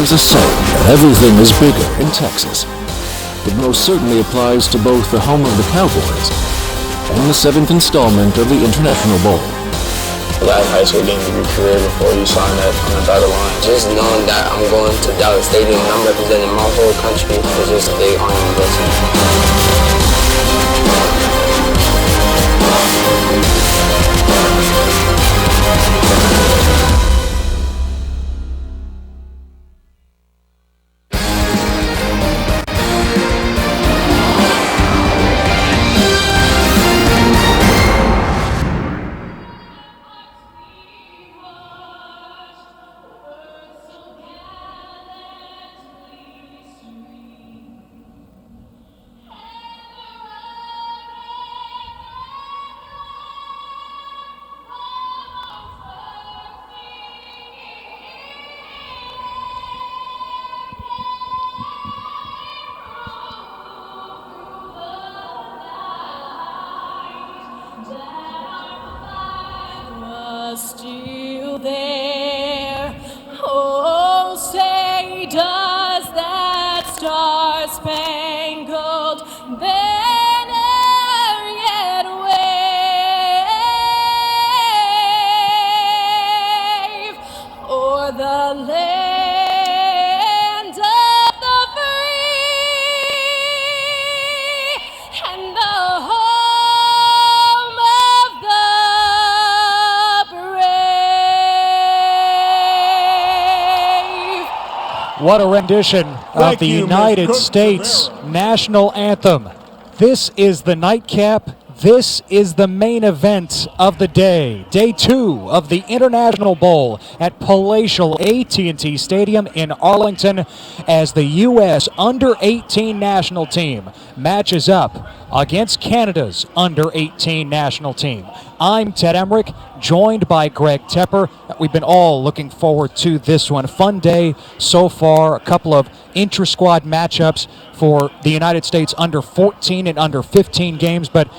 There's a saying that everything is bigger in Texas. It most certainly applies to both the home of the Cowboys and the 7th installment of the International Bowl. Last high school game of your career before you signed that on the dotted line. Just knowing that I'm going to Dallas Stadium and I'm representing my whole country is just a big honor and blessing. Still there. Oh, say does that star-spangled banner yet wave o'er the land of the free and the home of the What a rendition of the United States national anthem. This is the nightcap. This is the main event of the day. Day 2 of the International Bowl at palatial AT&T Stadium in Arlington as the U.S. under-18 national team matches up against Canada's under-18 national team. I'm Ted Emmerich, joined by Greg Tepper. We've been all looking forward to this one. Fun day so far. A couple of intra-squad matchups for the United States under 14 and under 15 games. But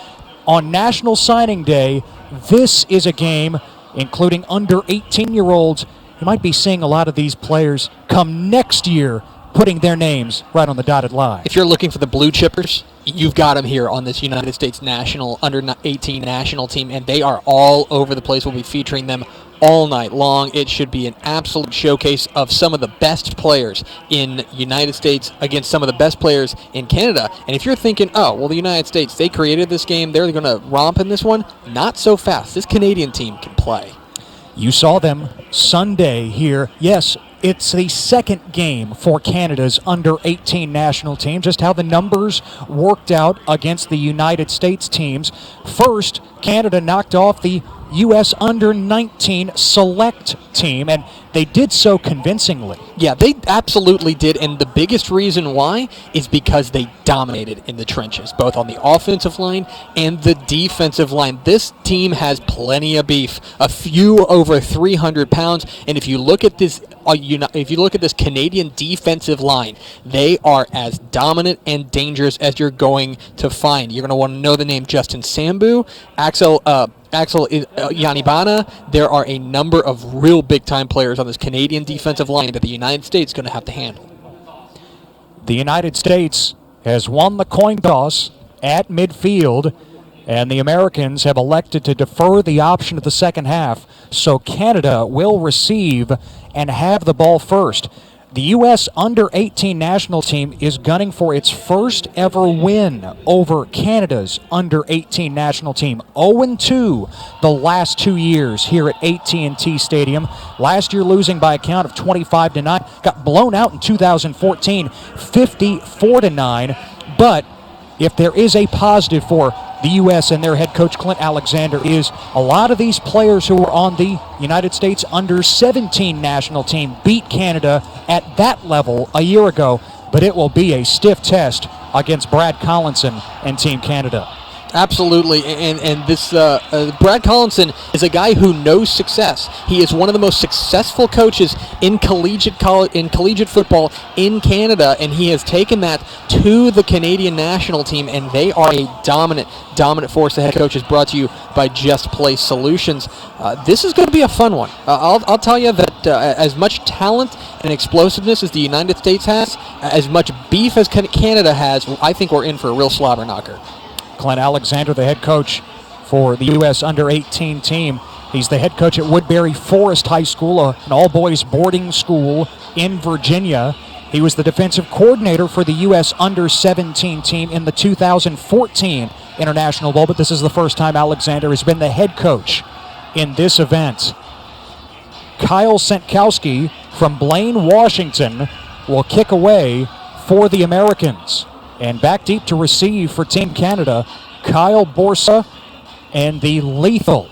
on National Signing Day, this is a game including under 18-year-olds. You might be seeing a lot of these players come next year putting their names right on the dotted line. If you're looking for the blue chippers, you've got them here on this United States national under-18 national team, and they are all over the place. We'll be featuring them all night long. It should be an absolute showcase of some of the best players in United States against some of the best players in Canada. And if you're thinking, oh, well, the United States, they created this game, they're going to romp in this one, not so fast. This Canadian team can play. You saw them Sunday here. Yes, it's the second game for Canada's under-18 national team. Just how the numbers worked out against the United States teams. First, Canada knocked off the U.S. under-19 select team, and they did so convincingly. Yeah, they absolutely did, and the biggest reason why is because they dominated in the trenches, both on the offensive line and the defensive line. This team has plenty of beef, a few over 300 pounds, and if you look at this Canadian defensive line, they are as dominant and dangerous as you're going to find. You're going to want to know the name Justin Sambu, Axel Yanibana. There are a number of real big-time players on this Canadian defensive line that the United States is going to have to handle. The United States has won the coin toss at midfield, and the Americans have elected to defer the option of the second half, so Canada will receive and have the ball first. The U.S. under-18 national team is gunning for its first ever win over Canada's under-18 national team. 0-2 the last 2 years here at AT&T Stadium. Last year losing by a count of 25-9. Got blown out in 2014, 54-9. But if there is a positive for the U.S. and their head coach Clint Alexander is a lot of these players who were on the United States under-17 national team beat Canada at that level a year ago, but it will be a stiff test against Brad Collinson and Team Canada. Absolutely, and this Brad Collinson is a guy who knows success. He is one of the most successful coaches in collegiate football in Canada, and he has taken that to the Canadian national team, and they are a dominant force. The head coach is brought to you by Just Play Solutions. This is going to be a fun one. I'll tell you that as much talent and explosiveness as the United States has, as much beef as Canada has, I think we're in for a real slobber knocker. Glenn Alexander, the head coach for the U.S. Under-18 team. He's the head coach at Woodbury Forest High School, an all-boys boarding school in Virginia. He was the defensive coordinator for the U.S. Under-17 team in the 2014 International Bowl, but this is the first time Alexander has been the head coach in this event. Kyle Senkowski from Blaine, Washington, will kick away for the Americans. And back deep to receive for Team Canada, Kyle Borsa and the lethal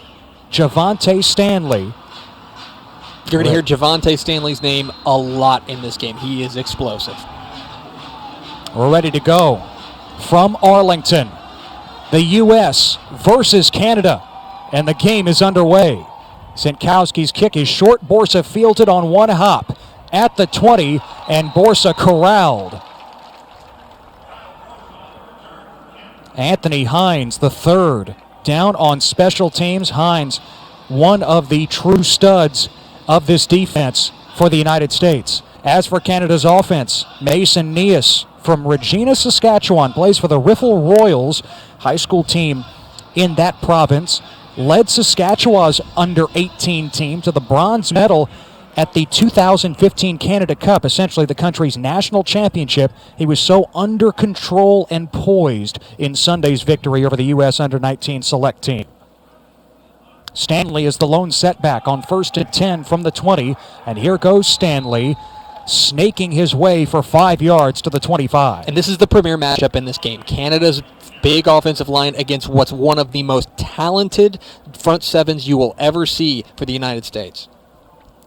Javante Stanley. You're going to hear Javante Stanley's name a lot in this game. He is explosive. We're ready to go from Arlington. The U.S. versus Canada, and the game is underway. Senkowski's kick is short. Borsa fielded on one hop at the 20, and Borsa corralled. Anthony Hines, the third, down on special teams. Hines, one of the true studs of this defense for the United States. As for Canada's offense, Mason Nias from Regina, Saskatchewan, plays for the Riffle Royals, high school team in that province. Led Saskatchewan's under-18 team to the bronze medal at the 2015 Canada Cup, essentially the country's national championship. He was so under control and poised in Sunday's victory over the U.S. Under-19 select team. Stanley is the lone setback on 1st and 10 from the 20, and here goes Stanley, snaking his way for 5 yards to the 25. And this is the premier matchup in this game. Canada's big offensive line against what's one of the most talented front sevens you will ever see for the United States.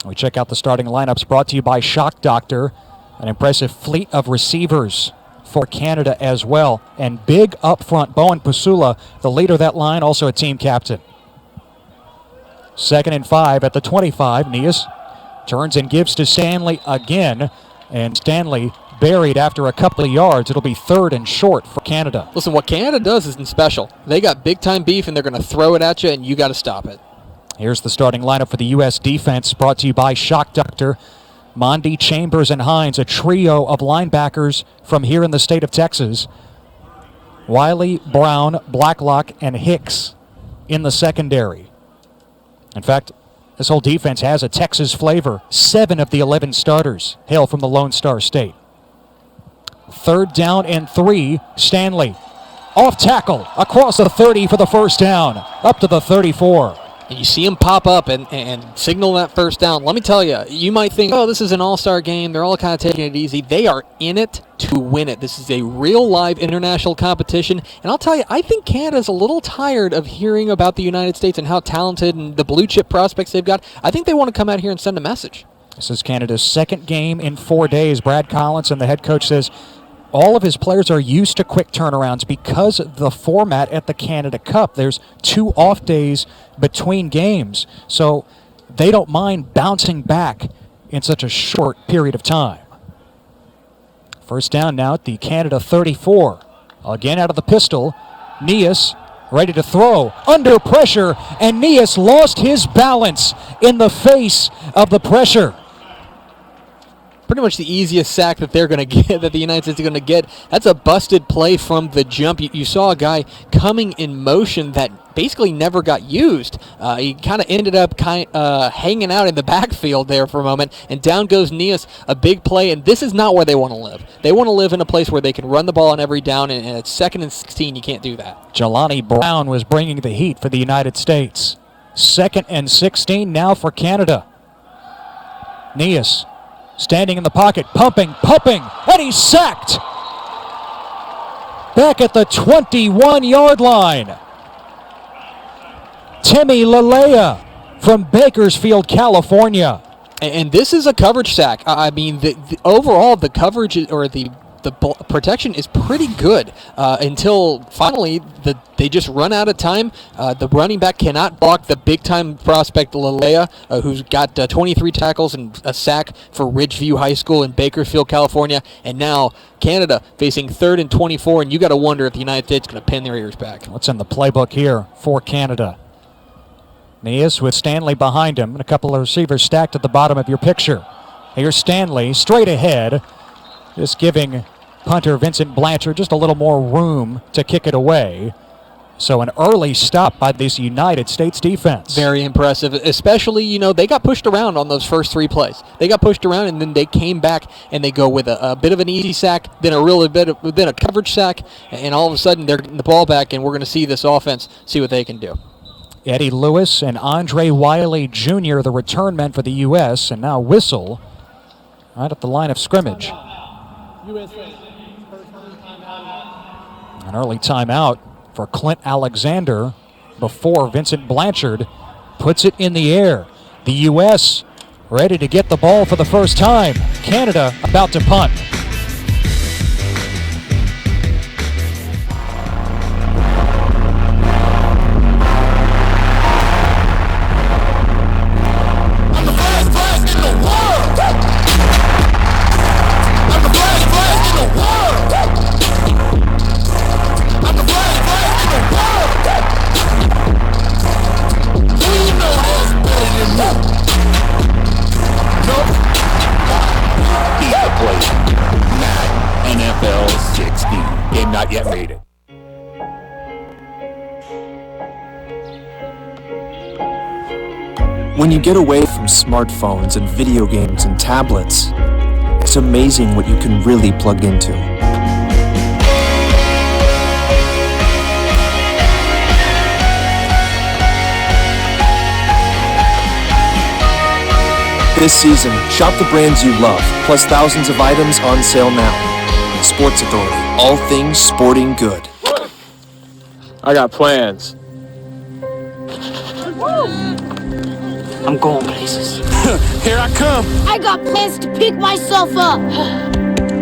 We check out the starting lineups brought to you by Shock Doctor, an impressive fleet of receivers for Canada as well. And big up front, Bowen Pasula, the leader of that line, also a team captain. 2nd and 5 at the 25. Nias turns and gives to Stanley again, and Stanley buried after a couple of yards. It'll be 3rd and short for Canada. Listen, what Canada does isn't special. They got big-time beef, and they're going to throw it at you, and you got to stop it. Here's the starting lineup for the U.S. defense, brought to you by Shock Doctor. Mondi, Chambers, and Hines, a trio of linebackers from here in the state of Texas. Wiley, Brown, Blacklock, and Hicks in the secondary. In fact, this whole defense has a Texas flavor. 7 of the 11 starters hail from the Lone Star State. 3rd down and 3, Stanley. Off tackle, across the 30 for the first down, up to the 34. And you see him pop up and signal that first down. Let me tell you, you might think, oh, this is an all-star game. They're all kind of taking it easy. They are in it to win it. This is a real live international competition. And I'll tell you, I think Canada's a little tired of hearing about the United States and how talented and the blue-chip prospects they've got. I think they want to come out here and send a message. This is Canada's 2nd game in 4 days. Brad Collinson, the head coach, says all of his players are used to quick turnarounds because of the format at the Canada Cup. There's 2 off days between games, so they don't mind bouncing back in such a short period of time. First down now at the Canada 34. Again out of the pistol. Nias ready to throw. Under pressure, and Nias lost his balance in the face of the pressure. Pretty much the easiest sack that they're going to get, that the United States are going to get. That's a busted play from the jump. You saw a guy coming in motion that basically never got used. He kind of ended up hanging out in the backfield there for a moment, and down goes Nias, a big play, and this is not where they want to live. They want to live in a place where they can run the ball on every down, and at 2nd and 16, you can't do that. Jelani Brown was bringing the heat for the United States. 2nd and 16 now for Canada. Nias standing in the pocket, pumping, and he's sacked. Back at the 21-yard line. Timmy Lalea from Bakersfield, California. And this is a coverage sack. I mean, overall, the coverage or the protection is pretty good until finally they just run out of time. The running back cannot block the big-time prospect Lalea, who's got 23 tackles and a sack for Ridgeview High School in Bakersfield, California. And now Canada facing 3rd and 24, and you got to wonder if the United States is going to pin their ears back. What's in the playbook here for Canada? Neas with Stanley behind him and a couple of receivers stacked at the bottom of your picture. Here's Stanley straight ahead, just giving punter Vincent Blanchard just a little more room to kick it away. So an early stop by this United States defense. Very impressive, especially, they got pushed around on those first 3 plays. They got pushed around, and then they came back, and they go with a bit of an easy sack, then a coverage sack, and all of a sudden they're getting the ball back, and we're going to see this offense see what they can do. Eddie Lewis and Andre Wiley Jr., the return men for the U.S., and now whistle right at the line of scrimmage. An early timeout for Clint Alexander before Vincent Blanchard puts it in the air. The U.S. ready to get the ball for the first time. Canada about to punt. NFL 16. Game not yet made it. When you get away from smartphones and video games and tablets, it's amazing what you can really plug into. This season, shop the brands you love, plus thousands of items on sale now. Sports Authority, all things sporting good. I got plans. I'm going places. Here I come. I got plans to pick myself up.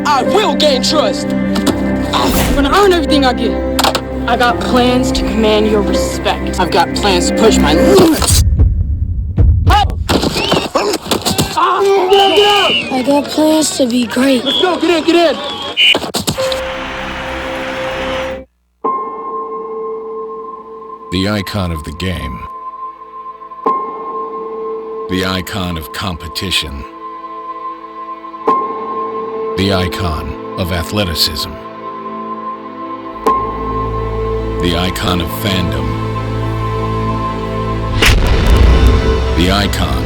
I will gain trust. I'm gonna earn everything I get. I got plans to command your respect. I've got plans to push my limits. I got plans to be great. Let's go, get in. The icon of the game. The icon of competition. The icon of athleticism. The icon of fandom. The icon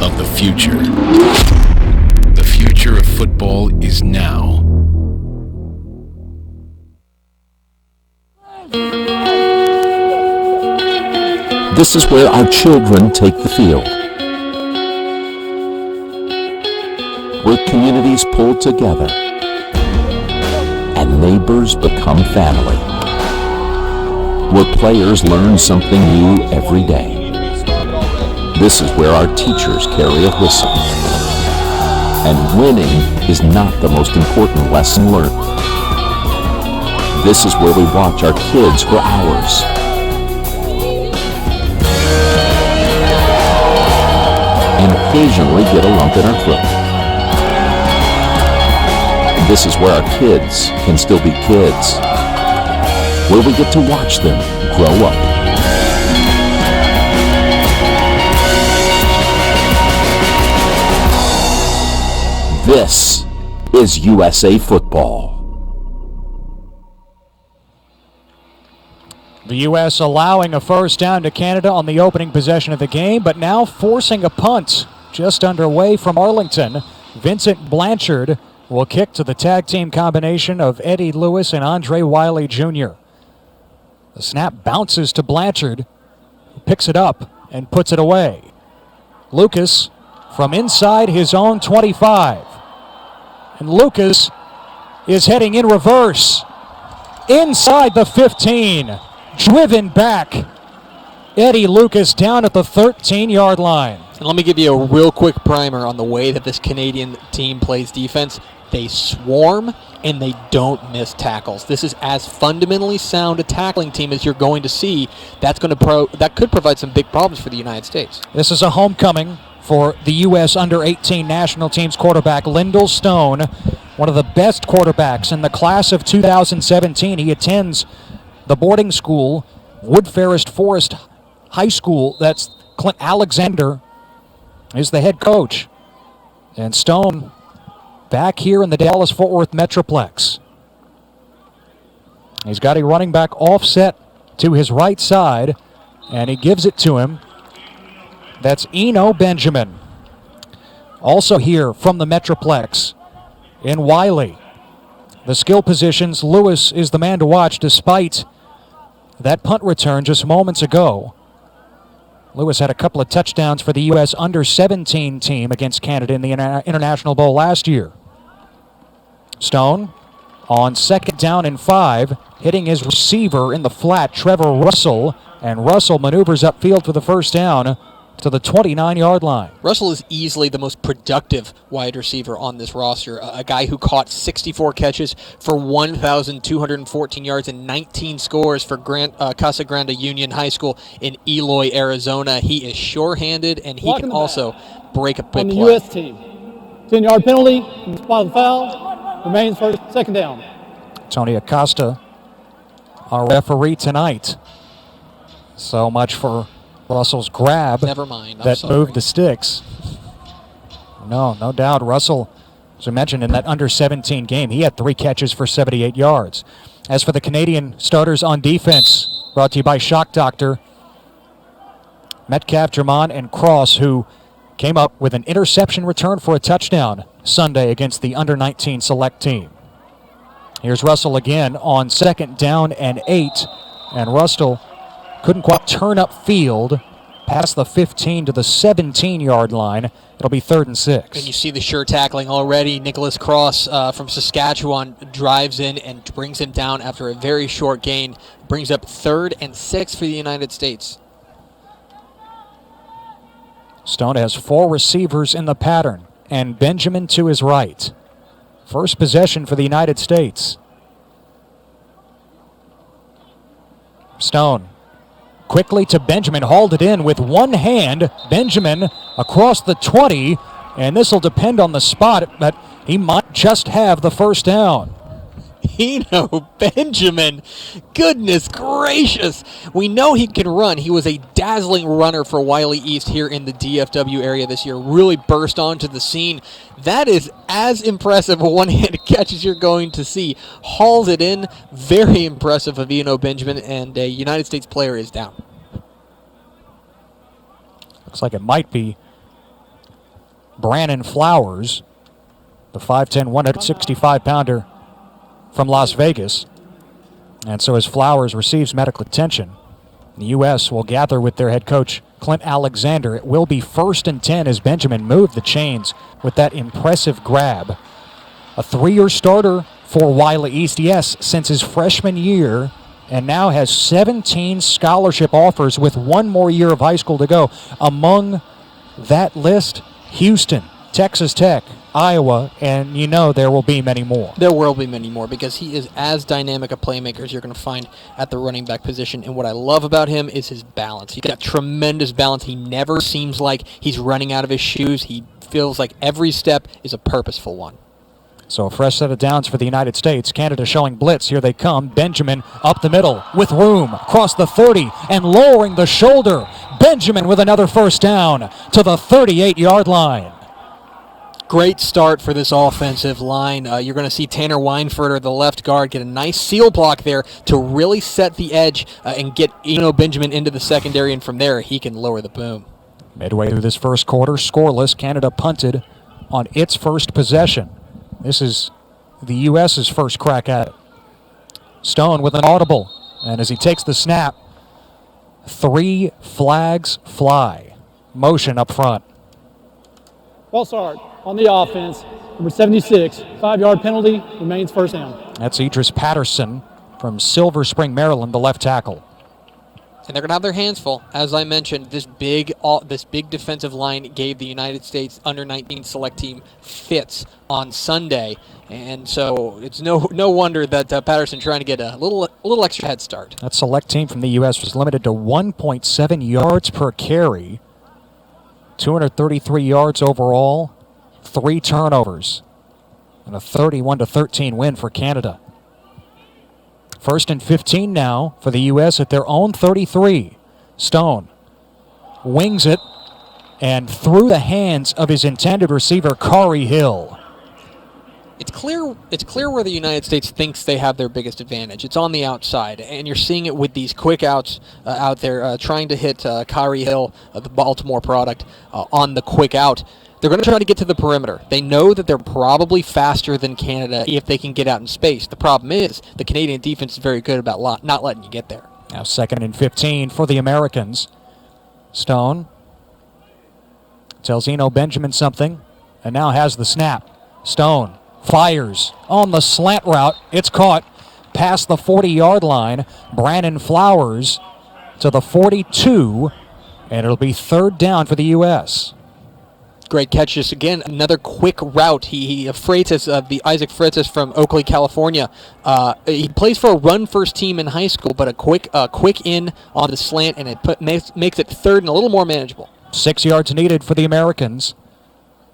of the future. The future of football is now. This is where our children take the field. Where communities pull together and neighbors become family. Where players learn something new every day. This is where our teachers carry a whistle. And winning is not the most important lesson learned. This is where we watch our kids for hours. And occasionally get a lump in our throat. And this is where our kids can still be kids. Where we get to watch them grow up. This is USA Football. The U.S. allowing a first down to Canada on the opening possession of the game, but now forcing a punt just underway from Arlington. Vincent Blanchard will kick to the tag team combination of Eddie Lewis and Andre Wiley Jr. The snap bounces to Blanchard, who picks it up and puts it away. Lucas from inside his own 25. And Lucas is heading in reverse. Inside the 15. Driven back. Eddie Lucas down at the 13-yard line. And let me give you a real quick primer on the way that this Canadian team plays defense. They swarm, and they don't miss tackles. This is as fundamentally sound a tackling team as you're going to see. That could provide some big problems for the United States. This is a homecoming for the U.S. Under-18 national team's quarterback, Lyndall Stone, one of the best quarterbacks in the class of 2017. He attends the boarding school, Woodforest Forest High School. That's Clint Alexander is the head coach. And Stone back here in the Dallas-Fort Worth Metroplex. He's got a running back offset to his right side, and he gives it to him. That's Eno Benjamin. Also here from the Metroplex in Wiley. The skill positions, Lewis is the man to watch despite that punt return just moments ago. Lewis had a couple of touchdowns for the U.S. Under-17 team against Canada in the International Bowl last year. Stone on 2nd down and 5, hitting his receiver in the flat, Trevor Russell, and Russell maneuvers upfield for the first down to the 29-yard line. Russell is easily the most productive wide receiver on this roster, a guy who caught 64 catches for 1,214 yards and 19 scores for Casa Grande Union High School in Eloy, Arizona. He is sure-handed, and he can also break a big play. On the U.S. team, 10-yard penalty, in spot of the foul, remains for 2nd down. Tony Acosta, our referee tonight. So much for Russell's grab. Never mind. That moved the sticks. No doubt. Russell, as I mentioned, in that under-17 game, he had 3 catches for 78 yards. As for the Canadian starters on defense, brought to you by Shock Doctor, Metcalf, Germain, and Cross, who came up with an interception return for a touchdown Sunday against the under-19 select team. Here's Russell again on 2nd down and 8, and Russell couldn't quite turn up field past the 15 to the 17-yard line. It'll be 3rd and 6. And you see the sure tackling already. Nicholas Cross from Saskatchewan drives in and brings him down after a very short gain. Brings up 3rd and 6 for the United States. Stone has 4 receivers in the pattern, and Benjamin to his right. First possession for the United States. Stone quickly to Benjamin, hauled it in with one hand. Benjamin across the 20, and this will depend on the spot, but he might just have the first down. Eno Benjamin, goodness gracious. We know he can run. He was a dazzling runner for Wiley East here in the DFW area this year. Really burst onto the scene. That is as impressive a one-handed catch as you're going to see. Hauls it in. Very impressive of Eno Benjamin, and a United States player is down. Looks like it might be Brannon Flowers, the 5'10", 165-pounder from Las Vegas. And so as Flowers receives medical attention, the U.S. will gather with their head coach, Clint Alexander. It will be 1st and 10 as Benjamin moved the chains with that impressive grab. A 3-year starter for Wiley East, yes, since his freshman year, and now has 17 scholarship offers with 1 more year of high school to go. Among that list, Houston, Texas Tech, Iowa, and you know there will be many more. There will be many more because he is as dynamic a playmaker as you're going to find at the running back position. And what I love about him is his balance. He's got tremendous balance. He never seems like he's running out of his shoes. He feels like every step is a purposeful one. So a fresh set of downs for the United States. Canada showing blitz. Here they come. Benjamin up the middle with room. Across the 30 and lowering the shoulder. Benjamin with another first down to the 38-yard line. Great start for this offensive line. You're going to see Tanner Weinfurter, the left guard, get a nice seal block there to really set the edge and get Eno Benjamin into the secondary, and from there he can lower the boom. Midway through this first quarter, scoreless. Canada punted on its first possession. This is the U.S.'s first crack at it. Stone with an audible, and as he takes the snap, 3 flags fly. Motion up front. False start on the offense, number 76, 5-yard penalty, remains first down. That's Idris Patterson from Silver Spring, Maryland, the left tackle. And they're going to have their hands full. As I mentioned, this big defensive line gave the United States under-19 select team fits on Sunday. And so it's no wonder that Patterson trying to get a little extra head start. That select team from the U.S. was limited to 1.7 yards per carry, 233 yards overall, 3 turnovers, and a 31-13 win for Canada. 1st and 15 now for the U.S. at their own 33. Stone wings it and through the hands of his intended receiver, Kari Hill. It's clear where the United States thinks they have their biggest advantage. It's on the outside, and you're seeing it with these quick outs out there, trying to hit Kari Hill, the Baltimore product, on the quick out. They're going to try to get to the perimeter. They know that they're probably faster than Canada if they can get out in space. The problem is the Canadian defense is very good about not letting you get there. Now 2nd and 15 for the Americans. Stone tells Eno Benjamin something and now has the snap. Stone fires on the slant route. It's caught past the 40-yard line. Brandon Flowers to the 42, and it'll be 3rd down for the U.S. Great catch. Just again, another quick route. Freitas, the Isaac Freitas from Oakley, California. He plays for a run-first team in high school, but a quick in on the slant, and it makes it 3rd and a little more manageable. 6 yards needed for the Americans.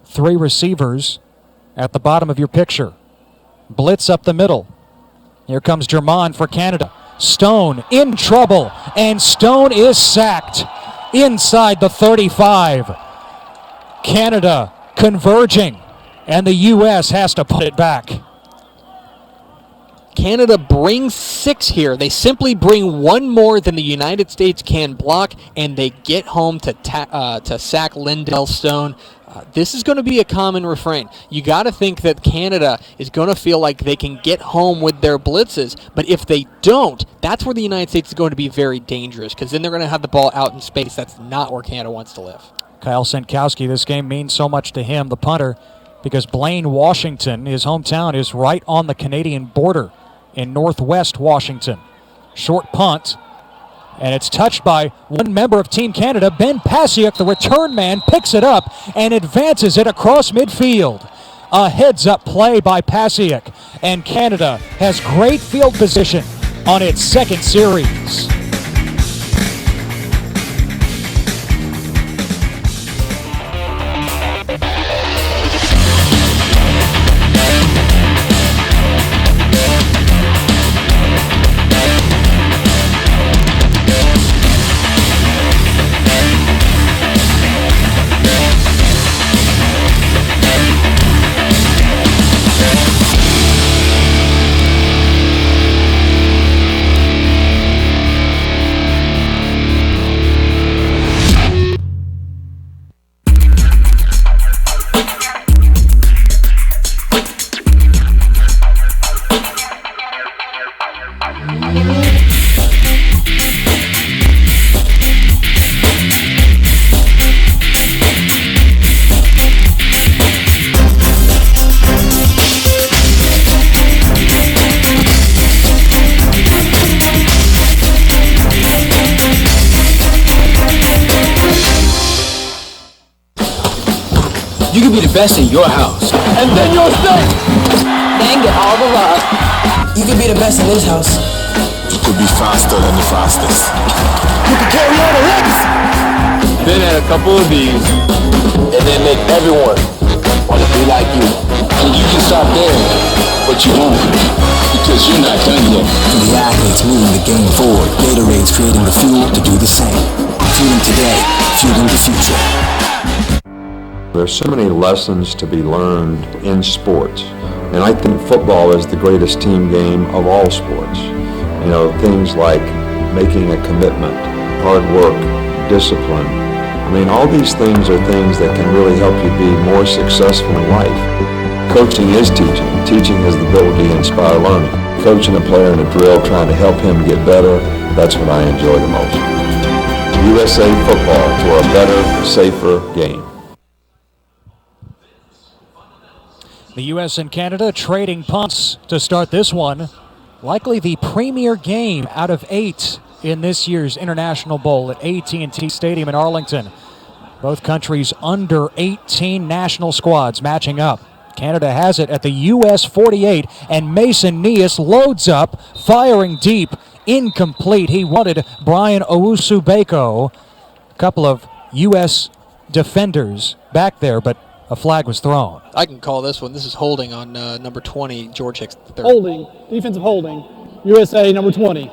3 receivers at the bottom of your picture. Blitz up the middle. Here comes Germain for Canada. Stone in trouble, and Stone is sacked inside the 35. Canada converging, and the U.S. has to put it back. Canada brings 6 here. They simply bring 1 more than the United States can block, and they get home to sack Lindell Stone. This is going to be a common refrain. You got to think that Canada is going to feel like they can get home with their blitzes, but if they don't, that's where the United States is going to be very dangerous, because then they're going to have the ball out in space. That's not where Canada wants to live. Kyle Senkowski, this game means so much to him, the punter, because Blaine, Washington, his hometown, is right on the Canadian border in northwest Washington. Short punt, and it's touched by one member of Team Canada. Ben Pasiuk, the return man, picks it up and advances it across midfield. A heads-up play by Pasiuk, and Canada has great field position on its 2nd series. You can be the best in your house. And then you'll stay. Then get all the love. You can be the best in this house. You could be faster than the fastest. You can carry all the hits. Then add a couple of these. And then make everyone want to be like you. And you can stop there, but you won't. Because you're not done yet. For the athletes moving the game forward, Gatorade's creating the fuel to do the same. Fueling today, fueling the future. There's so many lessons to be learned in sports, and I think football is the greatest team game of all sports. You know, things like making a commitment, hard work, discipline. I mean, all these things are things that can really help you be more successful in life. Coaching is teaching. Teaching is the ability to inspire learning. Coaching a player in a drill, trying to help him get better, that's what I enjoy the most. USA football for a better, safer game. The U.S. and Canada trading punts to start this one. Likely the premier game out of 8 in this year's International Bowl at AT&T Stadium in Arlington. Both countries under 18 national squads matching up. Canada has it at the U.S. 48, and Mason Nias loads up, firing deep, incomplete. He wanted Brian Owusu-Beko. A couple of U.S. defenders back there, but a flag was thrown. I can call this one. This is holding on number 20, George Hicks III. Holding, defensive holding, USA number 20.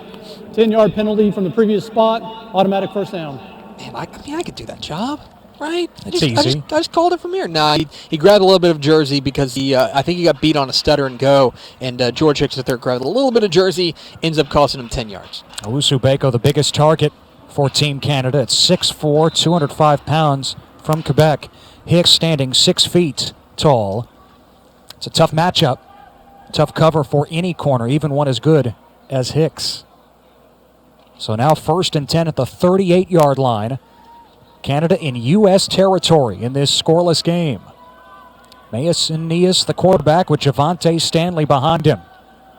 10-yard penalty from the previous spot, automatic first down. Man, I could do that job, right? It's easy. I just called it from here. Nah, he grabbed a little bit of jersey because I think he got beat on a stutter and go, and George Hicks III grabbed a little bit of jersey, ends up costing him 10 yards. Owusu-Beko, the biggest target for Team Canada at 6'4", 205 pounds from Quebec. Hicks standing 6 feet tall. It's a tough matchup, tough cover for any corner, even one as good as Hicks. So now 1st and 10 at the 38-yard line. Canada in U.S. territory in this scoreless game. Mason Nias, the quarterback, with Javante Stanley behind him.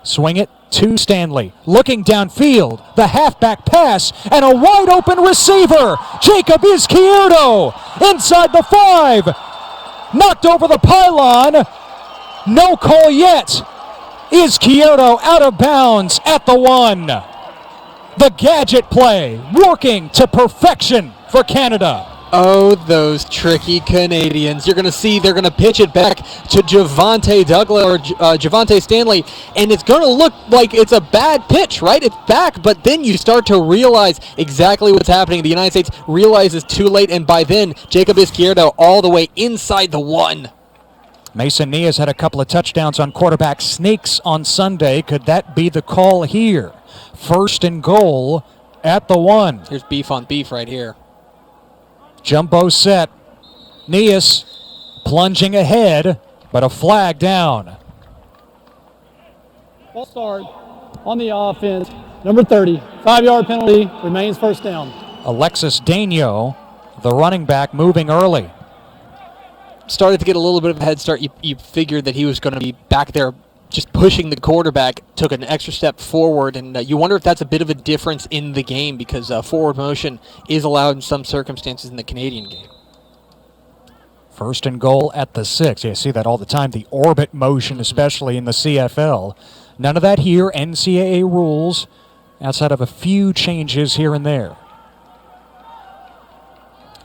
Swing it to Stanley. Looking downfield, the halfback pass, and a wide-open receiver. Jacob Izquierdo inside the 5. Knocked over the pylon. No call yet. Izquierdo out of bounds at the 1. The gadget play working to perfection for Canada. Oh, those tricky Canadians. You're going to see they're going to pitch it back to Javante Douglas or Javante Stanley, and it's going to look like it's a bad pitch, right? It's back, but then you start to realize exactly what's happening. The United States realizes too late, and by then, Jacob Izquierdo all the way inside the 1. Mason Nias had a couple of touchdowns on quarterback sneaks on Sunday. Could that be the call here? 1st and goal at the 1. Here's beef on beef right here. Jumbo set. Nias plunging ahead, but a flag down. Ball start on the offense. Number 30, 5-yard penalty, remains first down. Alexis Daigneault, the running back, moving early. Started to get a little bit of a head start. You figured that he was going to be back there just pushing the quarterback, took an extra step forward, and you wonder if that's a bit of a difference in the game because forward motion is allowed in some circumstances in the Canadian game. 1st and goal at the 6. You see that all the time, the orbit motion, especially in the CFL. None of that here, NCAA rules, outside of a few changes here and there.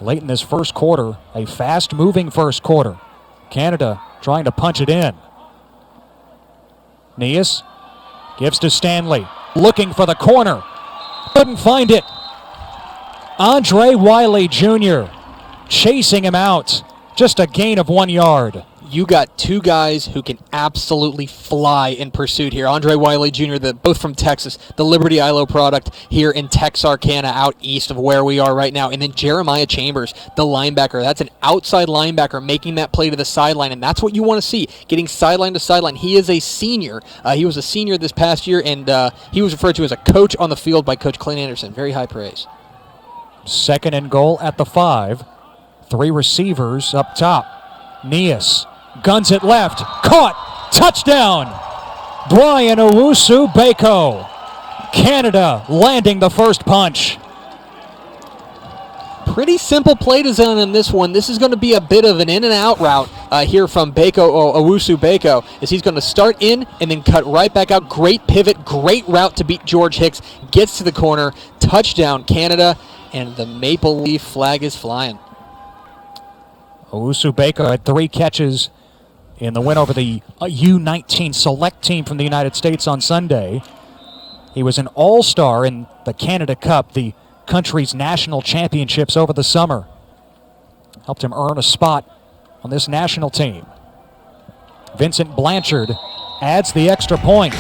Late in this first quarter, a fast-moving first quarter. Canada trying to punch it in. Nias gives to Stanley, looking for the corner. Couldn't find it. Andre Wiley Jr. chasing him out. Just a gain of 1 yard. You got two guys who can absolutely fly in pursuit here. Andre Wiley Jr., both from Texas, the Liberty ILO product here in Texarkana out east of where we are right now. And then Jeremiah Chambers, the linebacker. That's an outside linebacker making that play to the sideline, and that's what you want to see, getting sideline to sideline. He is a senior. He was a senior this past year, and he was referred to as a coach on the field by Coach Clint Anderson. Very high praise. 2nd and goal at the 5. 3 receivers up top. Nias guns it left. Caught. Touchdown. Brian Owusu-Beko. Canada landing the first punch. Pretty simple play design on this one. This is going to be a bit of an in-and-out route here from Owusu-Beko, as he's going to start in and then cut right back out. Great pivot, great route to beat George Hicks. Gets to the corner. Touchdown, Canada, and the Maple Leaf flag is flying. Owusu-Beko had 3 catches in the win over the U-19 select team from the United States on Sunday. He was an all-star in the Canada Cup, the country's national championships over the summer. Helped him earn a spot on this national team. Vincent Blanchard adds the extra point.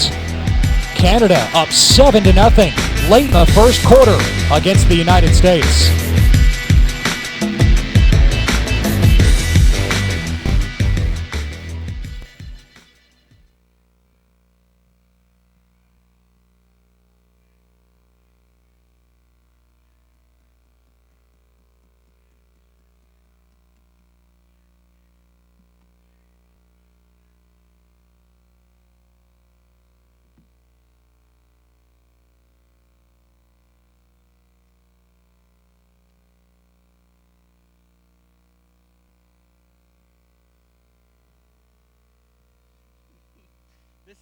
Canada up 7-0 late in the first quarter against the United States.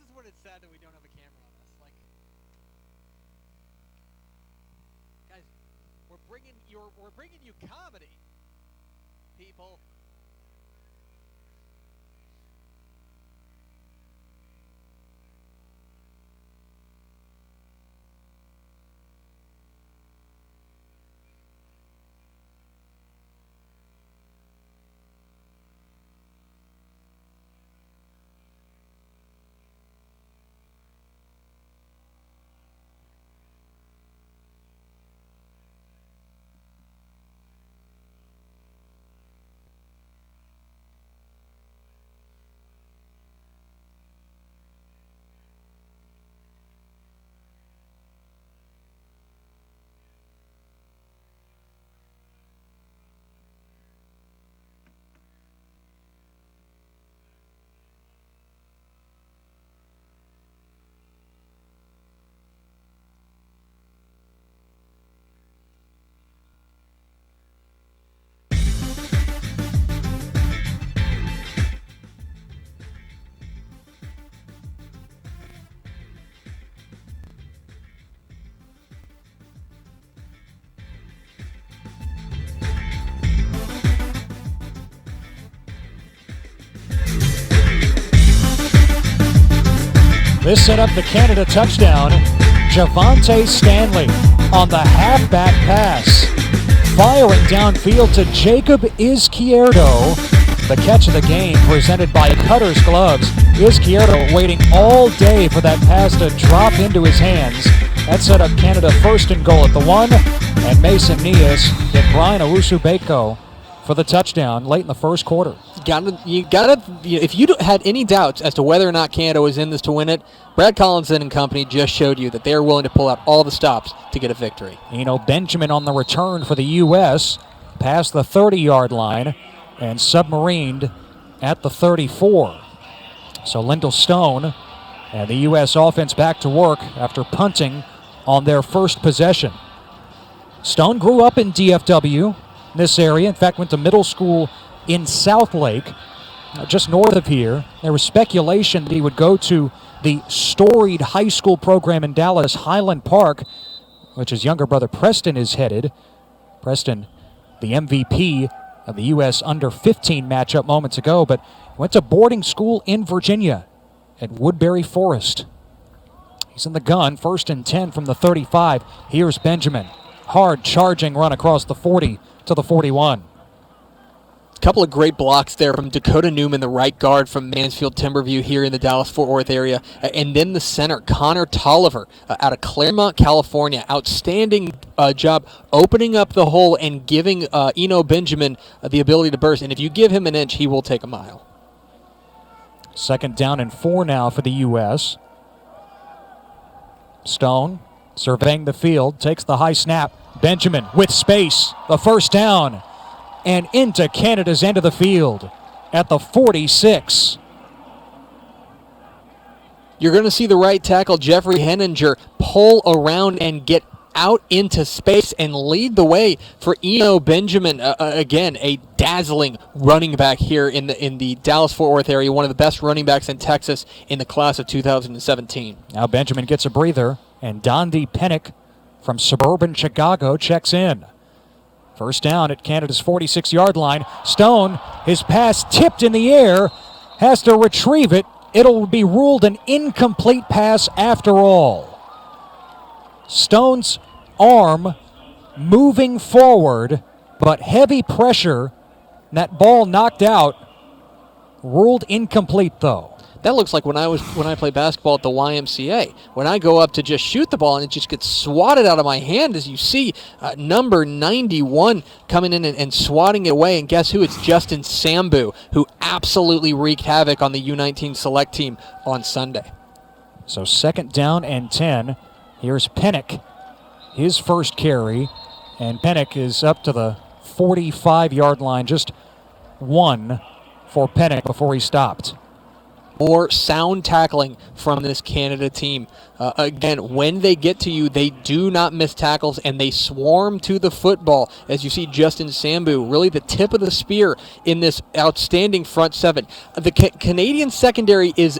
is when it's sad that we don't have a camera on us. Like, guys, we're bringing you comedy, people. This set up the Canada touchdown. Javante Stanley on the halfback pass. Firing downfield to Jacob Izquierdo. The catch of the game presented by Cutter's Gloves. Izquierdo waiting all day for that pass to drop into his hands. That set up Canada first and goal at the 1. And Mason Nias hit Brian Owusu-Beko for the touchdown late in the first quarter. If you had any doubts as to whether or not Canada was in this to win it, Brad Collinson and company just showed you that they are willing to pull out all the stops to get a victory. Benjamin on the return for the U.S. past the 30-yard line and submarined at the 34. So Lyndall Stone and the U.S. offense back to work after punting on their first possession. Stone grew up in DFW, this area. In fact, went to middle school in Southlake, just north of here. There was speculation that he would go to the storied high school program in Dallas, Highland Park, which his younger brother Preston is headed. Preston, the MVP of the U.S. under-15 matchup moments ago, but went to boarding school in Virginia at Woodbury Forest. He's in the gun, 1st and 10 from the 35. Here's Benjamin. Hard charging run across the 40 to the 41. A couple of great blocks there from Dakota Newman, the right guard from Mansfield Timberview here in the Dallas-Fort Worth area. And then the center, Connor Tolliver, out of Claremont, California. Outstanding job opening up the hole and giving Eno Benjamin the ability to burst. And if you give him an inch, he will take a mile. 2nd down and 4 now for the U.S. Stone surveying the field, takes the high snap. Benjamin with space, the first down, and into Canada's end of the field at the 46. You're going to see the right tackle, Jeffrey Henninger, pull around and get out into space and lead the way for Eno Benjamin. Again, a dazzling running back here in the Dallas-Fort Worth area, one of the best running backs in Texas in the class of 2017. Now Benjamin gets a breather, and Dondi Pennick from suburban Chicago checks in. First down at Canada's 46-yard line. Stone, his pass tipped in the air, has to retrieve it. It'll be ruled an incomplete pass after all. Stone's arm moving forward, but heavy pressure. That ball knocked out. Ruled incomplete, though. That looks like when I play basketball at the YMCA. When I go up to just shoot the ball and it just gets swatted out of my hand, as you see number 91 coming in and swatting it away. And guess who? It's Justin Sambu, who absolutely wreaked havoc on the U-19 select team on Sunday. So 2nd down and 10. Here's Pennick, his first carry. And Pennick is up to the 45-yard line. Just one for Pennick before he stopped. more sound tackling from this Canada team. Again, when they get to you, they do not miss tackles, and they swarm to the football. As you see Justin Sambu, really the tip of the spear in this outstanding front seven. The Canadian secondary is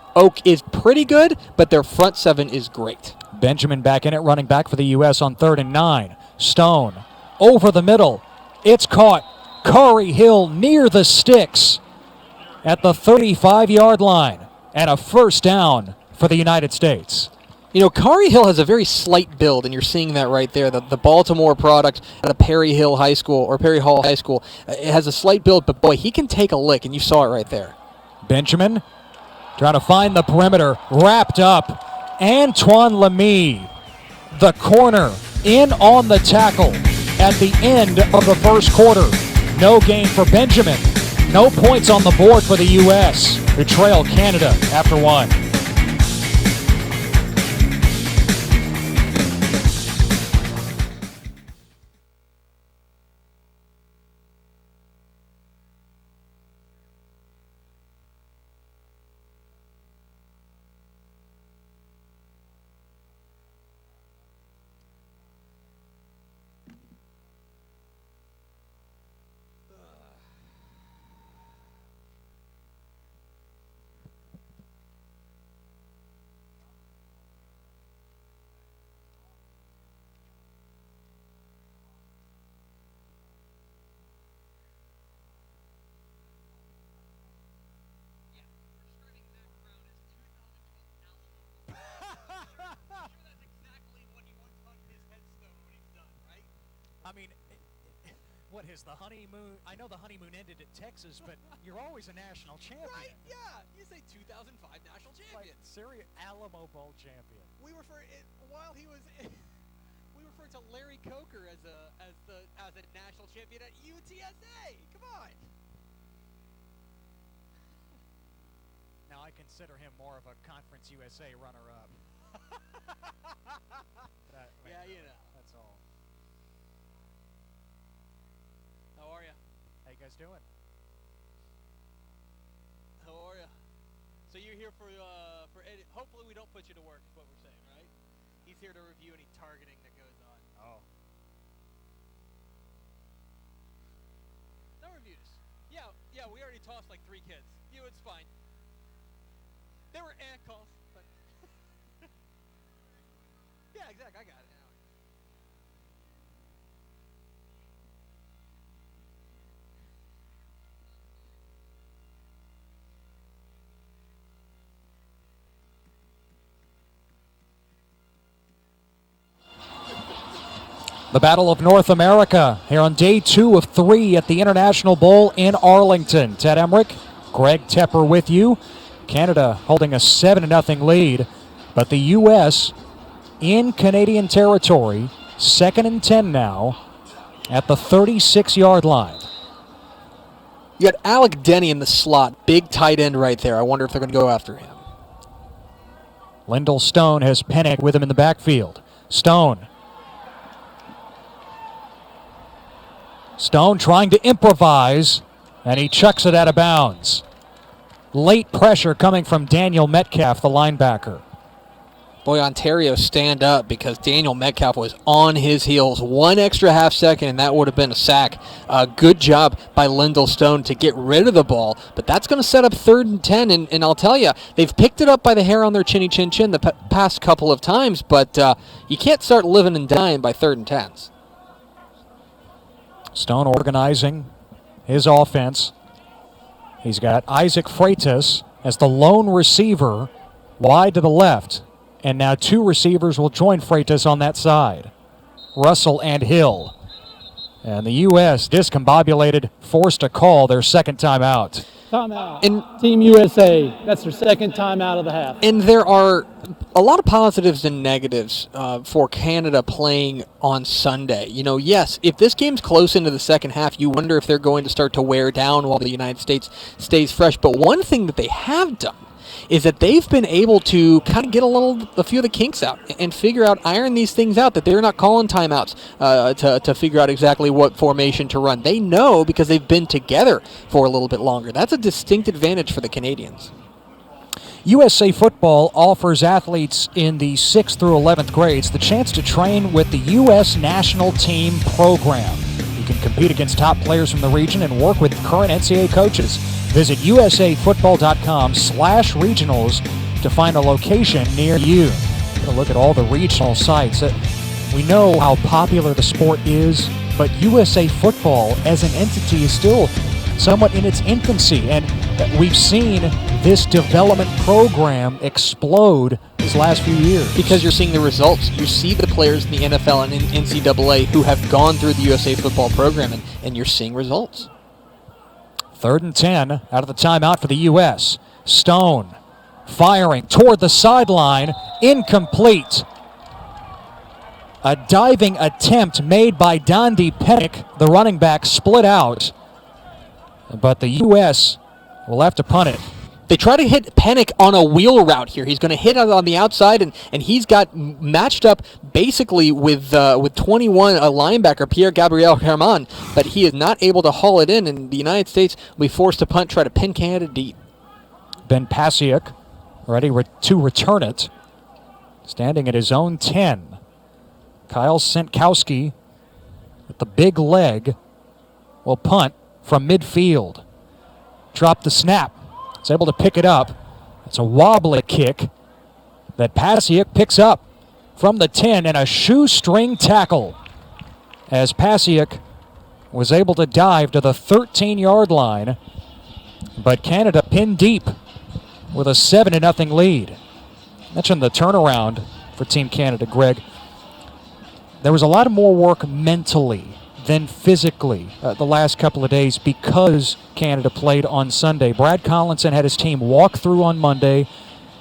pretty good, but their front seven is great. Benjamin back in it, running back for the U.S. on 3rd and 9. Stone over the middle. It's caught. Corey Hill near the sticks at the 35-yard line, and a first down for the United States. You know, Corey Hill has a very slight build, and you're seeing that right there. The Baltimore product out of Perry Hall High School, it has a slight build, but boy, he can take a lick, and you saw it right there. Benjamin trying to find the perimeter, wrapped up. Antoine Lamy, the corner, in on the tackle at the end of the first quarter. No gain for Benjamin. No points on the board for the U.S., who trail Canada after 1. I mean, what is the honeymoon? I know the honeymoon ended at Texas, but you're always a national champion. Right, yeah. You say 2005 national champion. Like Syria Alamo Bowl champion. We refer while he was we refer to Larry Coker as a national champion at UTSA. Come on. Now I consider him more of a Conference USA runner-up. Yeah, you know. That's all. How are you? How you guys doing? How are you? So you're here for Eddie. Hopefully we don't put you to work is what we're saying, right? He's here to review any targeting that goes on. Oh. No reviews. Yeah, we already tossed like 3 kids. It's fine. They were ant calls, but yeah, exactly. I got it now. The Battle of North America here on day 2 of 3 at the International Bowl in Arlington. Ted Emmerich, Greg Tepper with you. Canada holding a 7-0 lead, but the U.S. in Canadian territory, 2nd and 10 now at the 36-yard line. You got Alec Denny in the slot, big tight end right there. I wonder if they're going to go after him. Lyndall Stone has Pennick with him in the backfield. Stone trying to improvise, and he chucks it out of bounds. Late pressure coming from Daniel Metcalf, the linebacker. Boy, Ontario, stand up, because Daniel Metcalf was on his heels. 1 extra half second, and that would have been a sack. Good job by Lyndall Stone to get rid of the ball, but that's going to set up 3rd and 10, and I'll tell you, they've picked it up by the hair on their chinny chin chin the past couple of times, but you can't start living and dying by 3rd and 10s. Stone organizing his offense. He's got Isaac Freitas as the lone receiver wide to the left. And now 2 receivers will join Freitas on that side. Russell and Hill. And the U.S. discombobulated, forced to call their 2nd timeout. Timeout. And Team USA, that's their 2nd timeout of the half. And there are a lot of positives and negatives for Canada playing on Sunday. You know, yes, if this game's close into the second half, you wonder if they're going to start to wear down while the United States stays fresh. But one thing that they have done is that they've been able to kind of get a few of the kinks out and iron these things out, that they're not calling timeouts to figure out exactly what formation to run. They know because they've been together for a little bit longer. That's a distinct advantage for the Canadians. USA Football offers athletes in the 6th through 11th grades the chance to train with the U.S. National Team Program. You can compete against top players from the region and work with current NCAA coaches. Visit usafootball.com/regionals to find a location near you. Take a look at all the regional sites. We know how popular the sport is, but USA Football as an entity is still somewhat in its infancy, and we've seen this development program explode these last few years. Because you're seeing the results. You see the players in the NFL and in NCAA who have gone through the USA Football program, and you're seeing results. 3rd and 10 out of the timeout for the U.S. Stone firing toward the sideline, incomplete. A diving attempt made by Dondi Pennick, the running back, split out. But the U.S. will have to punt it. They try to hit Pennick on a wheel route here. He's going to hit it on the outside, and he's got matched up basically with 21, a linebacker, Pierre-Gabriel Herman, but he is not able to haul it in, and the United States will be forced to punt, try to pin Canada deep. Ben Pasiuk ready to return it, standing at his own 10. Kyle Senkowski with the big leg will punt from midfield. Drop the snap. He's able to pick it up. It's a wobbly kick that Pasiuk picks up from the 10, and a shoestring tackle as Pasiuk was able to dive to the 13-yard line, but Canada pinned deep with a 7-0 lead. Mentioned the turnaround for Team Canada, Greg. There was a lot more work mentally than physically the last couple of days because Canada played on Sunday. Brad Collinson had his team walk through on Monday,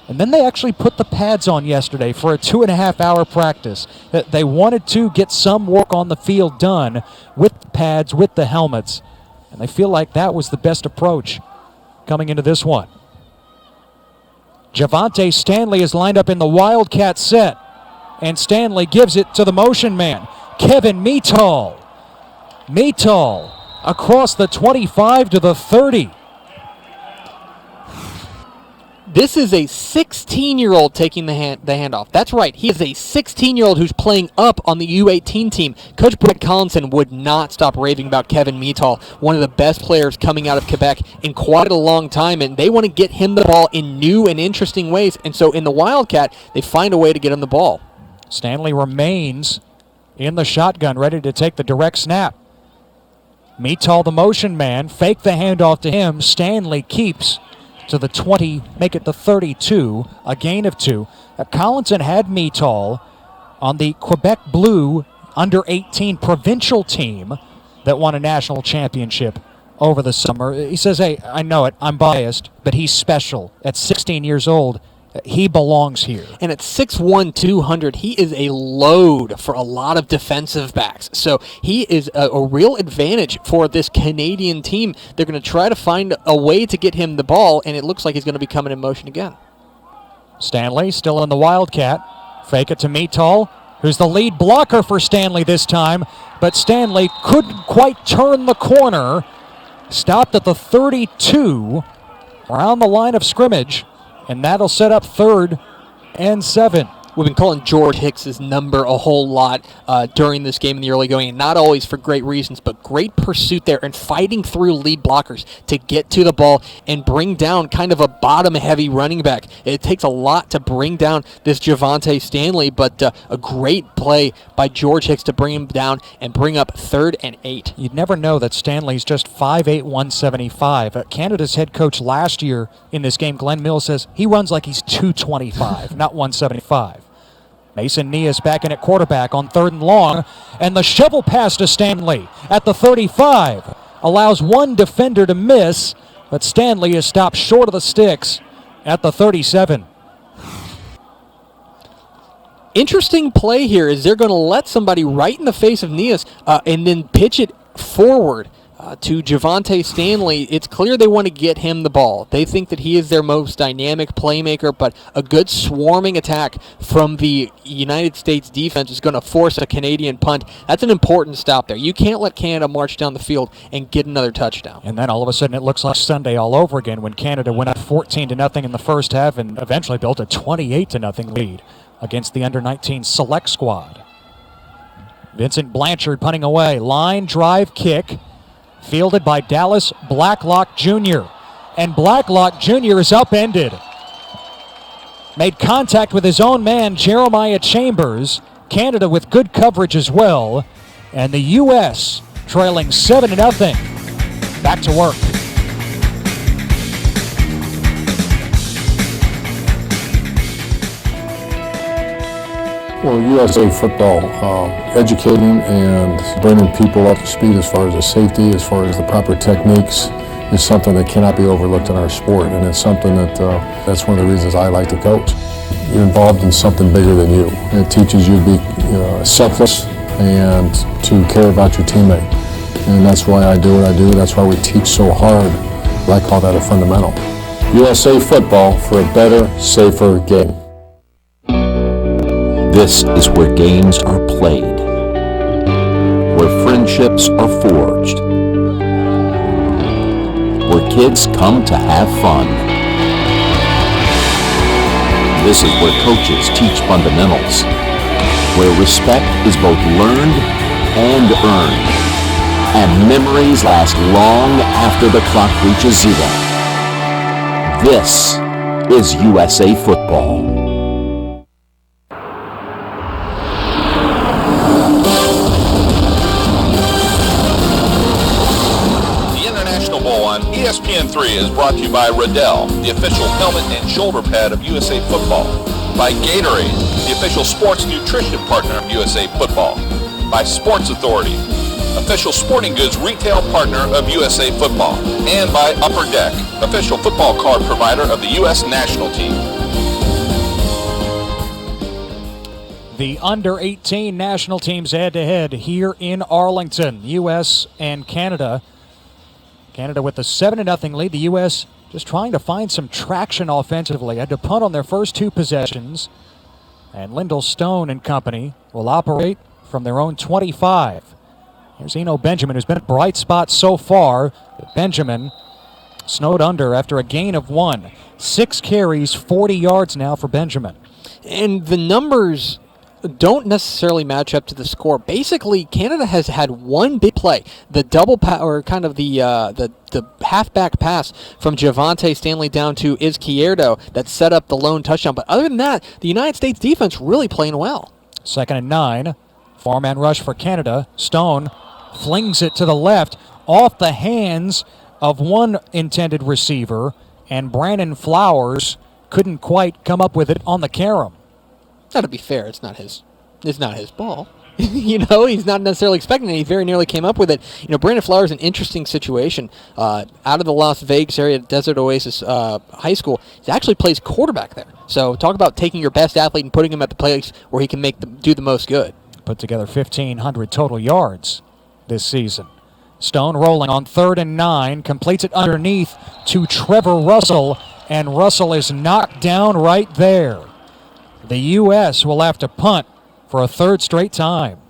and then they actually put the pads on yesterday for a 2.5-hour practice. They wanted to get some work on the field done with the pads, with the helmets, and they feel like that was the best approach coming into this one. Javante Stanley is lined up in the Wildcat set, and Stanley gives it to the motion man, Kevin Meatall. Meatall across the 25 to the 30. This is a 16-year-old taking the handoff. That's right. He is a 16-year-old who's playing up on the U-18 team. Coach Brad Collinson would not stop raving about Kevin Meatall, one of the best players coming out of Quebec in quite a long time, and they want to get him the ball in new and interesting ways. And so in the Wildcat, they find a way to get him the ball. Stanley remains in the shotgun, ready to take the direct snap. Meatall, the motion man, fake the handoff to him. Stanley keeps to the 20, make it the 32, a gain of 2. Collinson had Meatall on the Quebec Blue under-18 provincial team that won a national championship over the summer. He says, hey, I know it, I'm biased, but he's special. At 16 years old, he belongs here. And at 6'1", 200, he is a load for a lot of defensive backs. So he is a real advantage for this Canadian team. They're going to try to find a way to get him the ball, and it looks like he's going to be coming in motion again. Stanley still in the Wildcat. Fake it to Meatall, who's the lead blocker for Stanley this time, but Stanley couldn't quite turn the corner. Stopped at the 32, around the line of scrimmage. And that'll set up 3rd and 7. We've been calling George Hicks's number a whole lot during this game in the early going, and not always for great reasons, but great pursuit there and fighting through lead blockers to get to the ball and bring down kind of a bottom-heavy running back. It takes a lot to bring down this Javante Stanley, but a great play by George Hicks to bring him down and bring up 3rd and 8. You'd never know that Stanley's just 5'8", 175. Canada's head coach last year in this game, Glenn Mills, says he runs like he's 225, not 175. Mason Nias back in at quarterback on 3rd and long, and the shovel pass to Stanley at the 35 allows one defender to miss, but Stanley is stopped short of the sticks at the 37. Interesting play here is they're going to let somebody right in the face of Nias and then pitch it forward. To Javante Stanley, it's clear they want to get him the ball. They think that he is their most dynamic playmaker, but a good swarming attack from the United States defense is going to force a Canadian punt. That's an important stop there. You can't let Canada march down the field and get another touchdown. And then all of a sudden it looks like Sunday all over again when Canada went up 14-0 in the first half and eventually built a 28-0 lead against the under-19 select squad. Vincent Blanchard punting away. Line drive kick. Fielded by Dallas Blacklock Jr. And Blacklock Jr. is upended. Made contact with his own man, Jeremiah Chambers. Canada with good coverage as well. And the U.S. trailing 7-0. Back to work. Well, USA football, educating and bringing people up to speed as far as the safety, as far as the proper techniques, is something that cannot be overlooked in our sport, and it's something that's one of the reasons I like to coach. You're involved in something bigger than you. It teaches you to be selfless and to care about your teammate, and that's why I do what I do. That's why we teach so hard. I call that a fundamental. USA football for a better, safer game. This is where games are played, where friendships are forged, where kids come to have fun. This is where coaches teach fundamentals, where respect is both learned and earned, and memories last long after the clock reaches zero. This is USA football. ESPN3 is brought to you by Riddell, the official helmet and shoulder pad of USA Football. By Gatorade, the official sports nutrition partner of USA Football. By Sports Authority, official sporting goods retail partner of USA Football. And by Upper Deck, official football card provider of the U.S. national team. The under-18 national teams head-to-head here in Arlington, U.S. and Canada. Canada with a 7-0 lead. The U.S. just trying to find some traction offensively. Had to punt on their first two possessions. And Lyndall Stone and company will operate from their own 25. Here's Eno Benjamin, who's been a bright spot so far. Benjamin snowed under after a gain of 1. 6 carries, 40 yards now for Benjamin. And the numbers don't necessarily match up to the score. Basically, Canada has had one big play, the double or kind of the halfback pass from Javante Stanley down to Izquierdo that set up the lone touchdown. But other than that, the United States defense really playing well. 2nd and 9, four-man rush for Canada. Stone flings it to the left off the hands of one intended receiver, and Brandon Flowers couldn't quite come up with it on the carom. Now, to be fair, it's not his ball. He's not necessarily expecting it. He very nearly came up with it. Brandon Flowers, an interesting situation. Out of the Las Vegas area, Desert Oasis High School, he actually plays quarterback there. So talk about taking your best athlete and putting him at the place where he can do the most good. Put together 1,500 total yards this season. Stone rolling on 3rd and 9, completes it underneath to Trevor Russell, and Russell is knocked down right there. The U.S. will have to punt for a 3rd straight time.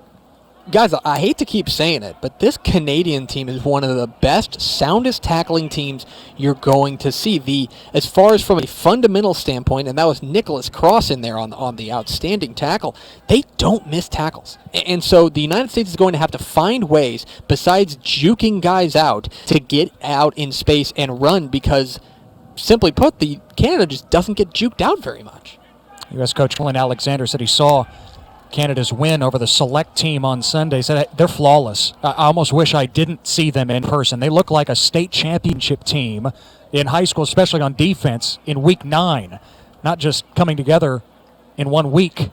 Guys, I hate to keep saying it, but this Canadian team is one of the best, soundest tackling teams you're going to see. As far as from a fundamental standpoint, and that was Nicholas Cross in there on the outstanding tackle, they don't miss tackles. And so the United States is going to have to find ways, besides juking guys out, to get out in space and run because, simply put, Canada just doesn't get juked out very much. U.S. coach Glenn Alexander said he saw Canada's win over the select team on Sunday. Said they're flawless. I almost wish I didn't see them in person. They look like a state championship team in high school, especially on defense in week 9, not just coming together in 1 week.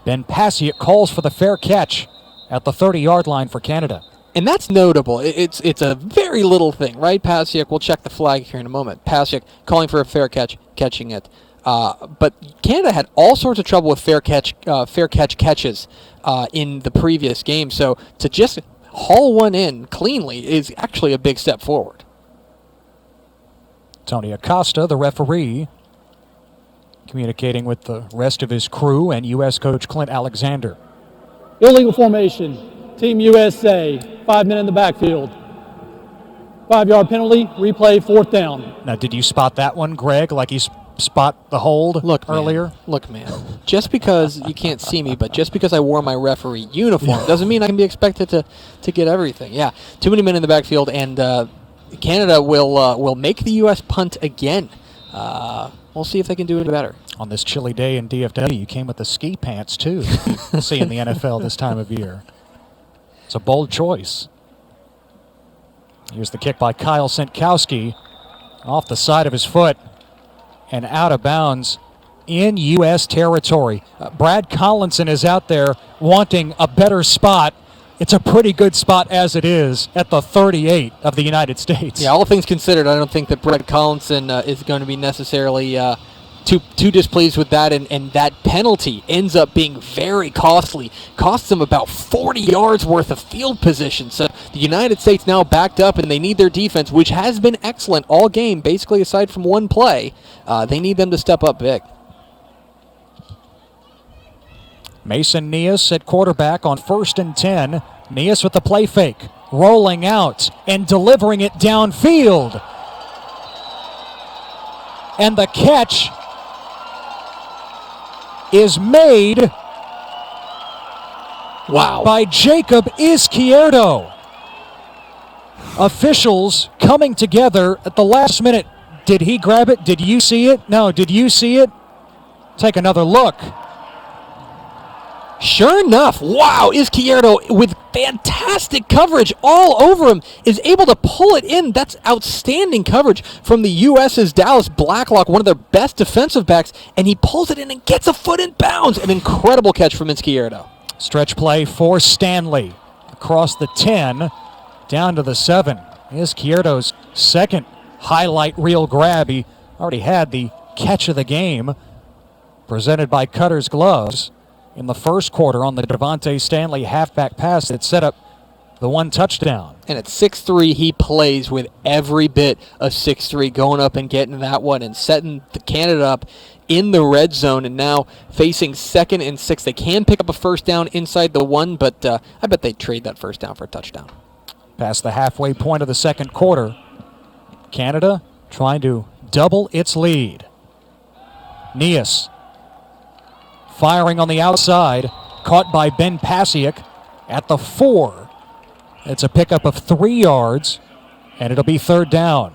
Ben Pasiak calls for the fair catch at the 30-yard line for Canada. And that's notable. It's a very little thing, right, Pasiak? We'll check the flag here in a moment. Pasiak calling for a fair catch, catching it. But Canada had all sorts of trouble with fair catch catches in the previous game. So to just haul one in cleanly is actually a big step forward. Tony Acosta, the referee, communicating with the rest of his crew and U.S. coach Clint Alexander. Illegal formation. Team USA, 5 men in the backfield. 5-yard penalty, replay, 4th down. Now, did you spot that one, Greg, like you spot the hold earlier? Look, man, just because you can't see me, but just because I wore my referee uniform doesn't mean I can be expected to get everything. Yeah, too many men in the backfield, and Canada will make the U.S. punt again. We'll see if they can do it better. On this chilly day in DFW, you came with the ski pants, too. You'll see in the NFL this time of year. It's a bold choice. Here's the kick by Kyle Sienkowski off the side of his foot and out of bounds in U.S. territory. Brad Collinson is out there wanting a better spot. It's a pretty good spot as it is at the 38 of the United States. Yeah, all things considered, I don't think that Brad Collinson is going to be necessarily too displeased with that, and that penalty ends up being very costly. Costs them about 40 yards worth of field position. So the United States now backed up, and they need their defense, which has been excellent all game, basically aside from one play. They need them to step up big. Mason Nias at quarterback on 1st and 10. Nias with the play fake, rolling out and delivering it downfield. And the catch is made by Jacob Izquierdo. Officials coming together at the last minute. Did he grab it? Did you see it? No, did you see it? Take another look. Sure enough, wow, Izquierdo with fantastic coverage all over him is able to pull it in. That's outstanding coverage from the U.S.'s Dallas Blacklock, one of their best defensive backs, and he pulls it in and gets a foot in bounds. An incredible catch from Izquierdo. Stretch play for Stanley across the 10 down to the 7. Izquierdo's second highlight reel grab. He already had the catch of the game presented by Cutter's Gloves in the first quarter on the Devontae Stanley halfback pass that set up the one touchdown. And at 6'3", he plays with every bit of 6'3", going up and getting that one and setting the Canada up in the red zone, and now facing 2nd and 6. They can pick up a first down inside the 1, but I bet they'd trade that first down for a touchdown. Past the halfway point of the second quarter, Canada trying to double its lead. Nias firing on the outside, caught by Ben Pasiak at the 4. It's a pickup of 3 yards, and it'll be 3rd down.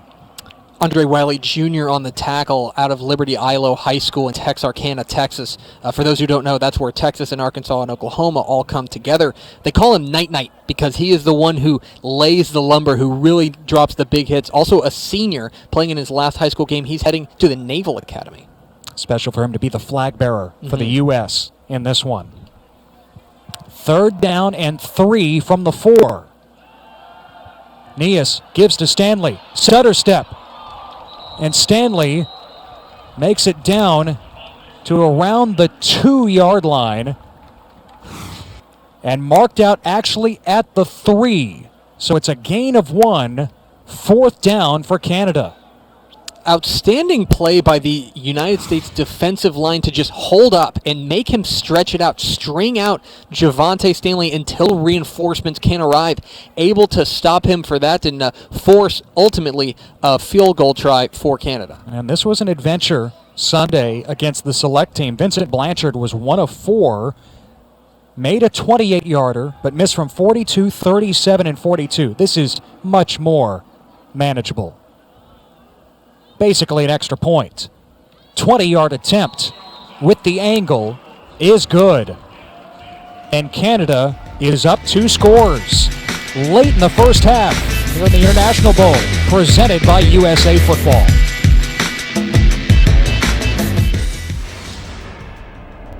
Andre Wiley Jr. on the tackle out of Liberty Ilo High School in Texarkana, Texas. For those who don't know, that's where Texas and Arkansas and Oklahoma all come together. They call him Night Night because he is the one who lays the lumber, who really drops the big hits. Also a senior playing in his last high school game. He's heading to the Naval Academy. Special for him to be the flag bearer for the U.S. in this one. 3rd down and 3 from the 4. Nias gives to Stanley. Stutter step. And Stanley makes it down to around the 2-yard line and marked out actually at the 3. So it's a gain of 1, 4th down for Canada. Outstanding play by the United States defensive line to just hold up and make him stretch it out, string out Javonte Stanley until reinforcements can arrive, able to stop him for that and force, ultimately, a field goal try for Canada. And this was an adventure Sunday against the select team. Vincent Blanchard was 1 of 4, made a 28-yarder, but missed from 42, 37, and 42. This is much more manageable. Basically an extra point. 20-yard attempt with the angle is good. And Canada is up 2 scores late in the first half here in the International Bowl, presented by USA Football.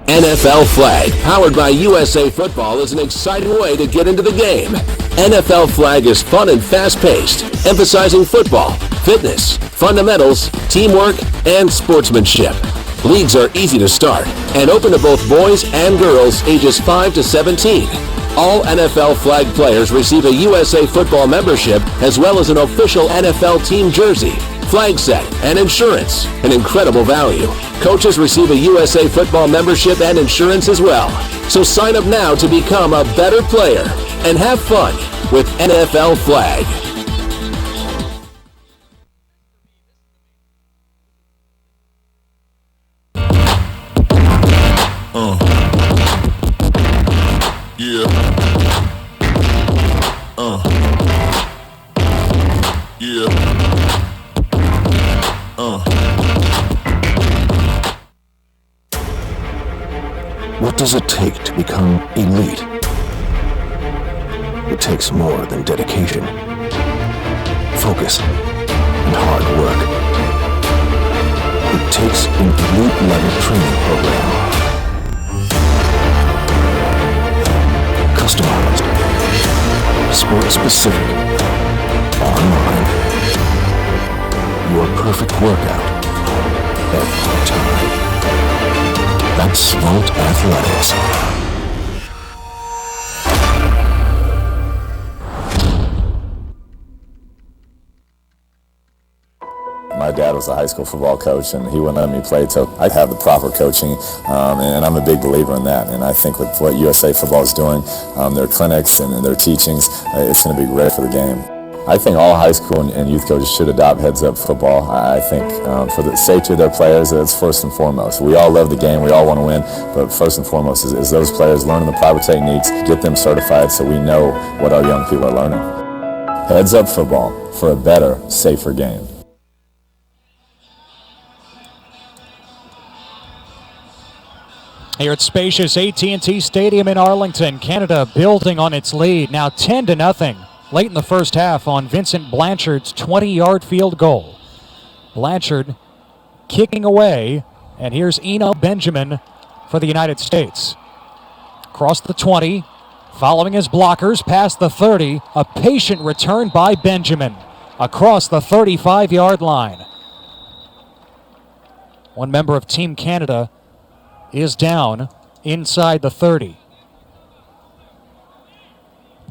NFL Flag, powered by USA Football, is an exciting way to get into the game. NFL Flag is fun and fast-paced, emphasizing football, fitness, fundamentals, teamwork, and sportsmanship. Leagues are easy to start and open to both boys and girls ages 5 to 17. All NFL flag players receive a USA Football membership as well as an official NFL team jersey, flag set, and insurance. An incredible value. Coaches receive a USA Football membership and insurance as well. So sign up now to become a better player and have fun with NFL Flag. What does it take to become elite? It takes more than dedication, focus, and hard work. It takes an elite-level training program. Customized, sport-specific, online. Your perfect workout, every time. That's Svelte Athletics. My dad was a high school football coach, and he wouldn't let me play till I have the proper coaching, and I'm a big believer in that. And I think with what USA Football is doing, their clinics and their teachings, it's going to be great for the game. I think all high school and youth coaches should adopt heads-up football. I think for the safety of their players, it's first and foremost. We all love the game, we all want to win, but first and foremost is those players learning the proper techniques, get them certified so we know what our young people are learning. Heads-up football for a better, safer game. Here at spacious AT&T Stadium in Arlington, Canada building on its lead, now 10-0. Late in the first half on Vincent Blanchard's 20-yard field goal. Blanchard kicking away, and here's Eno Benjamin for the United States. Across the 20, following his blockers, past the 30, a patient return by Benjamin across the 35-yard line. One member of Team Canada is down inside the 30.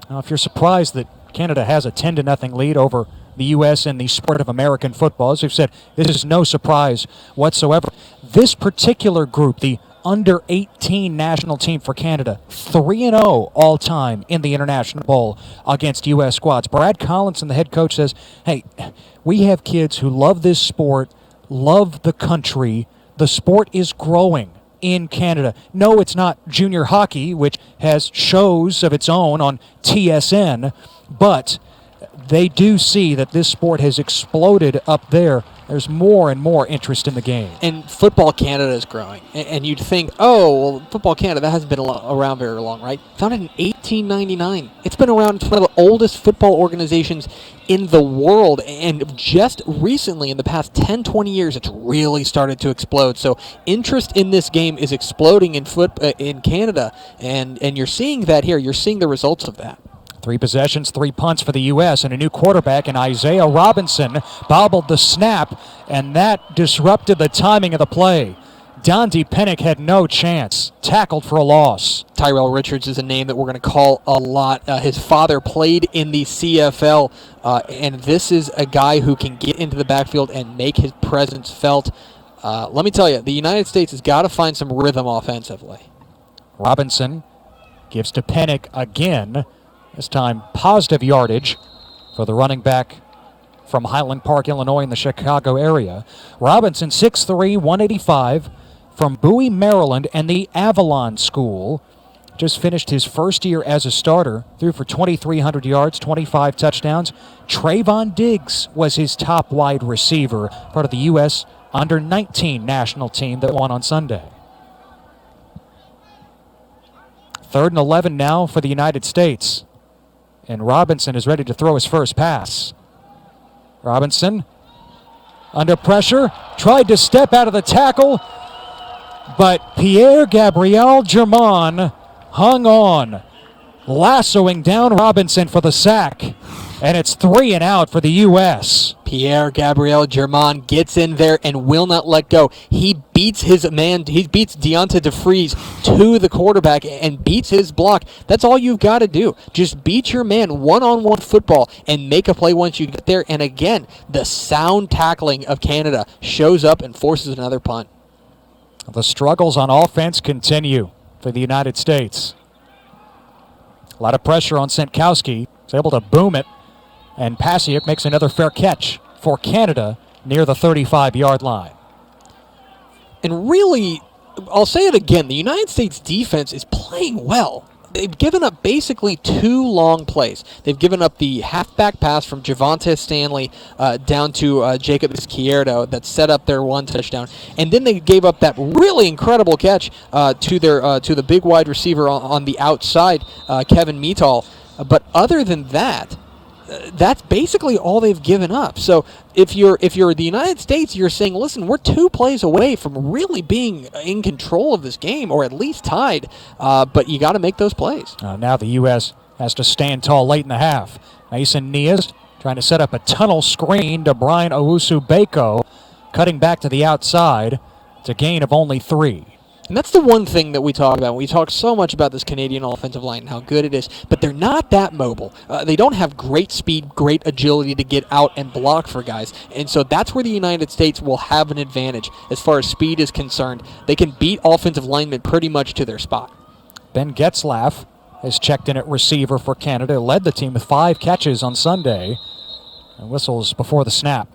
Now, if you're surprised that Canada has a 10-0 lead over the U.S. in the sport of American football, as we've said, this is no surprise whatsoever. This particular group, the under-18 national team for Canada, 3-0 all-time in the International Bowl against U.S. squads. Brad Collinson, the head coach, says, hey, we have kids who love this sport, love the country. The sport is growing in Canada. No, it's not junior hockey, which has shows of its own on TSN, but they do see that this sport has exploded up there. There's more and more interest in the game. And Football Canada is growing. And you'd think, oh, well, Football Canada, that hasn't been around very long, right? Founded in 1899. It's been around. It's one of the oldest football organizations in the world. And just recently, in the past 10, 20 years, it's really started to explode. So interest in this game is exploding in Canada. And you're seeing that here. You're seeing the results of that. 3 possessions, 3 punts for the U.S. and a new quarterback in Isaiah Robinson bobbled the snap, and that disrupted the timing of the play. Dante Pennick had no chance. Tackled for a loss. Tyrell Richards is a name that we're going to call a lot. His father played in the CFL, and this is a guy who can get into the backfield and make his presence felt. Let me tell you, the United States has got to find some rhythm offensively. Robinson gives to Pennick again. This time, positive yardage for the running back from Highland Park, Illinois, in the Chicago area. Robinson, 6'3", 185, from Bowie, Maryland, and the Avalon School. Just finished his first year as a starter. Threw for 2,300 yards, 25 touchdowns. Trayvon Diggs was his top wide receiver, part of the U.S. under-19 national team that won on Sunday. 3rd and 11 now for the United States. And Robinson is ready to throw his first pass. Robinson, under pressure, tried to step out of the tackle, but Pierre-Gabriel Germain hung on, lassoing down Robinson for the sack. And it's 3 and out for the U.S. Pierre-Gabriel Germain gets in there and will not let go. He beats his man. He beats Deonta DeFreeze to the quarterback and beats his block. That's all you've got to do. Just beat your man one-on-one football and make a play once you get there. And again, the sound tackling of Canada shows up and forces another punt. The struggles on offense continue for the United States. A lot of pressure on Senkowski. He's able to boom it. And Pasiuk makes another fair catch for Canada near the 35-yard line. And really, I'll say it again, the United States defense is playing well. They've given up basically 2 long plays. They've given up the halfback pass from Javonte Stanley down to Jacob Izquierdo that set up their 1 touchdown. And then they gave up that really incredible catch to the big wide receiver on the outside, Kevin Meatall. But other than that, that's basically all they've given up. So if you're the United States, you're saying, listen, we're 2 plays away from really being in control of this game, or at least tied. But you got to make those plays. Now the U.S. has to stand tall late in the half. Mason Nias trying to set up a tunnel screen to Brian Owusu-Beko, cutting back to the outside. It's a gain of only 3. And that's the one thing that we talk about. We talk so much about this Canadian offensive line and how good it is, but they're not that mobile. They don't have great speed, great agility to get out and block for guys. And so that's where the United States will have an advantage as far as speed is concerned. They can beat offensive linemen pretty much to their spot. Ben Getzlaff has checked in at receiver for Canada, led the team with 5 catches on Sunday, and whistles before the snap.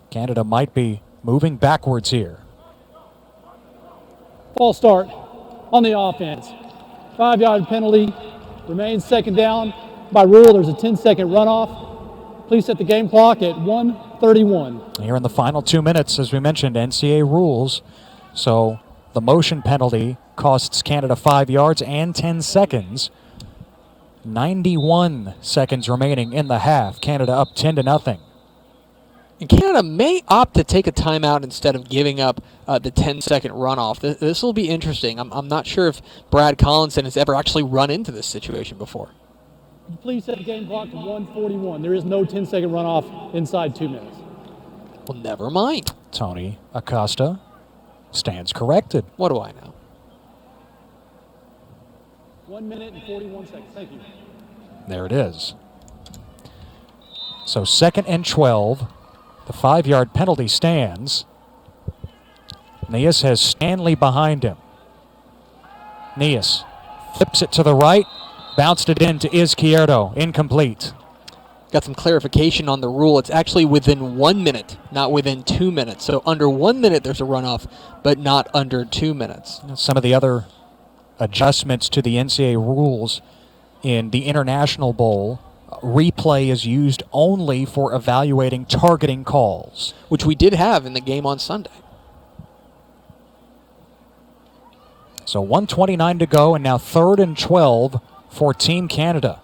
Canada might be moving backwards here. False start on the offense. 5-yard penalty. Remains second down. By rule, there's a 10-second runoff. Please set the game clock at 1:31. Here in the final 2 minutes, as we mentioned, NCAA rules. So the motion penalty costs Canada 5 yards and 10 seconds. 91 seconds remaining in the half. Canada up 10-0. And Canada may opt to take a timeout instead of giving up the 10-second runoff. This will be interesting. I'm not sure if Brad Collinson has ever actually run into this situation before. Please set the game clock to 1:41. There is no 10-second runoff inside 2 minutes. Well, never mind. Tony Acosta stands corrected. What do I know? 1 minute and 41 seconds. Thank you. There it is. So 2nd and 12. The 5-yard penalty stands. Nias has Stanley behind him. Nias flips it to the right, bounced it into Izquierdo, incomplete. Got some clarification on the rule. It's actually within 1 minute, not within 2 minutes. So under 1 minute there's a runoff, but not under 2 minutes. Some of the other adjustments to the NCAA rules in the International Bowl. Replay is used only for evaluating targeting calls, which we did have in the game on Sunday. So 1:29 to go, and now 3rd and 12 for Team Canada.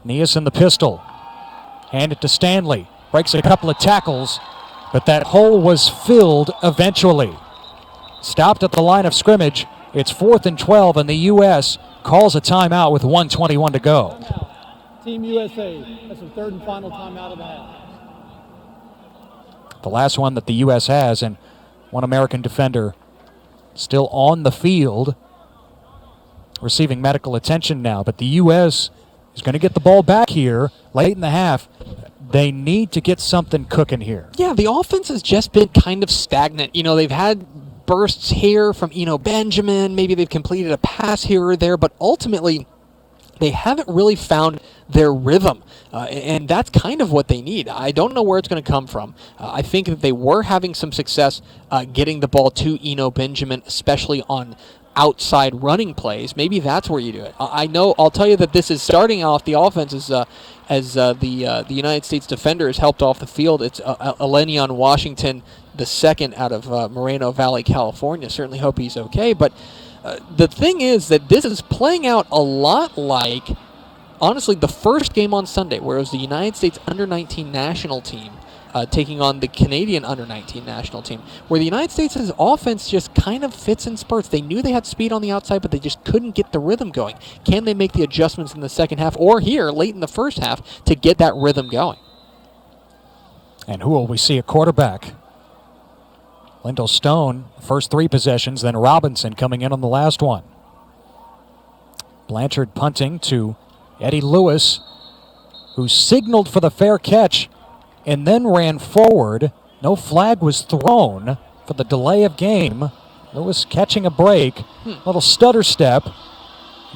Nias in the pistol. Hand it to Stanley. Breaks a couple of tackles, but that hole was filled eventually. Stopped at the line of scrimmage. It's 4th and 12, and the U.S. calls a timeout with 1:21 to go. Team USA, that's the 3rd and final timeout of the half. The last one that the U.S. has, and one American defender still on the field, receiving medical attention now. But the U.S. is going to get the ball back here late in the half. They need to get something cooking here. Yeah, the offense has just been kind of stagnant. You know, they've had bursts here from Eno Benjamin. Maybe they've completed a pass here or there, but ultimately they haven't really found their rhythm, and that's kind of what they need. I don't know where it's going to come from. I think that they were having some success getting the ball to Eno Benjamin, especially on outside running plays. Maybe that's where you do it. I'll tell you that this is starting off the offense as the United States defender is helped off the field. It's Elenion Washington, the second out of Moreno Valley, California. Certainly hope he's okay. But the thing is that this is playing out a lot like, honestly, the first game on Sunday, where it was the United States under-19 national team taking on the Canadian under-19 national team, where the United States' offense just kind of fits in spurts. They knew they had speed on the outside, but they just couldn't get the rhythm going. Can they make the adjustments in the second half or here late in the first half to get that rhythm going? And who will we see at quarterback? Lyndall Stone, first 3 possessions, then Robinson coming in on the last one. Blanchard punting to Eddie Lewis, who signaled for the fair catch and then ran forward. No flag was thrown for the delay of game. Lewis catching a break, little stutter step,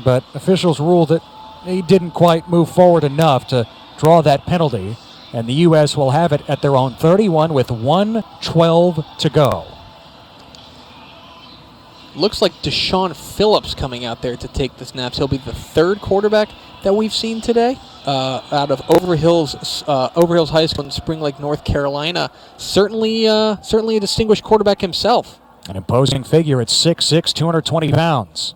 but officials ruled that he didn't quite move forward enough to draw that penalty. And the U.S. will have it at their own 31 with 1:12 to go. Looks like Deshaun Phillips coming out there to take the snaps. He'll be the 3rd quarterback that we've seen today out of Overhills High School in Spring Lake, North Carolina. Certainly a distinguished quarterback himself. An imposing figure at 6'6", 220 pounds.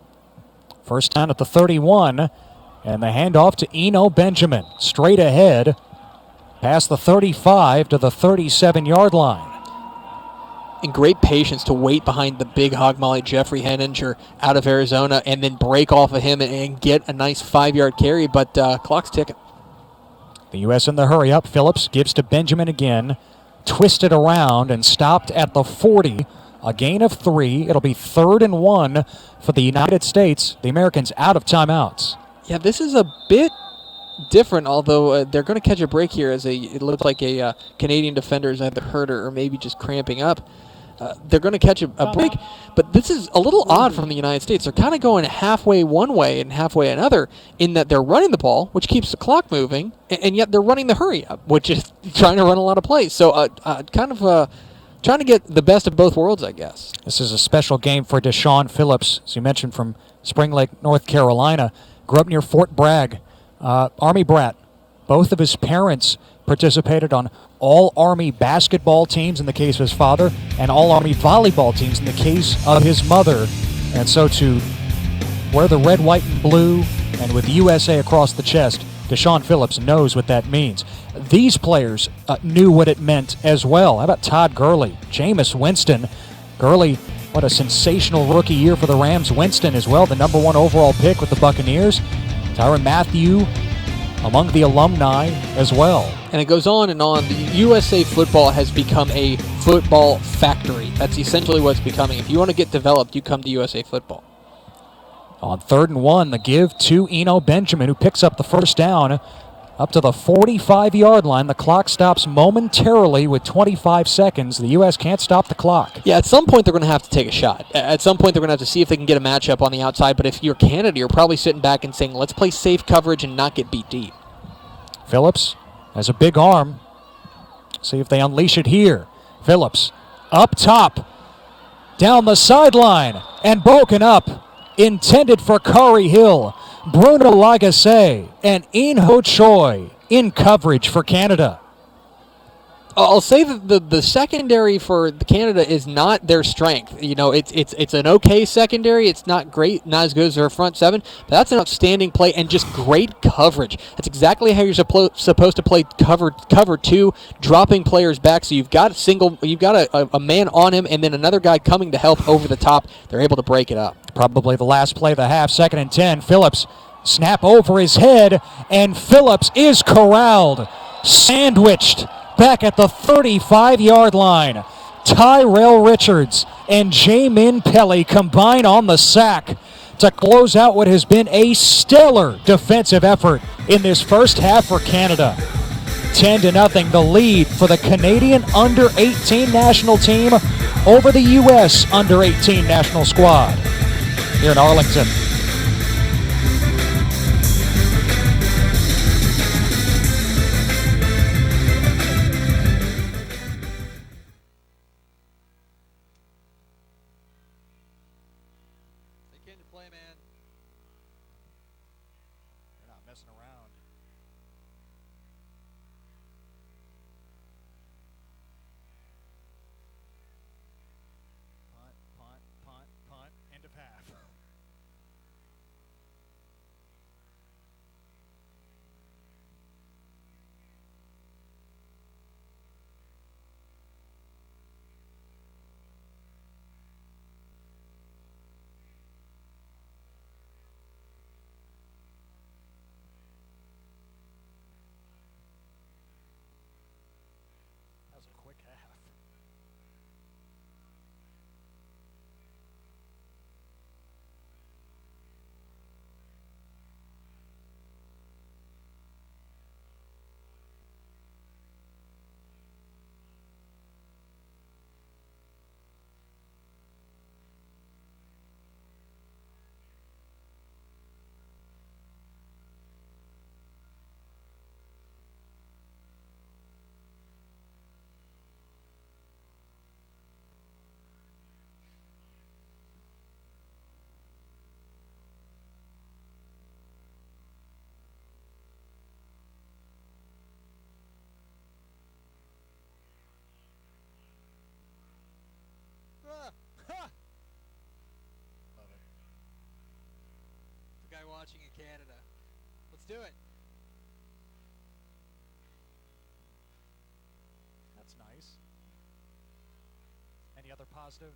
First down at the 31, and the handoff to Eno Benjamin. Straight ahead, past the 35 to the 37-yard line. And great patience to wait behind the big hog molly Jeffrey Henninger out of Arizona and then break off of him and get a nice 5-yard carry, but clock's ticking. The U.S. in the hurry up. Phillips gives to Benjamin again. Twisted around and stopped at the 40. A gain of 3. It'll be 3rd and 1 for the United States. The Americans out of timeouts. Yeah, this is a bit different, although they're going to catch a break here as it looks like a Canadian defender is either hurt or maybe just cramping up. They're going to catch a break, but this is a little odd from the United States. They're kind of going halfway one way and halfway another in that they're running the ball, which keeps the clock moving, and yet they're running the hurry up, which is trying to run a lot of plays. So trying to get the best of both worlds, I guess. This is a special game for Deshaun Phillips, as you mentioned, from Spring Lake, North Carolina. Grew up near Fort Bragg. Army brat. Both of his parents participated on all Army basketball teams in the case of his father and all Army volleyball teams in the case of his mother. And so to wear the red, white, and blue and with USA across the chest, Deshaun Phillips knows what that means. These players knew what it meant as well. How about Todd Gurley, Jameis Winston? Gurley, what a sensational rookie year for the Rams. Winston as well, the number 1 overall pick with the Buccaneers. Tyrann Mathieu among the alumni as well. And it goes on and on. The USA football has become a football factory. That's essentially what it's becoming. If you want to get developed, you come to USA football. On 3rd and 1, the give to Eno Benjamin, who picks up the first down up to the 45-yard line. The clock stops momentarily with 25 seconds. The U.S. can't stop the clock. Yeah, at some point they're going to have to take a shot. At some point they're going to have to see if they can get a matchup on the outside. But if you're Canada, you're probably sitting back and saying, let's play safe coverage and not get beat deep. Phillips has a big arm. See if they unleash it here. Phillips up top, down the sideline, and broken up. Intended for Corey Hill. Bruno Lagasse and In-Ho Choi in coverage for Canada. I'll say that the secondary for Canada is not their strength. You know, it's an okay secondary. It's not great, not as good as their front seven, but that's an outstanding play and just great coverage. That's exactly how you're supposed to play cover two, dropping players back. So you've got a man on him and then another guy coming to help over the top. They're able to break it up. Probably the last play of the half, 2nd and 10. Phillips snap over his head, and Phillips is corralled, sandwiched back at the 35-yard line. Tyrell Richards and Jamin Pelly combine on the sack to close out what has been a stellar defensive effort in this first half for Canada. 10-0, the lead for the Canadian under-18 national team over the U.S. under-18 national squad here in Arlington. watching in Canada. Let's do it. That's nice. Any other positive?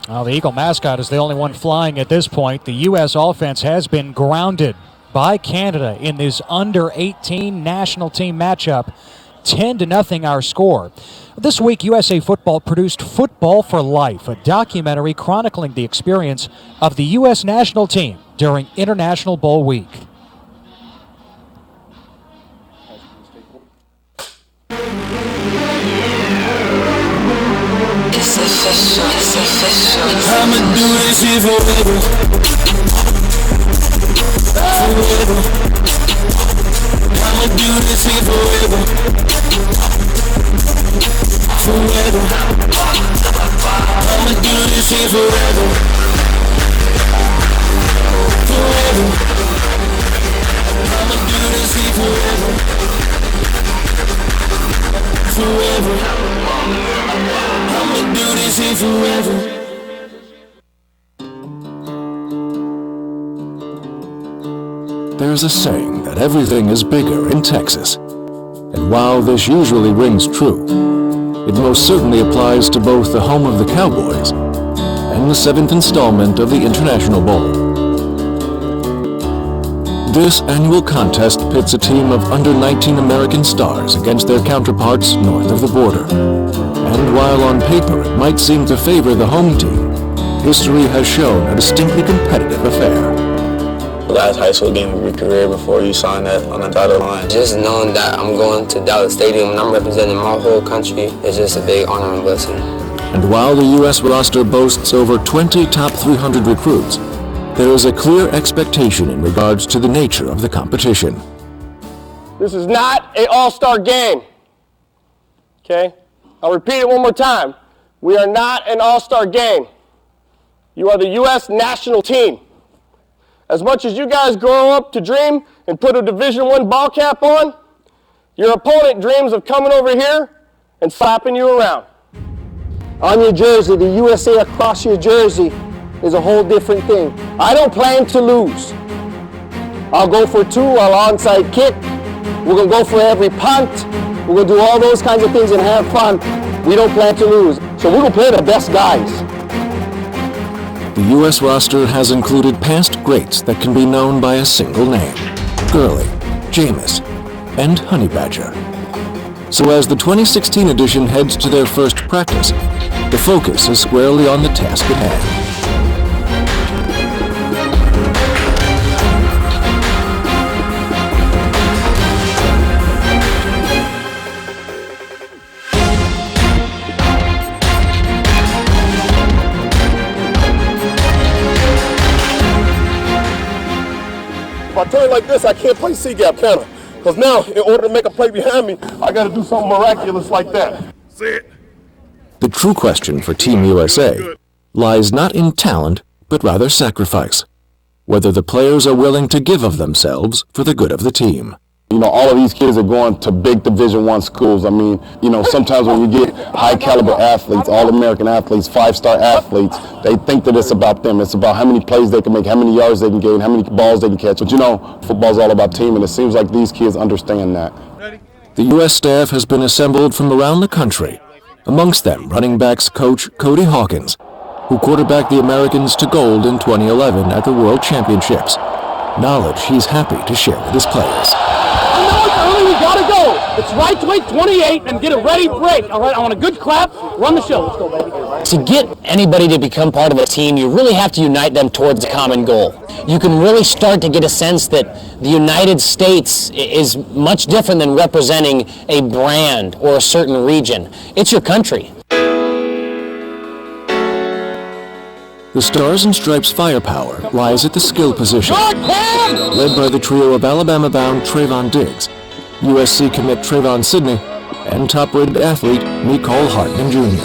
Well, the Eagle mascot is the only one flying at this point. The U.S. offense has been grounded by Canada in this under-18 national team matchup. 10-0 our score. This week, USA Football produced Football for Life, a documentary chronicling the experience of the U.S. national team during International Bowl Week. I'ma do this shit forever. Forever. I'ma do this shit forever. Forever. I'ma do this shit forever. Forever. I'ma do this shit forever. Forever. I'ma do this shit forever. There's a saying that everything is bigger in Texas. And while this usually rings true, it most certainly applies to both the home of the Cowboys and the 7th installment of the International Bowl. This annual contest pits a team of under-19 American stars against their counterparts north of the border. And while on paper it might seem to favor the home team, history has shown a distinctly competitive affair. The last high school game of your career before you signed that on the dotted line. Just knowing that I'm going to Dallas Stadium and I'm representing my whole country is just a big honor and blessing. And while the U.S. roster boasts over 20 top 300 recruits, there is a clear expectation in regards to the nature of the competition. This is not an all-star game. Okay? I'll repeat it one more time. We are not an all-star game. You are the U.S. national team. As much as you guys grow up to dream and put a Division I ball cap on, your opponent dreams of coming over here and slapping you around. On your jersey, the USA across your jersey is a whole different thing. I don't plan to lose. I'll go for two, I'll onside kick. We're gonna go for every punt. We're gonna do all those kinds of things and have fun. We don't plan to lose. So we're gonna play the best guys. The U.S. roster has included past greats that can be known by a single name: Gurley, Jameis, and Honey Badger. So as the 2016 edition heads to their first practice, the focus is squarely on the task at hand. If I turn like this, I can't play C-gap, can I? Because now, in order to make a play behind me, I got to do something miraculous like that. See it? The true question for Team USA lies not in talent, but rather sacrifice. Whether the players are willing to give of themselves for the good of the team. You know, all of these kids are going to big Division I schools. I mean, you know, sometimes when you get high caliber athletes, All-American athletes, 5-star athletes, they think that it's about them. It's about how many plays they can make, how many yards they can gain, how many balls they can catch. But you know, football's all about team, and it seems like these kids understand that. The U.S. staff has been assembled from around the country, amongst them running backs coach Cody Hawkins, who quarterbacked the Americans to gold in 2011 at the World Championships. Knowledge he's happy to share with his players. I know it's early, we gotta go. It's right to 8:28 and get a ready break. All right, I want a good clap. Run the show. Let's go, baby. To get anybody to become part of a team, you really have to unite them towards a common goal. You can really start to get a sense that the United States is much different than representing a brand or a certain region. It's your country. The Stars and Stripes firepower lies at the skill position, led by the trio of Alabama-bound Trayvon Diggs, USC commit Trayvon Sidney, and top-rated athlete Nicole Hartman Jr.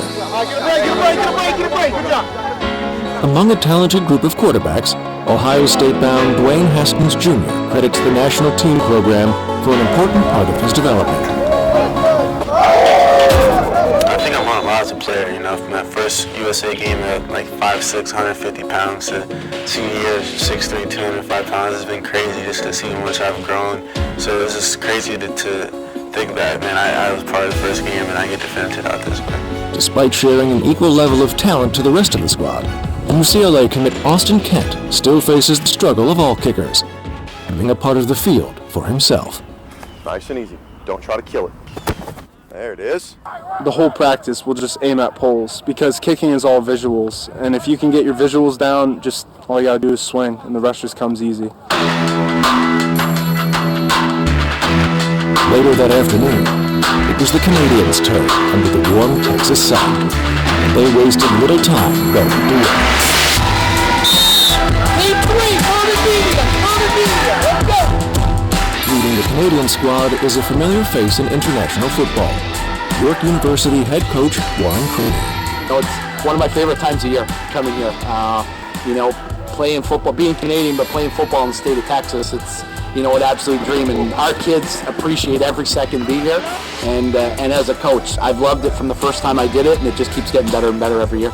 Among a talented group of quarterbacks, Ohio State-bound Dwayne Haskins Jr. credits the national team program for an important part of his development. I think I'm on as a player, you know, from that first USA game at like 5'6", 150 pounds to 2 years, 6'3", 205 pounds. It's been crazy just to see how much I've grown. So it's just crazy to think that, man, I was part of the first game and I get to finish it out this way. Despite sharing an equal level of talent to the rest of the squad, UCLA commit Austin Kent still faces the struggle of all kickers, having a part of the field for himself. Nice and easy. Don't try to kill it. There it is. The whole practice will just aim at poles because kicking is all visuals. And if you can get your visuals down, just all you gotta do is swing and the rest just comes easy. Later that afternoon, it was the Canadians' turn under the warm Texas sun, and they wasted little time going to work. Leading the Canadian squad is a familiar face in international football, York University head coach Warren Crooney. You know, it's one of my favorite times of year coming here. You know, playing football, being Canadian, but playing football in the state of Texas, it's, you know, an absolute dream. And our kids appreciate every second being here. And as a coach, I've loved it from the first time I did it, and it just keeps getting better and better every year.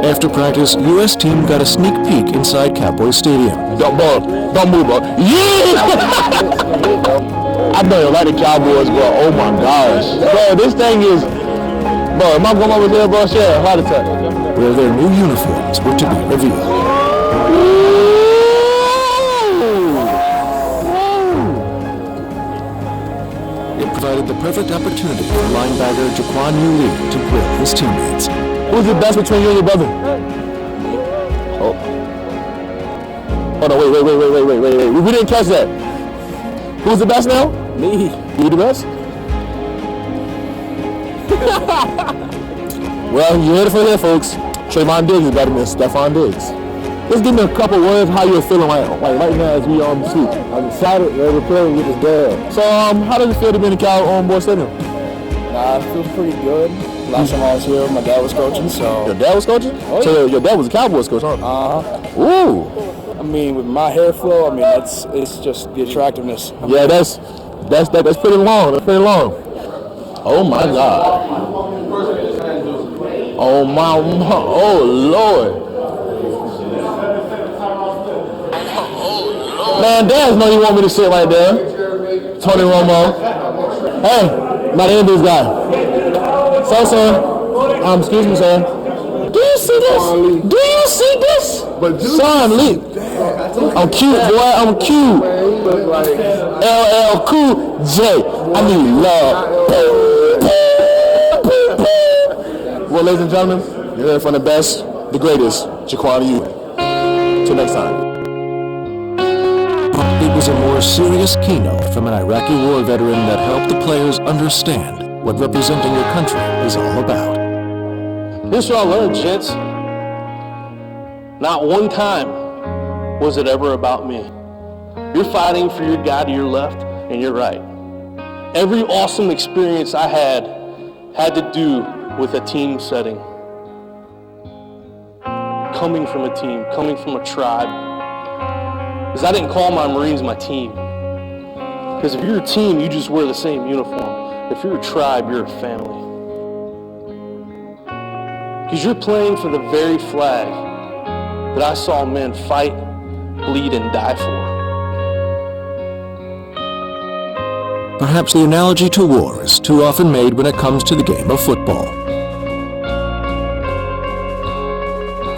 After practice, U.S. team got a sneak peek inside Cowboys Stadium. Don't move, bro. Yeah! I've done a lot of Cowboys, bro. Oh my gosh. Bro, this thing is... Bro, am I going over there, bro? Share a heart attack. Where their new uniforms were to be revealed. It provided the perfect opportunity for linebacker Jaquan Lee to grill his teammates. Who's the best between you and your brother? Oh. Oh no, wait. We didn't catch that. Who's the best now? Me. You the best? Well, you heard it from here, folks. Trayvon Diggs is better than Stephon Diggs. Just give me a couple words how you're feeling like right now as we sleep. I'm excited, ready to play with his dad. So, how does it feel to be in the Cowboys Stadium? It feels pretty good. Last time I was here, my dad was coaching, so... Your dad was coaching? Oh, yeah. So your dad was a Cowboys coach, huh? Uh-huh. Ooh! I mean, with my hair flow, I mean, it's just the attractiveness. Yeah, that's pretty long. That's pretty long. Oh my God. Oh my, oh Lord. Man, Dad know you want me to sit right there. Tony Romo. Hey, my Indians guy. So, sir, excuse me, sir. Do you see this? Do you see this? Son, Lee. I'm cute, boy. I'm cute. LL Cool J. I need love. Well, ladies and gentlemen, you're here from the best, the greatest, Jaquan Lee. Till next time. It was a more serious keynote from an Iraqi war veteran that helped the players understand what representing your country is all about. Here's what I learned, gents. Not one time was it ever about me. You're fighting for your guy to your left and your right. Every awesome experience I had to do with a team setting. Coming from a team, coming from a tribe. Because I didn't call my Marines my team. Because if you're a team, you just wear the same uniform. If you're a tribe, you're a family. Because you're playing for the very flag that I saw men fight, bleed, and die for. Perhaps the analogy to war is too often made when it comes to the game of football.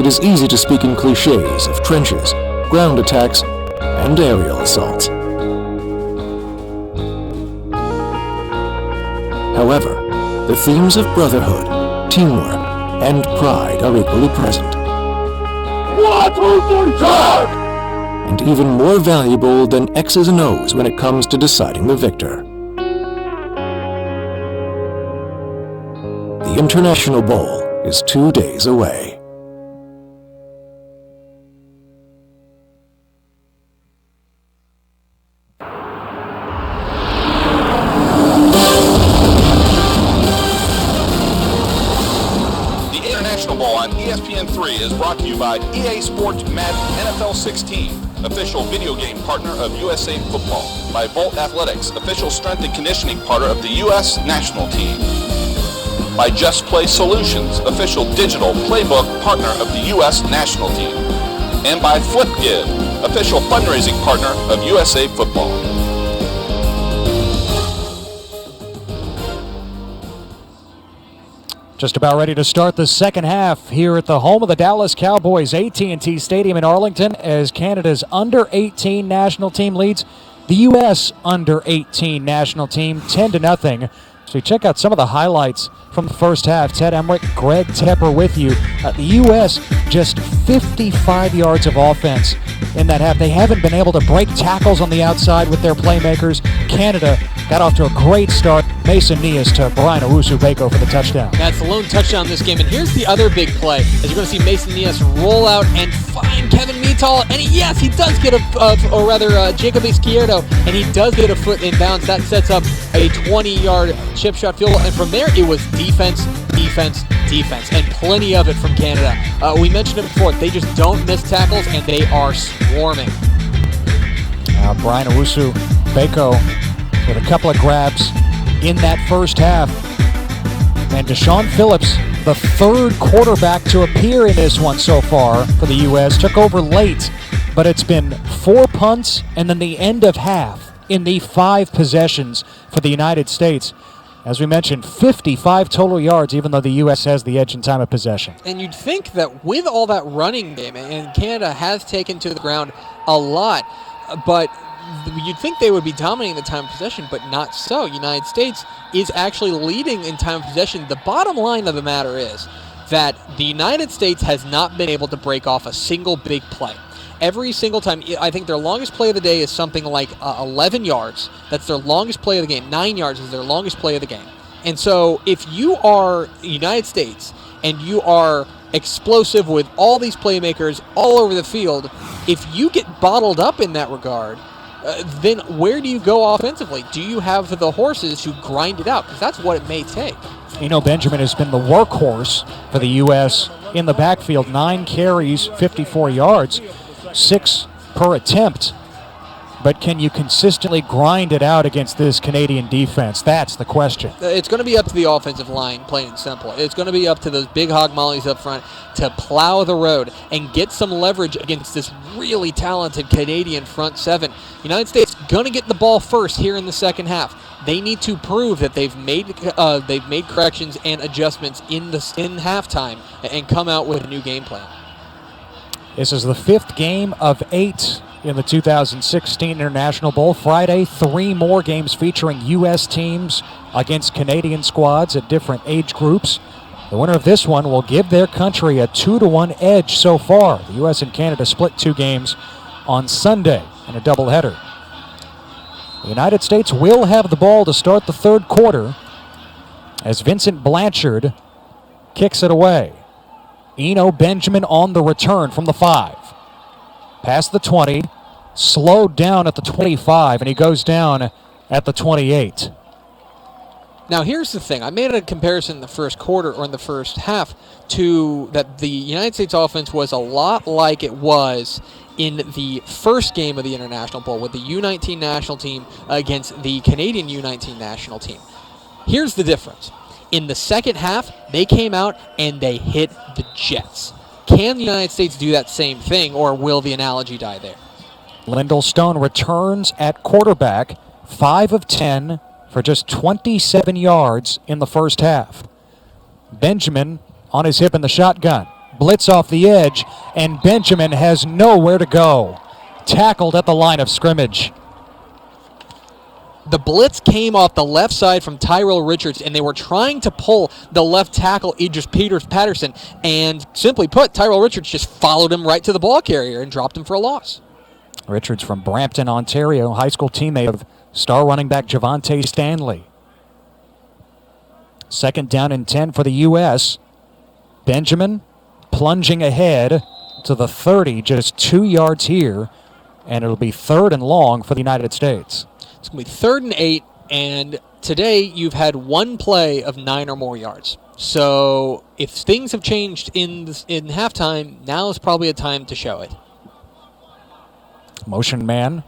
It is easy to speak in cliches of trenches, ground attacks, and aerial assaults. However, the themes of brotherhood, teamwork, and pride are equally present. 1, 2, 3, charge! And even more valuable than X's and O's when it comes to deciding the victor. The International Bowl is 2 days away. The International Bowl on ESPN3 is brought to you by EA Sports Madden NFL 16, official video game partner of USA Football, by Volt Athletics, official strength and conditioning partner of the U.S. national team, by Just Play Solutions, official digital playbook partner of the U.S. national team, and by FlipGive, official fundraising partner of USA Football. Just about ready to start the second half here at the home of the Dallas Cowboys, AT&T Stadium in Arlington, as Canada's under-18 national team leads the U.S. under-18 national team 10-0. So check out some of the highlights from the first half. Ted Emmerich, Greg Tepper with you. The U.S. just 55 yards of offense in that half. They haven't been able to break tackles on the outside with their playmakers. Canada got off to a great start. Mason Nias to Brian Owusu-Beko for the touchdown. That's the lone touchdown in this game. And here's the other big play. As you're going to see Mason Nias roll out and find Kevin Meatall. And he does get Jacob Izquierdo. And he does get a foot in bounds. That sets up a 20-yard chip shot field goal. And from there, it was defense, defense, defense. And plenty of it from Canada. We mentioned it before. They just don't miss tackles, and they are swarming. Brian Owusu-Beko with a couple of grabs in that first half. And Deshaun Phillips, the third quarterback to appear in this one so far for the U.S., took over late, but it's been 4 punts and then the end of half in the 5 possessions for the United States. As we mentioned, 55 total yards, even though the U.S. has the edge in time of possession. And you'd think that with all that running game, and Canada has taken to the ground a lot, but you'd think they would be dominating the time of possession, but not so. United States is actually leading in time of possession. The bottom line of the matter is that the United States has not been able to break off a single big play. Every single time, I think their longest play of the day is something like 11 yards. That's their longest play of the game. 9 yards is their longest play of the game. And so if you are the United States and you are explosive with all these playmakers all over the field, if you get bottled up in that regard, then where do you go offensively? Do you have the horses to grind it out? Because that's what it may take. Benjamin has been the workhorse for the U.S. in the backfield. 9 carries, 54 yards, 6 per attempt. But can you consistently grind it out against this Canadian defense? That's the question. It's going to be up to the offensive line, plain and simple. It's going to be up to those big hog mollies up front to plow the road and get some leverage against this really talented Canadian front seven. United States going to get the ball first here in the second half. They need to prove that they've made corrections and adjustments in halftime and come out with a new game plan. This is the 5th game of 8 in the 2016 International Bowl. Friday, 3 more games featuring U.S. teams against Canadian squads at different age groups. The winner of this one will give their country a 2-1 edge so far. The U.S. and Canada split 2 games on Sunday in a doubleheader. The United States will have the ball to start the third quarter as Vincent Blanchard kicks it away. Benjamin on the return from the 5. Past the 20, slowed down at the 25, and he goes down at the 28. Now, here's the thing. I made a comparison in the first quarter or in the first half to that the United States offense was a lot like it was in the first game of the International Bowl with the U-19 national team against the Canadian U-19 national team. Here's the difference. In the second half, they came out and they hit the Jets. Can the United States do that same thing, or will the analogy die there? Lyndall Stone returns at quarterback, 5 of 10 for just 27 yards in the first half. Benjamin on his hip in the shotgun. Blitz off the edge, and Benjamin has nowhere to go. Tackled at the line of scrimmage. The blitz came off the left side from Tyrell Richards, and they were trying to pull the left tackle, Idris Patterson, and simply put, Tyrell Richards just followed him right to the ball carrier and dropped him for a loss. Richards from Brampton, Ontario, high school teammate of star running back Javante Stanley. 2nd down and 10 for the U.S. Benjamin plunging ahead to the 30, just 2 yards here, and it'll be 3rd and long for the United States. It's going to be 3rd and 8, and today you've had one play of 9 or more yards. So if things have changed in halftime, now is probably a time to show it. Motion man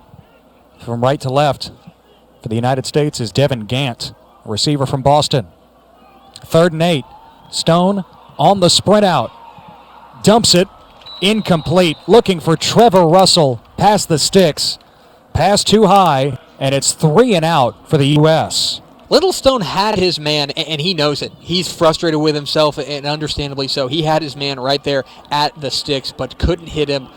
from right to left for the United States is Devin Gant, a receiver from Boston. 3rd and 8. Stone on the sprint out. Dumps it. Incomplete. Looking for Trevor Russell past the sticks. Pass too high, and it's 3 and out for the U.S. Little Stone had his man, and he knows it. He's frustrated with himself, and understandably so. He had his man right there at the sticks, but couldn't hit him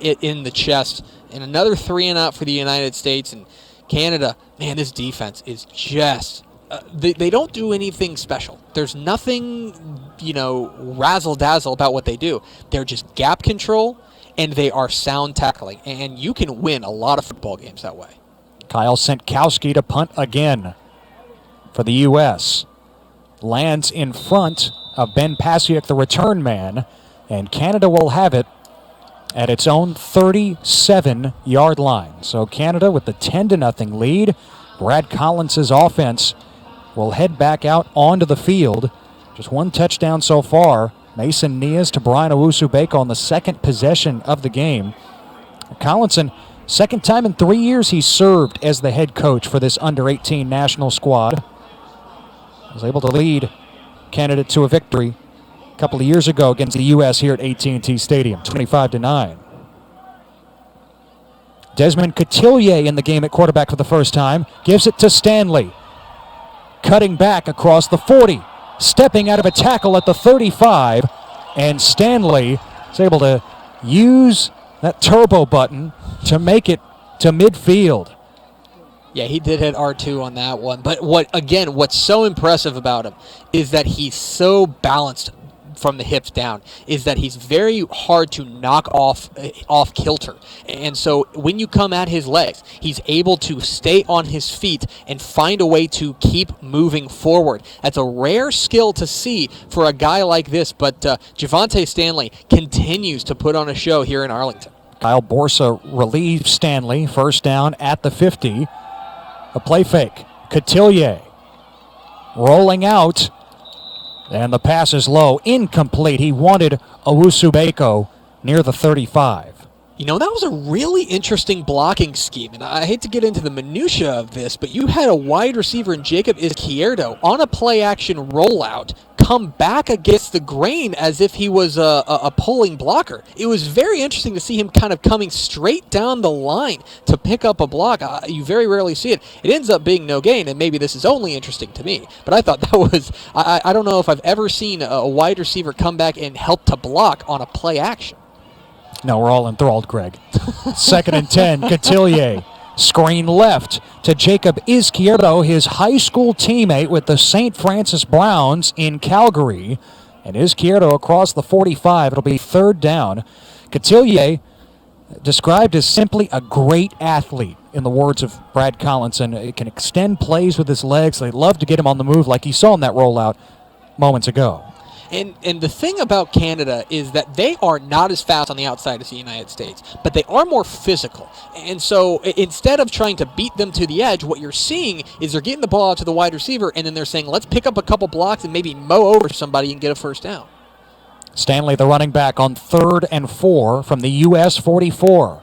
in the chest. And another 3 and out for the United States. And Canada, man, this defense is just... They don't do anything special. There's nothing, razzle-dazzle about what they do. They're just gap control, and they are sound tackling. And you can win a lot of football games that way. Kyle Sentkowski to punt again for the U.S. Lands in front of Ben Pasiuk, the return man, and Canada will have it at its own 37-yard line. So Canada with the 10-0 lead. Brad Collins' offense will head back out onto the field. Just one touchdown so far. Mason Nias to Brian Owusu-Beko on the second possession of the game. Collinson, second time in 3 years he served as the head coach for this under-18 national squad. Was able to lead Canada to a victory a couple of years ago against the U.S. here at AT&T Stadium, 25-9. Desmond Cotillier in the game at quarterback for the first time. Gives it to Stanley. Cutting back across the 40. Stepping out of a tackle at the 35. And Stanley is able to use that turbo button to make it to midfield. Yeah, he did hit R2 on that one. But what's so impressive about him is that he's so balanced from the hips down, is that he's very hard to knock off kilter. And so when you come at his legs, he's able to stay on his feet and find a way to keep moving forward. That's a rare skill to see for a guy like this, but Javante Stanley continues to put on a show here in Arlington. Kyle Borsa relieves Stanley, first down at the 50. A play fake. Cotillier rolling out. And the pass is low, incomplete. He wanted Owusu-Beko near the 35. That was a really interesting blocking scheme, and I hate to get into the minutia of this, but you had a wide receiver in Jacob Izquierdo on a play-action rollout come back against the grain as if he was a pulling blocker. It was very interesting to see him kind of coming straight down the line to pick up a block. You very rarely see it. It ends up being no gain, and maybe this is only interesting to me, but I thought that was, I don't know if I've ever seen a wide receiver come back and help to block on a play action. No, we're all enthralled, Greg. 2nd and 10, Cotillier. Screen left to Jacob Izquierdo, his high school teammate with the St. Francis Browns in Calgary. And Izquierdo across the 45. It'll be 3rd down. Cotillier, described as simply a great athlete, in the words of Brad Collinson. It can extend plays with his legs. They love to get him on the move like you saw in that rollout moments ago. And the thing about Canada is that they are not as fast on the outside as the United States, but they are more physical. And so instead of trying to beat them to the edge, what you're seeing is they're getting the ball out to the wide receiver, and then they're saying, let's pick up a couple blocks and maybe mow over somebody and get a first down. Stanley, the running back, on 3rd and 4 from the U.S. 44.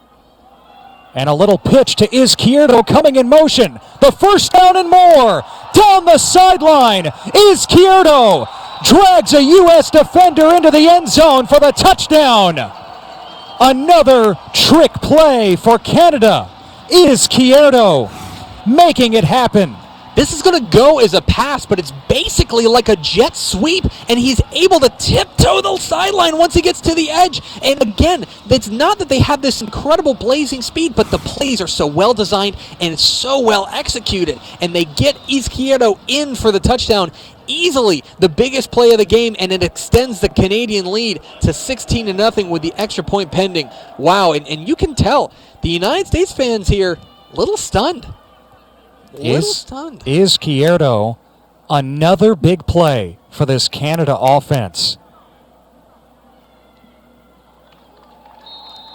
And a little pitch to Izquierdo coming in motion. The first down and more. Down the sideline. Izquierdo drags a U.S. defender into the end zone for the touchdown. Another trick play for Canada. Izquierdo making it happen. This is going to go as a pass, but it's basically like a jet sweep, and he's able to tiptoe the sideline once he gets to the edge. And again, it's not that they have this incredible blazing speed, but the plays are so well designed and it's so well executed. And they get Izquierdo in for the touchdown. Easily the biggest play of the game, and it extends the Canadian lead to 16-0 with the extra point pending. Wow, and you can tell the United States fans here a little stunned. Izquierdo, another big play for this Canada offense.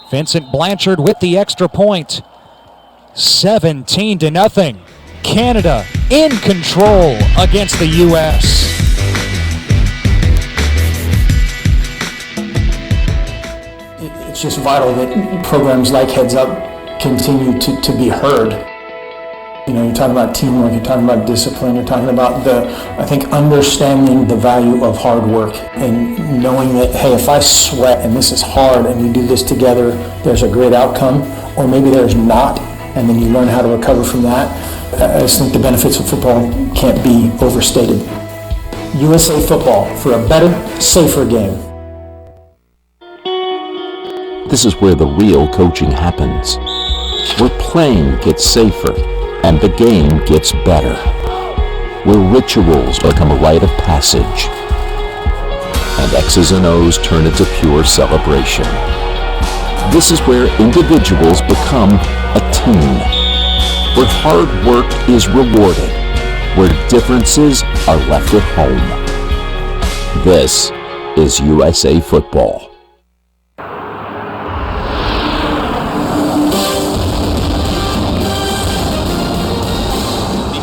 Vincent Blanchard with the extra point. 17-0. Canada in control against the U.S. It's just vital that programs like Heads Up continue to be heard. You know, you're talking about teamwork, you're talking about discipline, you're talking about understanding the value of hard work and knowing that, hey, if I sweat and this is hard and we do this together, there's a great outcome, or maybe there's not, and then you learn how to recover from that. I just think the benefits of football can't be overstated. USA Football for a better, safer game. This is where the real coaching happens, where playing gets safer and the game gets better, where rituals become a rite of passage and X's and O's turn into pure celebration. This is where individuals become a team, where hard work is rewarded, where differences are left at home. This is USA Football.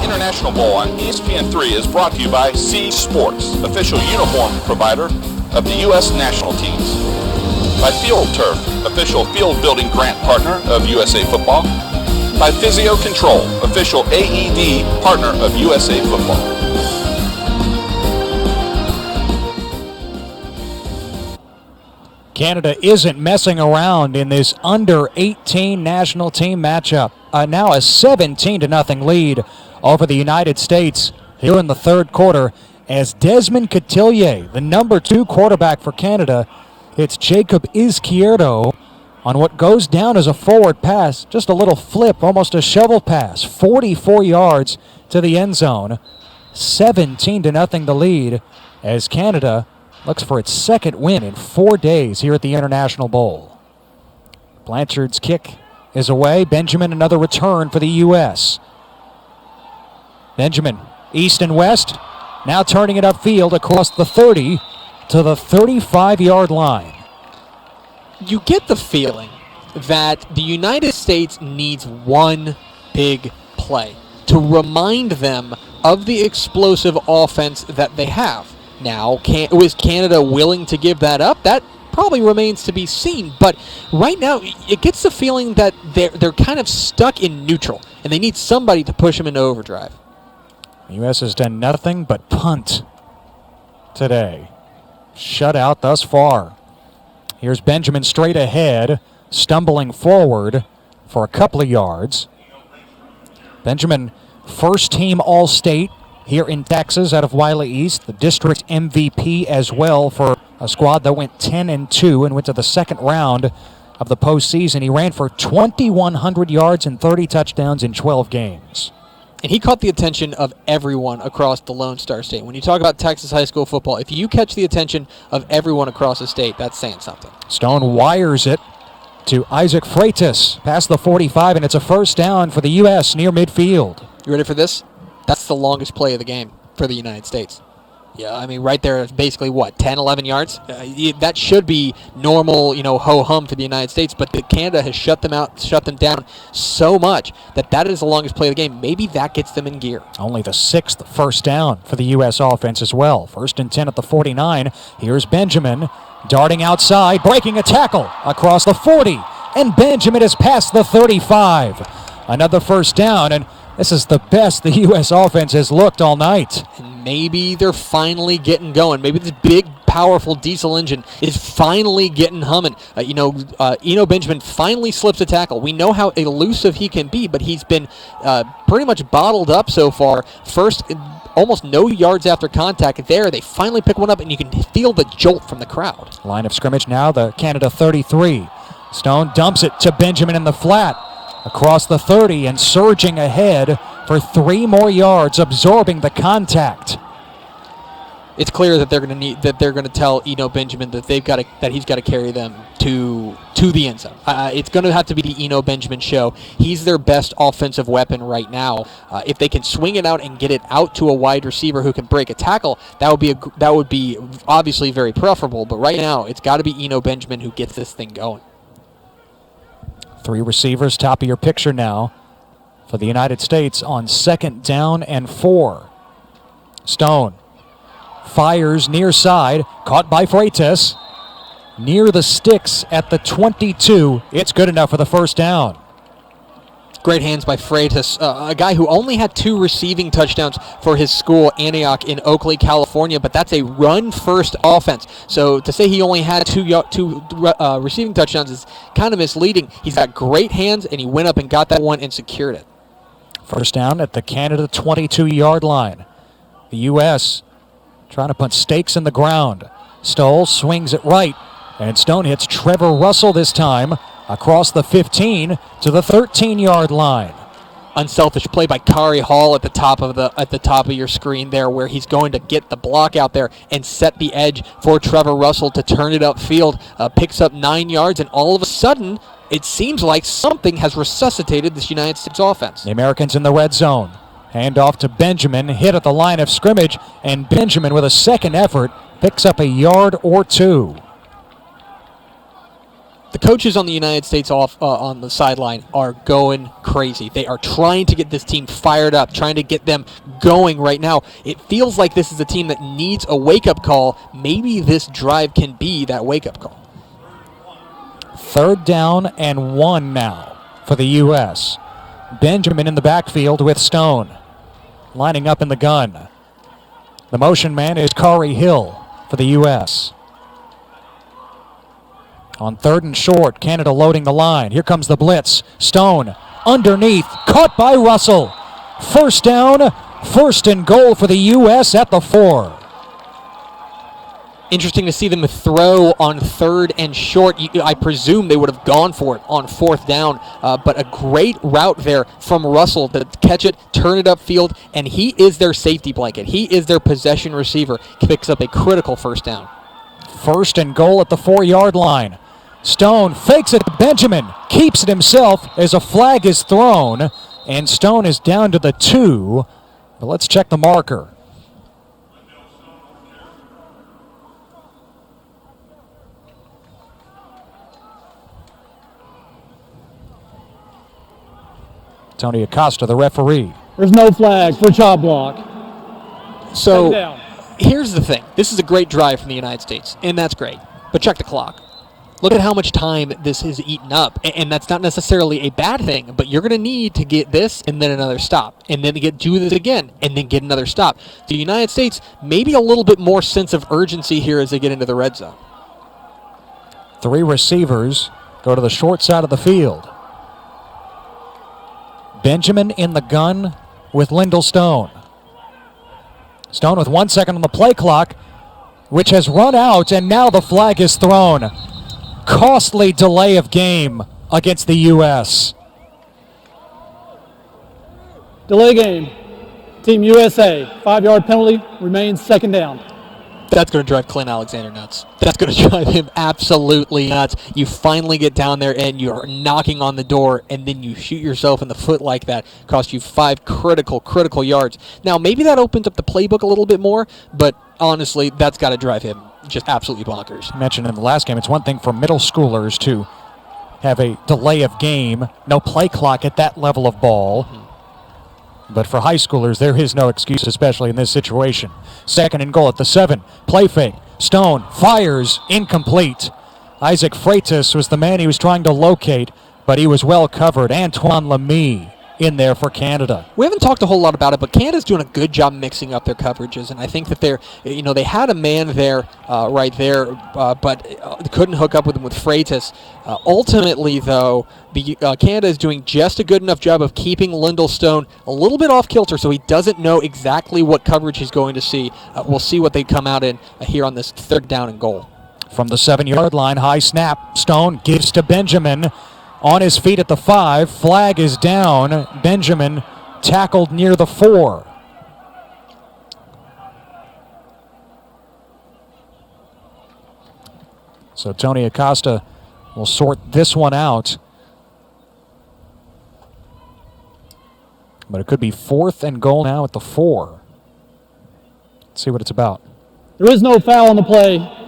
International Bowl on ESPN3 is brought to you by C Sports, official uniform provider of the U.S. national teams. By Field Turf, official field building grant partner of USA Football. By Physio Control, official AED partner of USA Football. Canada isn't messing around in this under-18 national team matchup. Now a 17-0 lead over the United States here in the third quarter as Desmond Cotillier, the number 2 quarterback for Canada, hits Jacob Izquierdo on what goes down as a forward pass. Just a little flip, almost a shovel pass. 44 yards to the end zone. 17-0 the lead as Canada looks for its second win in 4 days here at the International Bowl. Blanchard's kick is away. Benjamin, another return for the U.S. Benjamin, east and west, now turning it upfield across the 30 to the 35-yard line. You get the feeling that the United States needs one big play to remind them of the explosive offense that they have. Now, was Canada willing to give that up? That probably remains to be seen. But right now, it gets the feeling that they're kind of stuck in neutral, and they need somebody to push them into overdrive. The U.S. has done nothing but punt today. Shutout thus far. Here's Benjamin straight ahead, stumbling forward for a couple of yards. Benjamin, first team All-State here in Texas out of Wiley East, the district MVP as well for a squad that went 10-2 and went to the second round of the postseason. He ran for 2,100 yards and 30 touchdowns in 12 games. And he caught the attention of everyone across the Lone Star State. When you talk about Texas high school football, if you catch the attention of everyone across the state, that's saying something. Stone wires it to Isaac Freitas past the 45, and it's a first down for the U.S. near midfield. You ready for this? That's the longest play of the game for the United States. Yeah, I mean, right there is basically, 10, 11 yards? That should be normal, ho-hum for the United States, but Canada has shut them down so much that is the longest play of the game. Maybe that gets them in gear. Only the 6th first down for the U.S. offense as well. 1st and 10 at the 49. Here's Benjamin darting outside, breaking a tackle across the 40, and Benjamin is past the 35. Another first down, and this is the best the U.S. offense has looked all night. And maybe they're finally getting going. Maybe this big, powerful diesel engine is finally getting humming. Eno Benjamin finally slips a tackle. We know how elusive he can be, but he's been pretty much bottled up so far. First, almost no yards after contact. There, they finally pick one up, and you can feel the jolt from the crowd. Line of scrimmage now, the Canada 33. Stone dumps it to Benjamin in the flat. Across the 30 and surging ahead for 3 more yards, absorbing the contact. It's clear that they're going to tell Eno Benjamin that he's got to carry them to the end zone. It's going to have to be the Eno Benjamin show. He's their best offensive weapon right now. If they can swing it out and get it out to a wide receiver who can break a tackle, that would be obviously very preferable. But right now, it's got to be Eno Benjamin who gets this thing going. 3 receivers, top of your picture now for the United States on 2nd down and 4. Stone fires near side, caught by Freitas. Near the sticks at the 22. It's good enough for the first down. Great hands by Freitas, a guy who only had 2 receiving touchdowns for his school, Antioch, in Oakley, California, but that's a run-first offense. So to say he only had two receiving touchdowns is kind of misleading. He's got great hands, and he went up and got that one and secured it. First down at the Canada 22-yard line. The U.S. trying to put stakes in the ground. Stoll swings it right, and Stone hits Trevor Russell this time. Across the 15 to the 13-yard line. Unselfish play by Kari Hall at the top of your screen there, where he's going to get the block out there and set the edge for Trevor Russell to turn it upfield. Picks up 9 yards, and all of a sudden, it seems like something has resuscitated this United States offense. The Americans in the red zone. Hand off to Benjamin, hit at the line of scrimmage, and Benjamin with a second effort picks up a yard or 2. The coaches on the United States on the sideline are going crazy. They are trying to get this team fired up, trying to get them going right now. It feels like this is a team that needs a wake-up call. Maybe this drive can be that wake-up call. 3rd down and 1 now for the U.S. Benjamin in the backfield with Stone. Lining up in the gun. The motion man is Kari Hill for the U.S. On 3rd and short, Canada loading the line. Here comes the blitz. Stone underneath, caught by Russell. First down, 1st and goal for the U.S. at the 4. Interesting to see them throw on 3rd and short. I presume they would have gone for it on 4th down, but a great route there from Russell to catch it, turn it upfield, and he is their safety blanket. He is their possession receiver. Picks up a critical first down. 1st and goal at the 4-yard line. Stone fakes it to Benjamin, keeps it himself as a flag is thrown, and Stone is down to the 2. But let's check the marker. Tony Acosta, the referee. There's no flag for chop block. So here's the thing. This is a great drive from the United States, and that's great. But check the clock. Look at how much time this has eaten up, and that's not necessarily a bad thing, but you're going to need to get this and then another stop, and then do this again, and then get another stop. The United States, maybe a little bit more sense of urgency here as they get into the red zone. 3 receivers go to the short side of the field. Benjamin in the gun with Lyndall Stone. Stone with 1 second on the play clock, which has run out, and now the flag is thrown. Costly delay of game against the U.S. Delay game. Team USA, 5-yard penalty, remains 2nd down. That's going to drive Clint Alexander nuts. That's going to drive him absolutely nuts. You finally get down there and you're knocking on the door, and then you shoot yourself in the foot like that. Cost you 5 critical yards. Now, maybe that opens up the playbook a little bit more, but honestly, that's got to drive him just absolutely bonkers. I mentioned in the last game, it's one thing for middle schoolers to have a delay of game, no play clock at that level of ball. But for high schoolers, there is no excuse, especially in this situation. 2nd and goal at the 7. Play fake. Stone fires, incomplete. Isaac Freitas was the man he was trying to locate, but he was well covered. Antoine Lamy in there for Canada. We haven't talked a whole lot about it, but Canada's doing a good job mixing up their coverages, and I think that they had a man there right there, but couldn't hook up with him with Freitas. Ultimately, though, Canada is doing just a good enough job of keeping Lyndall Stone a little bit off kilter, so he doesn't know exactly what coverage he's going to see. We'll see what they come out in here on this 3rd down and goal. From the 7-yard line, high snap. Stone gives to Benjamin. On his feet at the 5, flag is down. Benjamin tackled near the 4. So Tony Acosta will sort this one out. But it could be 4th and goal now at the 4. Let's see what it's about. There is no foul on the play.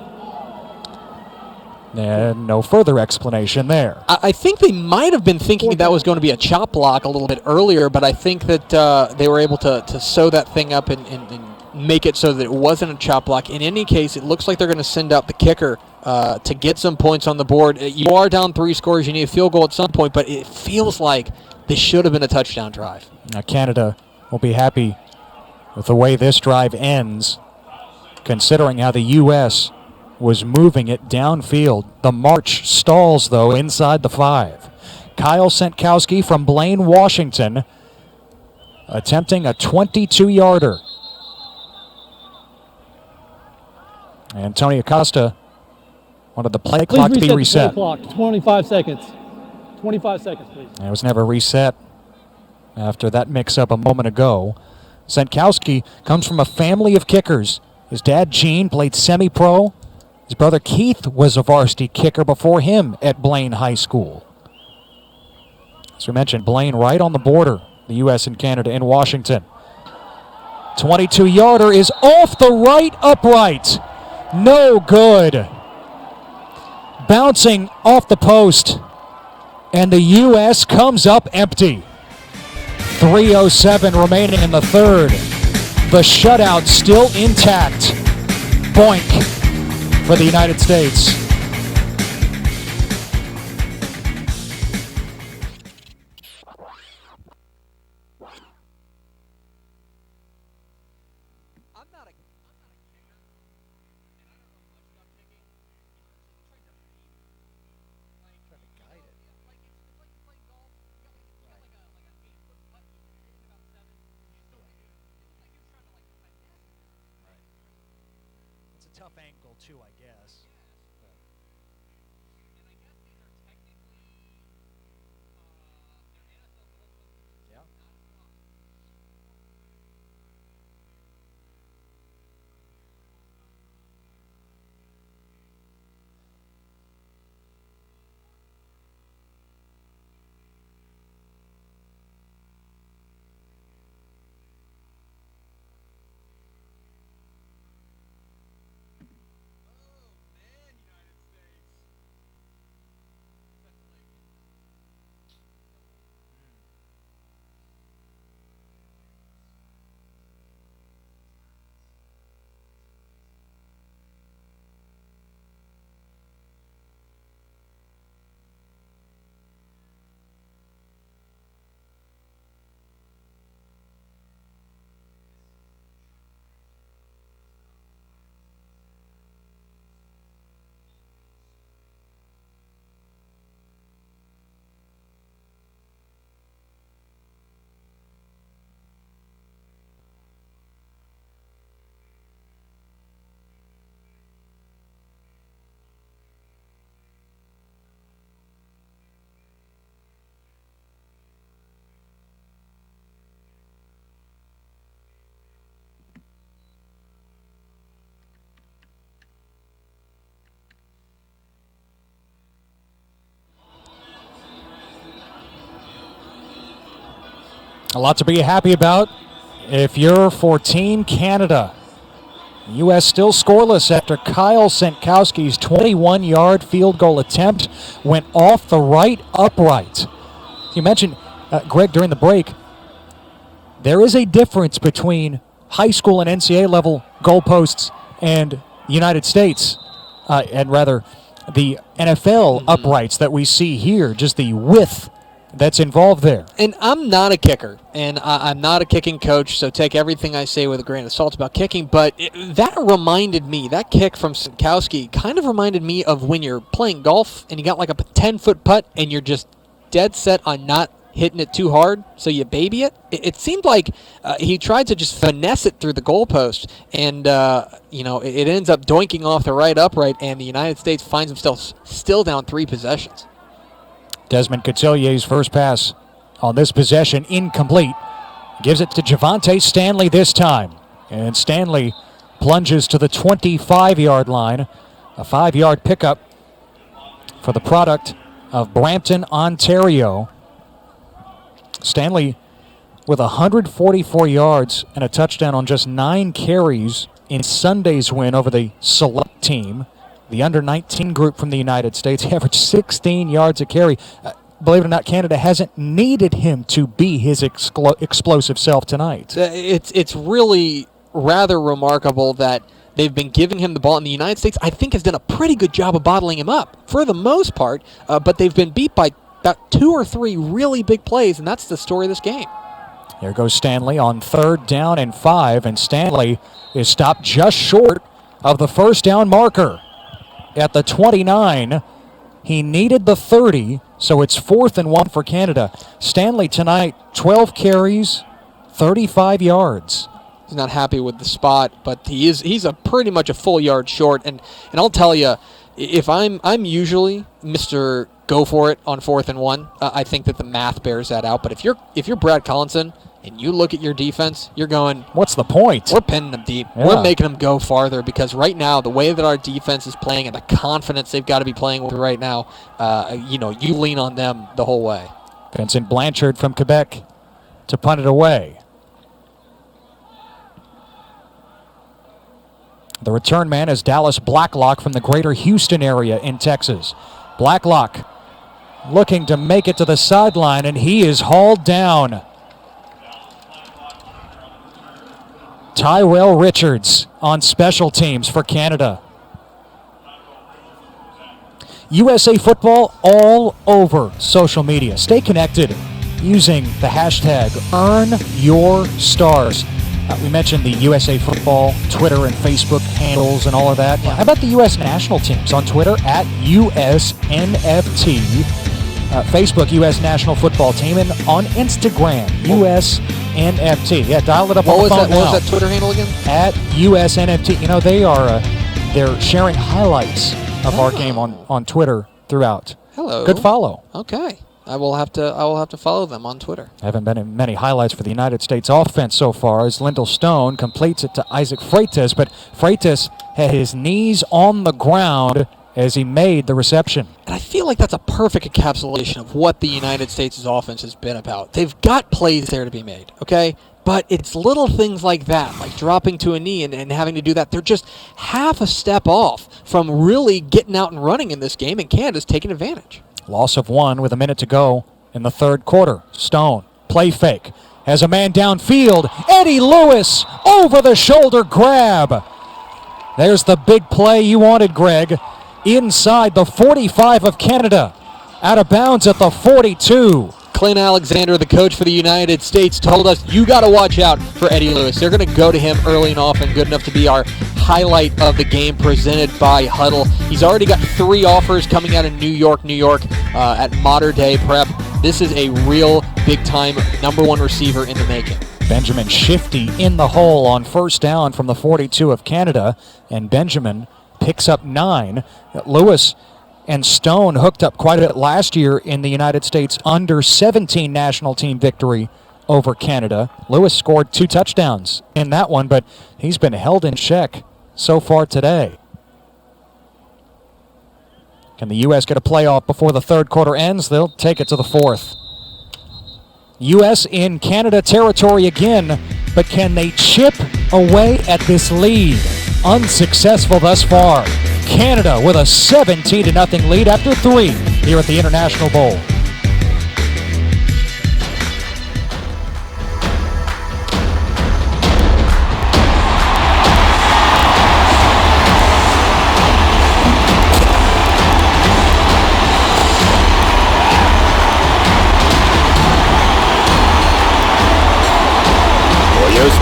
And no further explanation there. I think they might have been thinking that was going to be a chop block a little bit earlier, but I think that they were able to sew that thing up and make it so that it wasn't a chop block. In any case, it looks like they're going to send out the kicker to get some points on the board. You are down 3 scores. You need a field goal at some point, but it feels like this should have been a touchdown drive. Now Canada will be happy with the way this drive ends, considering how the U.S. was moving it downfield. The march stalls, though, inside the 5. Kyle Sentkowski from Blaine, Washington, attempting a 22-yarder. And Tony Acosta wanted the play clock to be reset. Play clock, 25 seconds. 25 seconds, please. It was never reset after that mix-up a moment ago. Sentkowski comes from a family of kickers. His dad, Gene, played semi-pro. His brother Keith was a varsity kicker before him at Blaine High School. As we mentioned, Blaine right on the border, the U.S. and Canada in Washington. 22-yarder is off the right upright. No good. Bouncing off the post. And the U.S. comes up empty. 3:07 remaining in the 3rd. The shutout still intact. Boink for the United States. Tough angle too, I guess. Yeah. A lot to be happy about if you're for Team Canada. U.S. still scoreless after Kyle Senkowski's 21-yard field goal attempt went off the right upright. You mentioned, Greg, during the break, there is a difference between high school and NCAA level goalposts and United States, and rather the NFL uprights that we see here, just the width that's involved there. And I'm not a kicker, and I'm not a kicking coach, so take everything I say with a grain of salt about kicking, but that kick from Senkowski kind of reminded me of when you're playing golf and you got like a 10-foot putt and you're just dead set on not hitting it too hard, so you baby it. It seemed like he tried to just finesse it through the goalpost, and it ends up doinking off the right upright, and the United States finds themselves still down 3 possessions. Desmond Catillier's first pass on this possession incomplete. Gives it to Javonte Stanley this time. And Stanley plunges to the 25-yard line. A 5-yard pickup for the product of Brampton, Ontario. Stanley with 144 yards and a touchdown on just 9 carries in Sunday's win over the select team. The under-19 group from the United States averaged 16 yards a carry. Believe it or not, Canada hasn't needed him to be his explosive self tonight. It's really rather remarkable that they've been giving him the ball, and the United States, I think, has done a pretty good job of bottling him up for the most part, but they've been beat by about 2 or 3 really big plays, and that's the story of this game. There goes Stanley on 3rd down and 5, and Stanley is stopped just short of the first down marker. At the 29, he needed the 30, so it's 4th and 1 for Canada. Stanley tonight, 12 carries, 35 yards. He's not happy with the spot, but he's a pretty much a full yard short. And I'll tell you, if I'm usually Mr. Go for it on 4th and 1. I think that the math bears that out. But if you're Brad Collinson and you look at your defense, you're going, what's the point? We're pinning them deep. Yeah. We're making them go farther, because right now, the way that our defense is playing and the confidence they've got to be playing with right now, you lean on them the whole way. Vincent Blanchard from Quebec to punt it away. The return man is Dallas Blacklock from the greater Houston area in Texas. Blacklock looking to make it to the sideline, and he is hauled down. Tyrell Richards on special teams for Canada. USA Football all over social media. Stay connected using the hashtag #EarnYourStars. We mentioned the USA Football Twitter and Facebook handles and all of that. How about the U.S. national teams on Twitter at USNFT, Facebook U.S. National Football Team, and on Instagram USNFT. Yeah, dial it up on the phone now. What was that Twitter handle again? At USNFT. You know, they're sharing highlights of our game on Twitter throughout. Hello. Good follow. Okay. I will have to follow them on Twitter. Haven't been in many highlights for the United States offense so far as Lyndall Stone completes it to Isaac Freitas, but Freitas had his knees on the ground as he made the reception. And I feel like that's a perfect encapsulation of what the United States' offense has been about. They've got plays there to be made, okay? But it's little things like that, like dropping to a knee and having to do that. They're just half a step off from really getting out and running in this game, and Canada's taking advantage. Loss of 1 with a minute to go in the 3rd quarter. Stone, play fake, has a man downfield. Eddie Lewis, over the shoulder grab. There's the big play you wanted, Greg. Inside the 45 of Canada. Out of bounds at the 42. Clint Alexander, the coach for the United States, told us you got to watch out for Eddie Lewis. They're going to go to him early and often, good enough to be our highlight of the game presented by Huddle. He's already got 3 offers coming out of New York, at Mater Dei Prep. This is a real big-time #1 receiver in the making. Benjamin Shifty in the hole on 1st down from the 42 of Canada, and Benjamin picks up 9. Lewis and Stone hooked up quite a bit last year in the United States under-17 national team victory over Canada. Lewis scored 2 touchdowns in that one, but he's been held in check so far today. Can the U.S. get a playoff before the 3rd quarter ends? They'll take it to the 4th. U.S. in Canada territory again, but can they chip away at this lead? unsuccessful thus far. Canada with a 17-0 lead after 3 here at the International Bowl.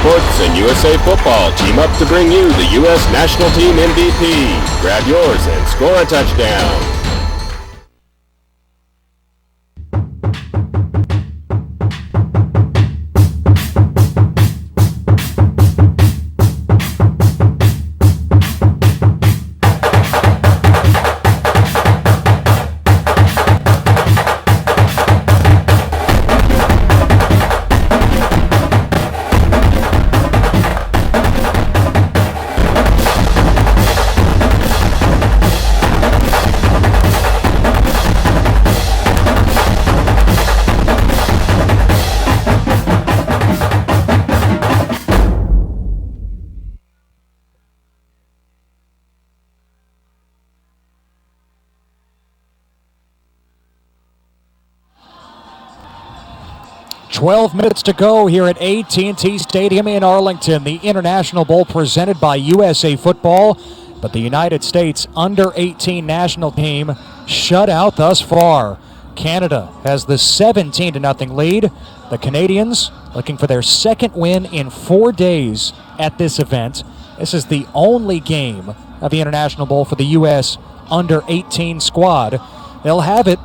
Sports and USA Football team up to bring you the U.S. National Team MVP. Grab yours and score a touchdown. "12 minutes to go here at AT&T Stadium in Arlington. The International Bowl presented by USA Football, but the United States under-18 national team shut out thus far. Canada has the 17-0 lead. The Canadians looking for their second win in 4 days at this event. This is the only game of the International Bowl for the U.S. under-18 squad. They'll have it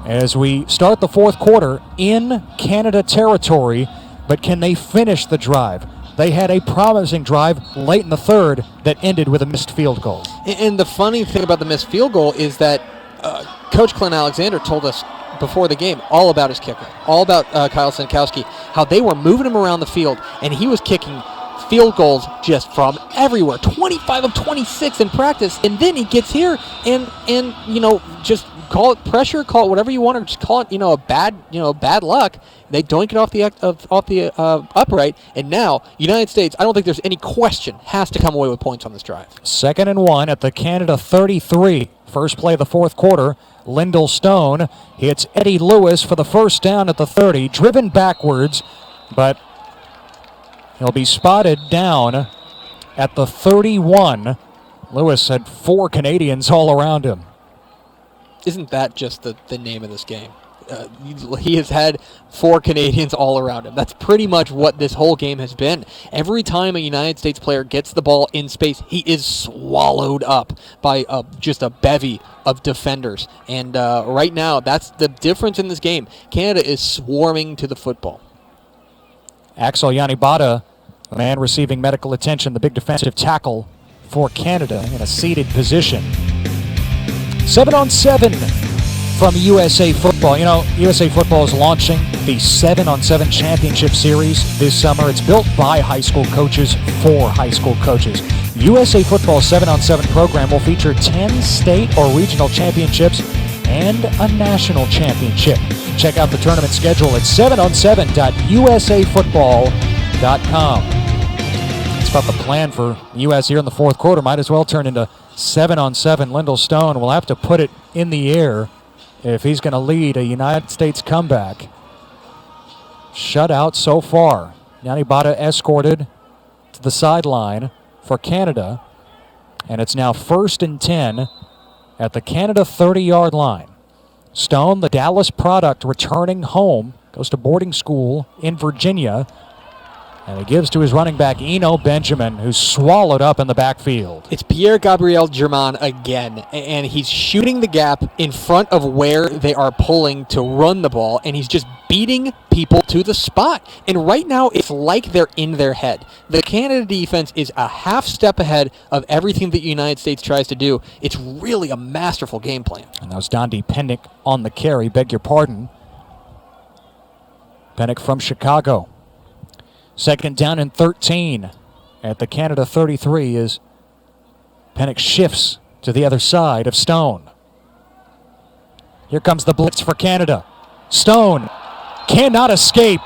as we start the fourth quarter in Canada territory, but can they finish the drive? They had a promising drive late in the third that ended with a missed field goal. And the funny thing about the missed field goal is that Coach Clint Alexander told us before the game all about his kicker, all about Kyle Stankowski, how they were moving him around the field, and he was kicking field goals just from everywhere, 25 of 26 in practice, and then he gets here and just call it pressure, call it whatever you want, or just call it bad luck. They doink it off the upright, and now United States, I don't think there's any question, has to come away with points on this drive. 2nd and 1 at the Canada 33. First play of the fourth quarter. Lyndall Stone hits Eddie Lewis for the first down at the 30, driven backwards, but he'll be spotted down at the 31. Lewis had 4 Canadians all around him. Isn't that just the name of this game? He has had 4 Canadians all around him. That's pretty much what this whole game has been. Every time a United States player gets the ball in space, he is swallowed up by just a bevy of defenders. And right now, that's the difference in this game. Canada is swarming to the football. Axel Yanibata, a man receiving medical attention, the big defensive tackle for Canada in a seated position. 7-on-7 from USA Football. You know, USA Football is launching the 7-on-7 Championship Series this summer. It's built by high school coaches for high school coaches. USA Football's 7-on-7 program will feature 10 state or regional championships and a national championship. Check out the tournament schedule at 7on7.usafootball.com. It's about the plan for the U.S. here in the fourth quarter. Might as well turn into 7-on-7. Lyndall Stone will have to put it in the air if he's going to lead a United States comeback. Shutout so far. Yanibata escorted to the sideline for Canada, and it's now 1st and 10 at the Canada 30-yard line. Stone, the Dallas product, returning home, goes to boarding school in Virginia, and he gives to his running back, Eno Benjamin, who's swallowed up in the backfield. It's Pierre-Gabriel Germain again, and he's shooting the gap in front of where they are pulling to run the ball, and he's just beating people to the spot. And right now, it's like they're in their head. The Canada defense is a half step ahead of everything that the United States tries to do. It's really a masterful game plan. And that was Dondi Pennick on the carry, beg your pardon. Pennick from Chicago. 2nd down and 13 at the Canada 33 as Pennick shifts to the other side of Stone. Here comes the blitz for Canada. Stone cannot escape.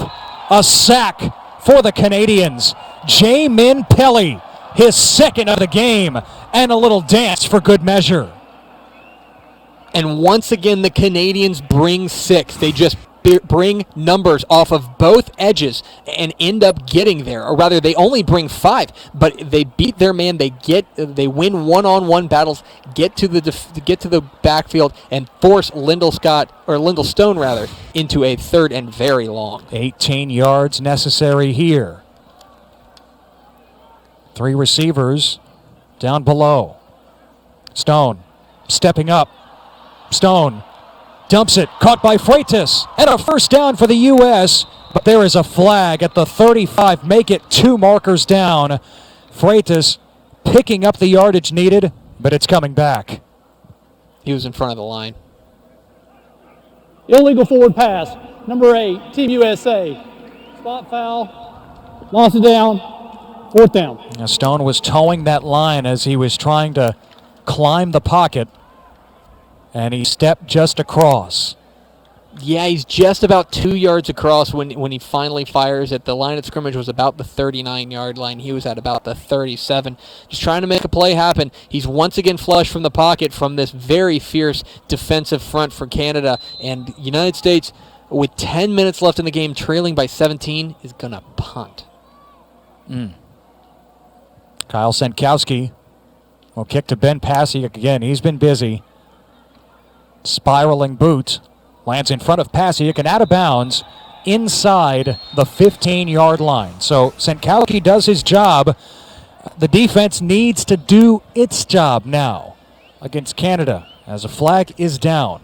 A sack for the Canadians. Jamin Pelly his second of the game, and a little dance for good measure. And once again, the Canadians bring 6. They just bring numbers off of both edges and end up getting there. Or rather, they only bring 5, but they beat their man. They win one-on-one battles, get to the backfield, and force Lyndall Stone into a third and very long. 18 yards necessary here. 3 receivers down below. Stone stepping up. Stone dumps it, caught by Freitas, and a first down for the U.S., but there is a flag at the 35. Make it 2 markers down. Freitas picking up the yardage needed, but it's coming back. He was in front of the line. Illegal forward pass, number 8, Team USA. Spot foul, lost it down, 4th down. Now Stone was towing that line as he was trying to climb the pocket, and he stepped just across. Yeah, he's just about 2 yards across when he finally fires it. The line of scrimmage was about the 39-yard line. He was at about the 37. Just trying to make a play happen. He's once again flush from the pocket from this very fierce defensive front for Canada. And the United States, with 10 minutes left in the game, trailing by 17, is going to punt. Kyle Senkowski will kick to Ben Pasiuk again. He's been busy. Spiraling boot. Lands in front of Pasiuk and out of bounds inside the 15-yard line. So Senkowski does his job. The defense needs to do its job now against Canada as a flag is down.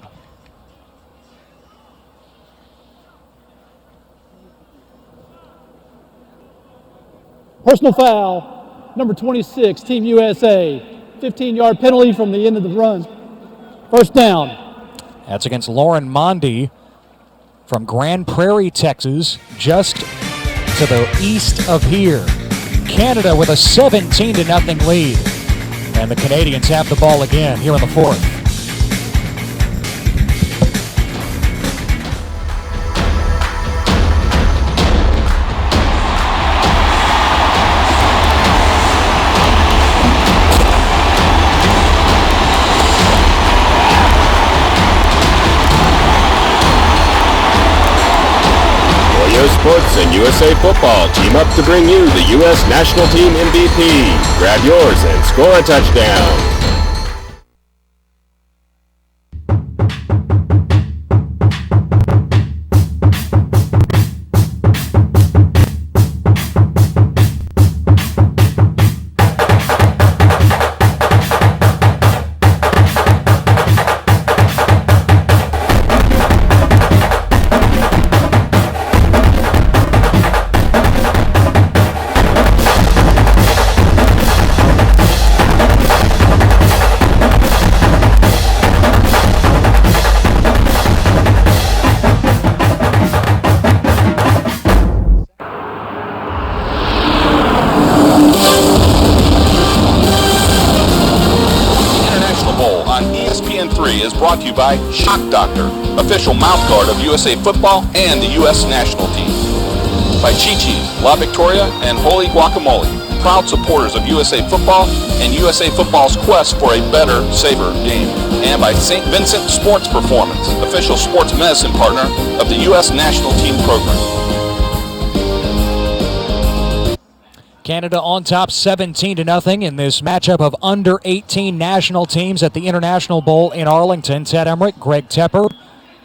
Personal foul, number 26, Team USA. 15-yard penalty from the end of the run. First down. That's against Lauren Mondi from Grand Prairie, Texas, just to the east of here. Canada with a 17-0 lead. And the Canadians have the ball again here in the 4th. Sports and USA Football team up to bring you the U.S. National Team MVP. Grab yours and score a touchdown. Brought to you by Shock Doctor, official mouthguard of USA Football and the U.S. National Team. By Chi-Chi's, La Victoria, and Holy Guacamole, proud supporters of USA Football and USA Football's quest for a better, safer game. And by St. Vincent Sports Performance, official sports medicine partner of the U.S. National Team program. Canada on top 17-0 in this matchup of under 18 national teams at the International Bowl in Arlington. Ted Emmerich, Greg Tepper,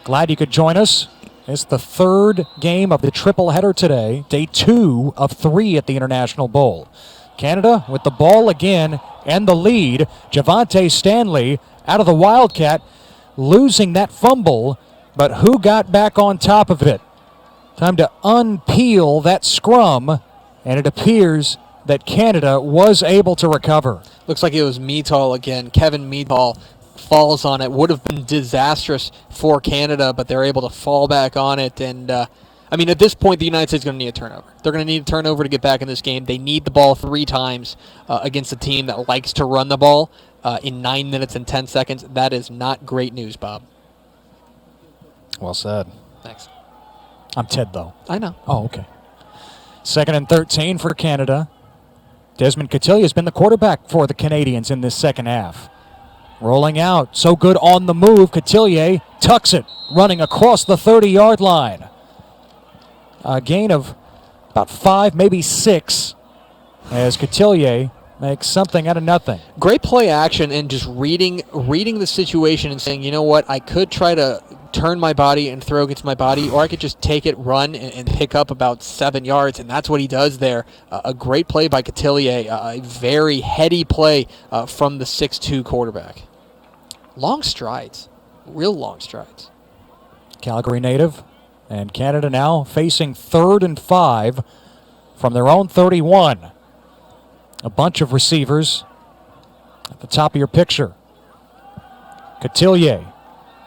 glad you could join us. It's the 3rd game of the triple header today, day 2 of 3 at the International Bowl. Canada with the ball again and the lead. Javante Stanley out of the Wildcat, losing that fumble, but who got back on top of it? Time to unpeel that scrum. And it appears that Canada was able to recover. Looks like it was Meatall again. Kevin Meatall falls on it. Would have been disastrous for Canada, but they're able to fall back on it. And, at this point, the United States is going to need a turnover. They're going to need a turnover to get back in this game. They need the ball 3 times against a team that likes to run the ball in 9 minutes and 10 seconds. That is not great news, Bob. Well said. Thanks. I'm Ted, though. I know. Oh, okay. 2nd and 13 for Canada. Desmond Cotillier has been the quarterback for the Canadians in this second half. Rolling out, so good on the move. Cotillier tucks it, running across the 30-yard line. A gain of about 5, maybe 6, as Cotillier makes something out of nothing. Great play action and just reading the situation and saying, you know what, I could try to turn my body and throw against my body, or I could just take it, run, and pick up about 7 yards, and that's what he does there. A great play by Cotillier, a very heady play from the 6'2 quarterback. Long strides, real long strides. Calgary native, and Canada now facing 3rd and 5 from their own 31. A bunch of receivers at the top of your picture. Cotillier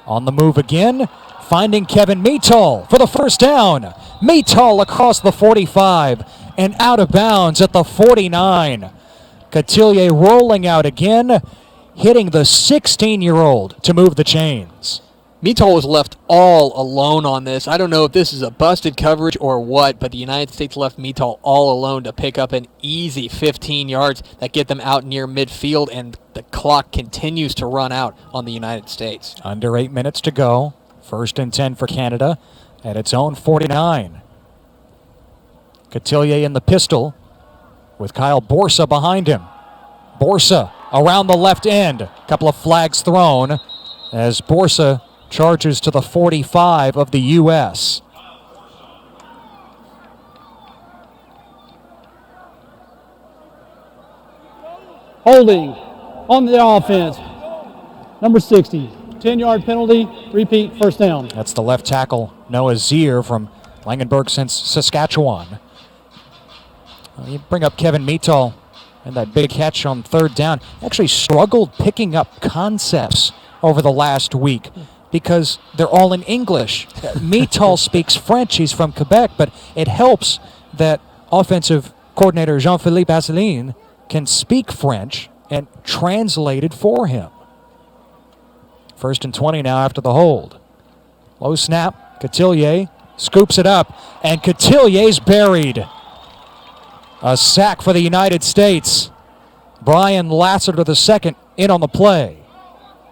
on the move again, finding Kevin Meatall for the first down. Meatall across the 45 and out of bounds at the 49. Cotillier rolling out again, hitting the 16-year-old to move the chains. Meatall was left all alone on this. I don't know if this is a busted coverage or what, but the United States left Meatall all alone to pick up an easy 15 yards that get them out near midfield, and the clock continues to run out on the United States. Under 8 minutes to go. 1st and 10 for Canada at its own 49. Cotillier in the pistol with Kyle Borsa behind him. Borsa around the left end. A couple of flags thrown as Borsa charges to the 45 of the U.S. Holding on the offense. Number 60, 10-yard penalty, repeat, first down. That's the left tackle, Noah Zier from Langenburg, Saskatchewan. You bring up Kevin Meatall and that big catch on 3rd down. Actually struggled picking up concepts over the last week because they're all in English. Meatall speaks French. He's from Quebec, but it helps that offensive coordinator Jean-Philippe Asseline can speak French and translate it for him. 1st and 20 now after the hold. Low snap. Cotillier scoops it up, and Cotillier's buried. A sack for the United States. Brian Lassiter II in on the play.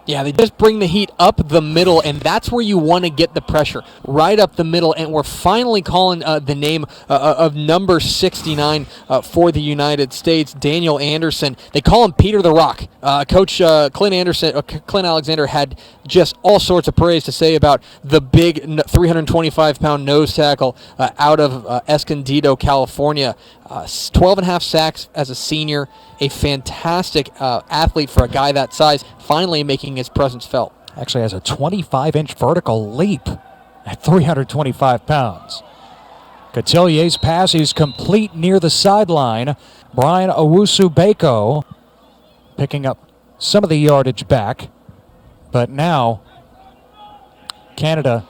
Yeah, they just bring the heat up the middle, and that's where you want to get the pressure, right up the middle, and we're finally calling the name of number 69 for the United States, Daniel Anderson. They call him Peter the Rock. Coach Clint Alexander had just all sorts of praise to say about the big 325-pound nose tackle out of Escondido, California. 12 and a half sacks as a senior, a fantastic athlete for a guy that size, finally making his presence felt. Actually has a 25-inch vertical leap at 325 pounds. Cotillier's pass is complete near the sideline. Brian Owusu-Beko picking up some of the yardage back, but now Canada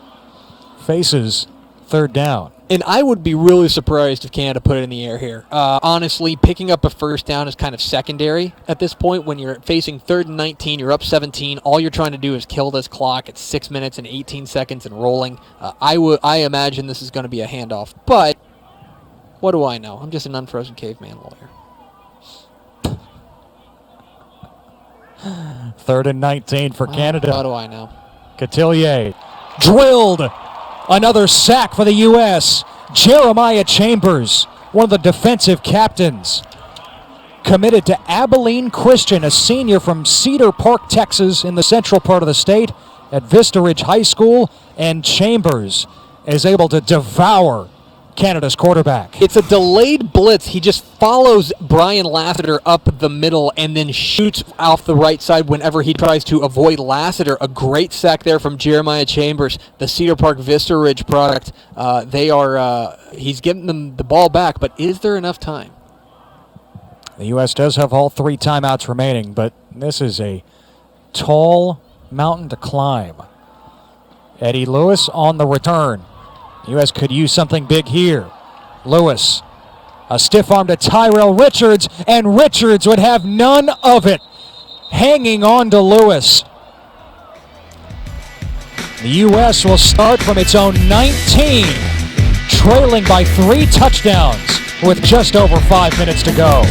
faces 3rd down. And I would be really surprised if Canada put it in the air here. Honestly, picking up a first down is kind of secondary at this point. When you're facing 3rd and 19, you're up 17. All you're trying to do is kill this clock at 6 minutes and 18 seconds and rolling. I imagine this is going to be a handoff. But what do I know? I'm just an unfrozen caveman lawyer. 3rd and 19 for Canada. What do I know? Cotillier drilled. Another sack for the U.S. Jeremiah Chambers, one of the defensive captains, committed to Abilene Christian, a senior from Cedar Park, Texas, in the central part of the state at Vista Ridge High School, and Chambers is able to devour Canada's quarterback. It's a delayed blitz. He just follows Brian Lassiter up the middle and then shoots off the right side whenever he tries to avoid Lassiter. A great sack there from Jeremiah Chambers, the Cedar Park Vista Ridge product. He's getting them the ball back, but is there enough time? The U.S. does have all 3 timeouts remaining, but this is a tall mountain to climb. Eddie Lewis on the return. U.S. could use something big here. Lewis, a stiff arm to Tyrell Richards, and Richards would have none of it. Hanging on to Lewis. The U.S. will start from its own 19, trailing by 3 touchdowns with just over 5 minutes to go.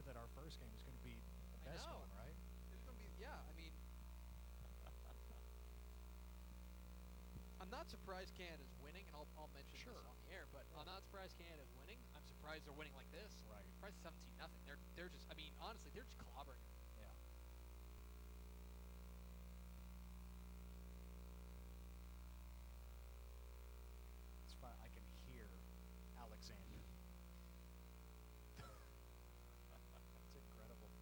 that our first game is going to be the best one, right? It's going to be, yeah, I mean, I'm not surprised Canada's winning, and I'll mention this on the air, but I'm not surprised Canada's winning. I'm surprised they're winning like this. Right. I'm surprised 17-0. They're just, I mean, honestly, they're just clobbering them. Yeah. It's fine. I can hear Alexander. That's incredible.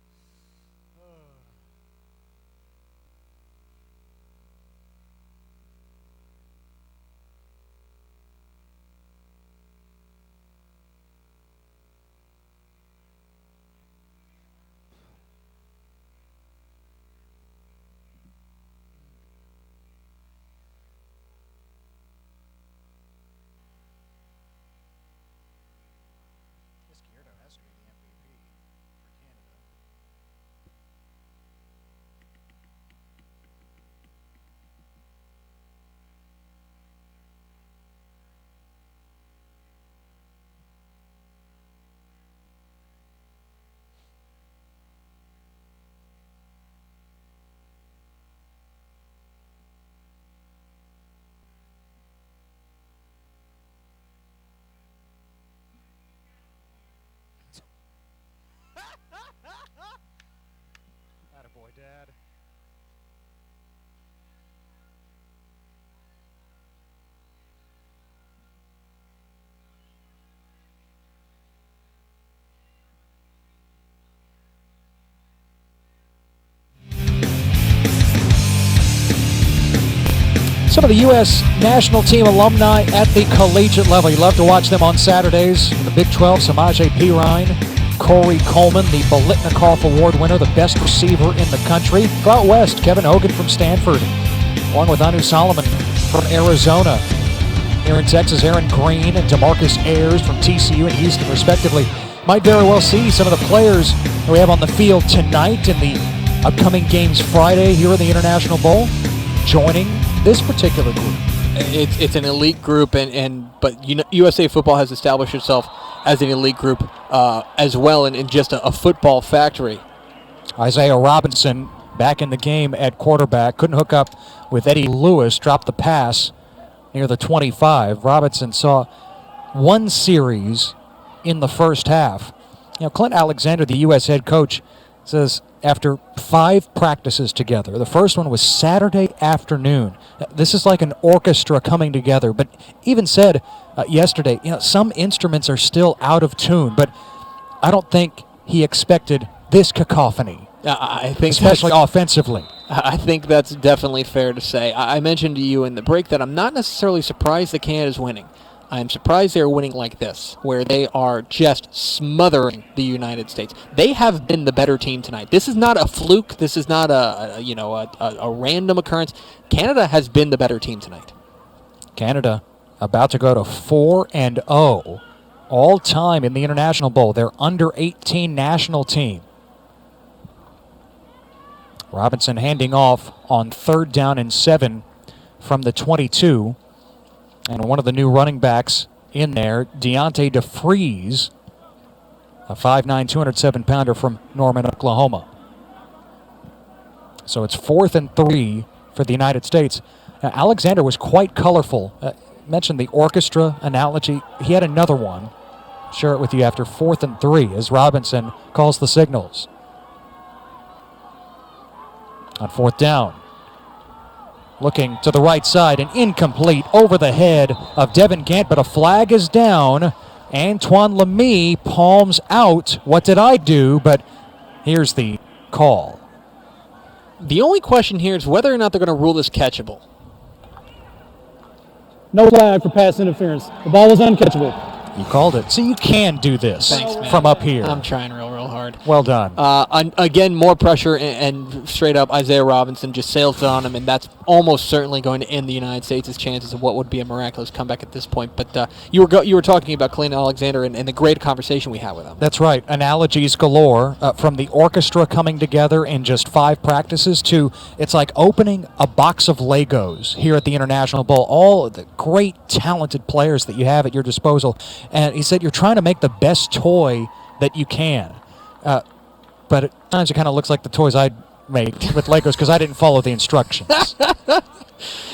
Izquierdo has to be the MVP for Canada. Attaboy, Dad. Some of the U.S. national team alumni at the collegiate level. You love to watch them on Saturdays. In the Big 12, Samaje Perine, Corey Coleman, the Bolitnikoff Award winner, the best receiver in the country. Go out west, Kevin Hogan from Stanford, along with Anu Solomon from Arizona. Here in Texas, Aaron Green and DeMarcus Ayers from TCU and Houston, respectively. Might very well see some of the players that we have on the field tonight in the upcoming games Friday here in the International Bowl joining this particular group. It's an elite group, but USA Football has established itself as an elite group as well, in just a football factory. Isaiah Robinson back in the game at quarterback. Couldn't hook up with Eddie Lewis. Dropped the pass near the 25. Robinson saw one series in the first half. You know, Clint Alexander, the U.S. head coach, says after 5 practices together, the first one was Saturday afternoon. This is like an orchestra coming together, but even said yesterday, some instruments are still out of tune, but I don't think he expected this cacophony. I think especially offensively. I think that's definitely fair to say. I mentioned to you in the break that I'm not necessarily surprised that Canada's winning. I'm surprised they're winning like this, where they are just smothering the United States. They have been the better team tonight. This is not a fluke. This is not a random occurrence. Canada has been the better team tonight. Canada about to go to 4-0 all time in the International Bowl. Their under-18 national team. Robinson handing off on 3rd down and 7 from the 22. And one of the new running backs in there, Deontay DeFries, a 5'9", 207-pounder from Norman, Oklahoma. So it's 4th and 3 for the United States. Now, Alexander was quite colorful. Mentioned the orchestra analogy. He had another one. Share it with you after 4th and 3 as Robinson calls the signals. On 4th down. Looking to the right side, and incomplete over the head of Devin Gant, but a flag is down. Antoine Lamy palms out. What did I do? But here's the call. The only question here is whether or not they're going to rule this catchable. No flag for pass interference. The ball was uncatchable. You called it. So you can do this. Thanks, man. From up here. I'm trying real hard. Well done. Again, more pressure, and straight up Isaiah Robinson just sails on him, and that's almost certainly going to end the United States' chances of what would be a miraculous comeback at this point. But you were talking about Clint Alexander and the great conversation we had with him. That's right. Analogies galore, from the orchestra coming together in just 5 practices to it's like opening a box of Legos here at the International Bowl. All of the great, talented players that you have at your disposal. And he said you're trying to make the best toy that you can. but at times it kind of looks like the toys I'd make with Legos because I didn't follow the instructions.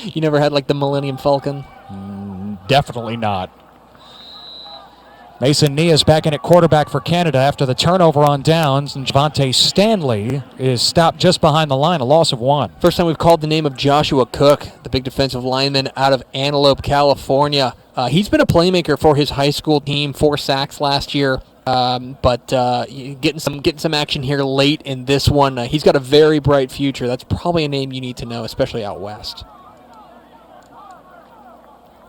You never had like the Millennium Falcon? Definitely not. Mason Nias back in at quarterback for Canada after the turnover on downs, and Javante Stanley is stopped just behind the line, a loss of 1. First time we've called the name of Joshua Cook, the big defensive lineman out of Antelope, California. He's been a playmaker for his high school team, 4 sacks last year, but getting some action here late in this one. He's got a very bright future. That's probably a name you need to know, especially out west.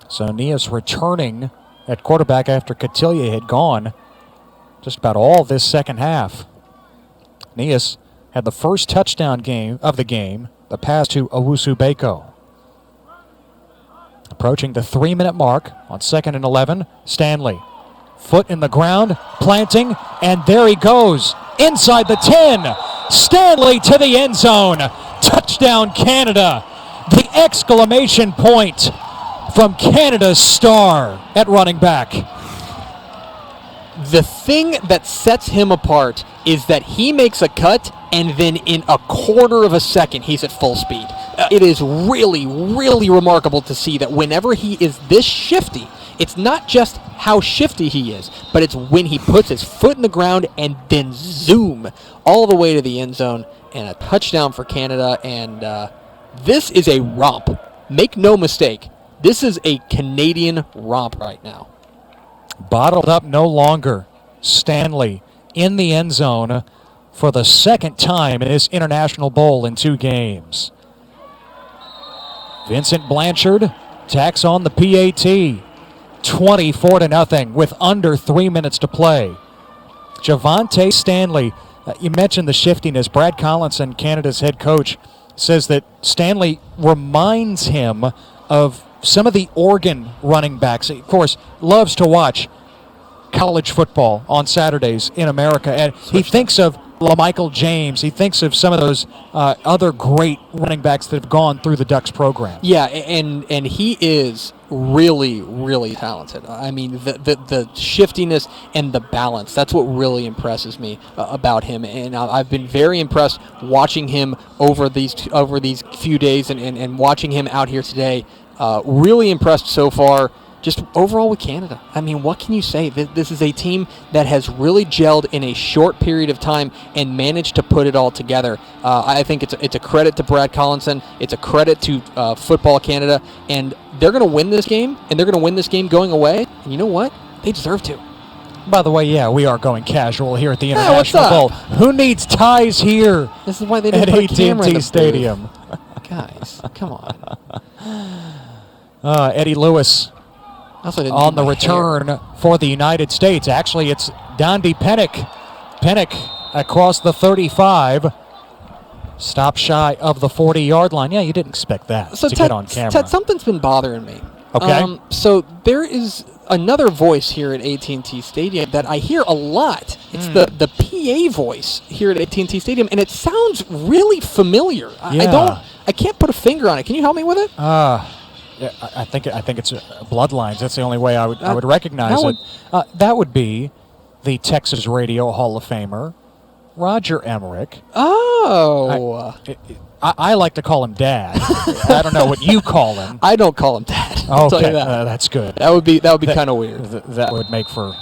So Nias returning at quarterback after Cotillier had gone just about all this second half. Nias had the first touchdown of the game, the pass to Owusu Bako. Approaching the 3-minute mark on 2nd and 11, Stanley. Foot in the ground, planting, and there he goes. Inside the 10, Stanley to the end zone. Touchdown Canada. The exclamation point from Canada's star at running back. The thing that sets him apart is that he makes a cut and then in a quarter of a second he's at full speed. It is really, really remarkable to see that whenever he is this shifty, it's not just how shifty he is, but it's when he puts his foot in the ground and then zoom all the way to the end zone and a touchdown for Canada. And this is a romp. Make no mistake. This is a Canadian romp right now. Bottled up no longer. Stanley in the end zone for the second time in this International Bowl in 2 games. Vincent Blanchard tacks on the PAT. 24-0 with under 3 minutes to play. Javante Stanley, you mentioned the shiftiness. Brad Collinson, Canada's head coach, says that Stanley reminds him of some of the Oregon running backs. Of course, loves to watch college football on Saturdays in America. And he thinks of LaMichael James. He thinks of some of those other great running backs that have gone through the Ducks program. Yeah, and he is really, really talented. I mean, the shiftiness and the balance, that's what really impresses me about him. And I've been very impressed watching him over these few days and watching him out here today. Really impressed so far, just overall with Canada. I mean, what can you say? This is a team that has really gelled in a short period of time and managed to put it all together. I think it's a credit to Brad Collinson. It's a credit to Football Canada. And they're going to win this game, and they're going to win this game going away. And you know what? They deserve to. By the way, yeah, we are going casual here at the International Bowl. Who needs ties here? This is why they didn't put a camera in the Stadium. Guys, come on. Eddie Lewis on the return for the United States. Actually, it's Dondi Pennick. Pennick across the 35. Stop shy of the 40-yard line. Yeah, you didn't expect that to get on camera. Ted, something's been bothering me. Okay. So there is another voice here at AT&T Stadium that I hear a lot. It's the PA voice here at AT&T Stadium, and it sounds really familiar. Yeah. I can't put a finger on it. Can you help me with it? Yeah, I think it's bloodlines. That's the only way I would recognize it. That would be the Texas Radio Hall of Famer, Roger Emmerich. Oh. I like to call him Dad. I don't know what you call him. I don't call him Dad. I'll tell you that. That's good. That would be kind of weird. That would make for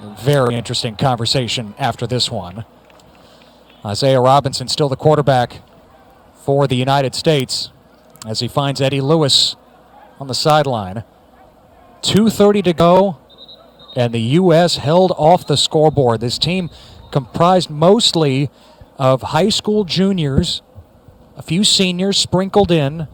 a very interesting conversation after this one. Isaiah Robinson still the quarterback for the United States as he finds Eddie Lewis on the sideline. 2:30 to go, and the U.S. held off the scoreboard. This team comprised mostly of high school juniors, a few seniors sprinkled in,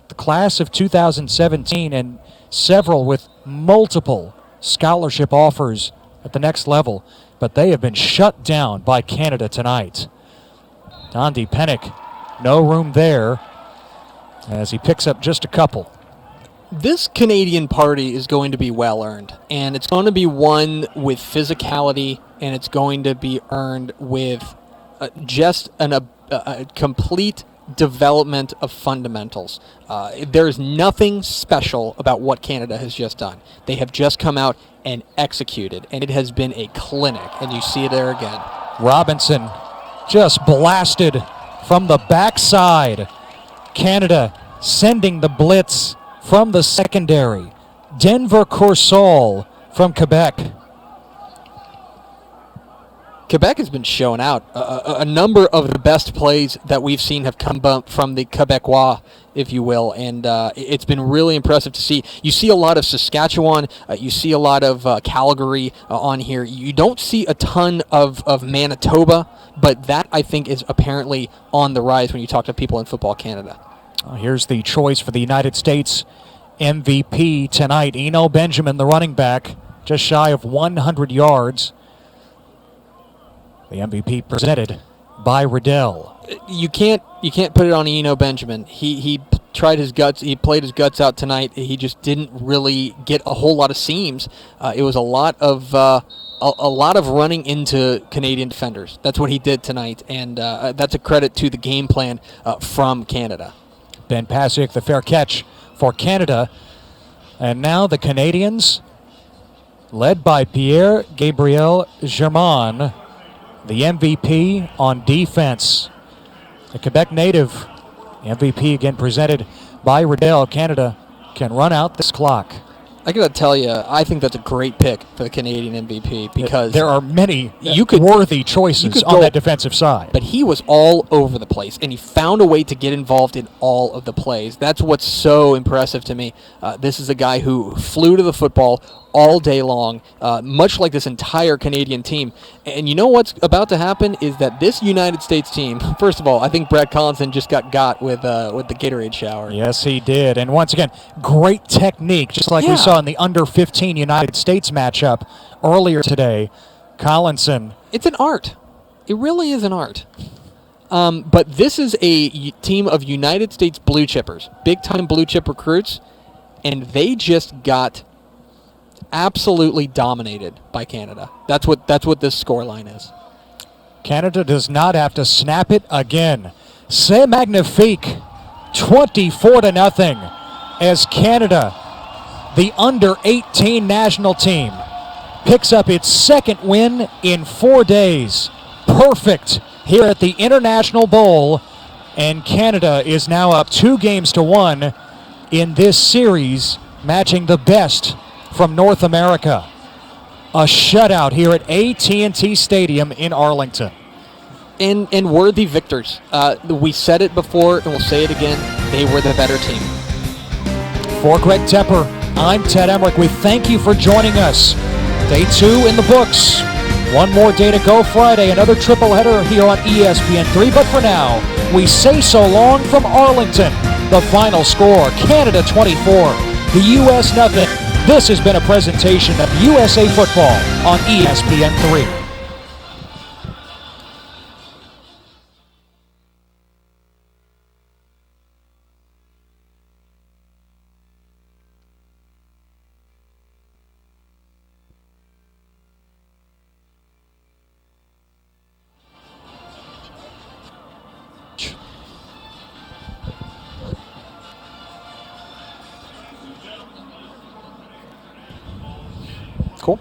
the class of 2017, and several with multiple scholarship offers at the next level. But they have been shut down by Canada tonight. Dondi Pennick, no room there as he picks up just a couple. This Canadian party is going to be well-earned, and it's going to be one with physicality, and it's going to be earned with just a complete development of fundamentals. There's nothing special about what Canada has just done. They have just come out and executed, and it has been a clinic, and you see it there again. Robinson just blasted from the backside. Canada sending the blitz from the secondary. Denver Coursol from Quebec. Quebec has been showing out. A number of the best plays that we've seen have come from the Quebecois, if you will, and it's been really impressive to see. You see a lot of Saskatchewan, you see a lot of Calgary on here. You don't see a ton of Manitoba, but that, I think, is apparently on the rise when you talk to people in Football Canada. Here's the choice for the United States MVP tonight. Eno Benjamin, the running back, just shy of 100 yards. The MVP presented by Riddell. You can't put it on Eno Benjamin. He tried his guts. He played his guts out tonight. He just didn't really get a whole lot of seams. It was a lot of running into Canadian defenders. That's what he did tonight, and that's a credit to the game plan from Canada. Ben Pasiek, the fair catch for Canada, and now the Canadians, led by Pierre-Gabriel Germain, the MVP on defense. The Quebec native, MVP again presented by Riddell. Canada can run out this clock. I got to tell you, I think that's a great pick for the Canadian MVP because there are many worthy choices on that defensive side. But he was all over the place, and he found a way to get involved in all of the plays. That's what's so impressive to me. This is a guy who flew to the football all day long, much like this entire Canadian team. And you know what's about to happen is that this United States team, first of all, I think Brad Collinson just got with the Gatorade shower. Yes, he did. And once again, great technique, just like we saw in the under-15 United States matchup earlier today. Collinson. It's an art. It really is an art. But this is a team of United States blue chippers, big-time blue chip recruits, and they just got absolutely dominated by Canada. That's what this scoreline is. Canada does not have to snap it again. C'est magnifique, 24-0, as Canada, the under-18 national team, picks up its second win in 4 days. Perfect here at the International Bowl, and Canada is now up 2-1 in this series, matching the best from North America. A shutout here at AT&T Stadium in Arlington. And worthy victors. We said it before, and we'll say it again. They were the better team. For Greg Tepper, I'm Ted Emmerich. We thank you for joining us. Day 2 in the books. One more day to go Friday. Another triple header here on ESPN3. But for now, we say so long from Arlington. The final score, Canada 24, the U.S. nothing. This has been a presentation of USA Football on ESPN3. Cool.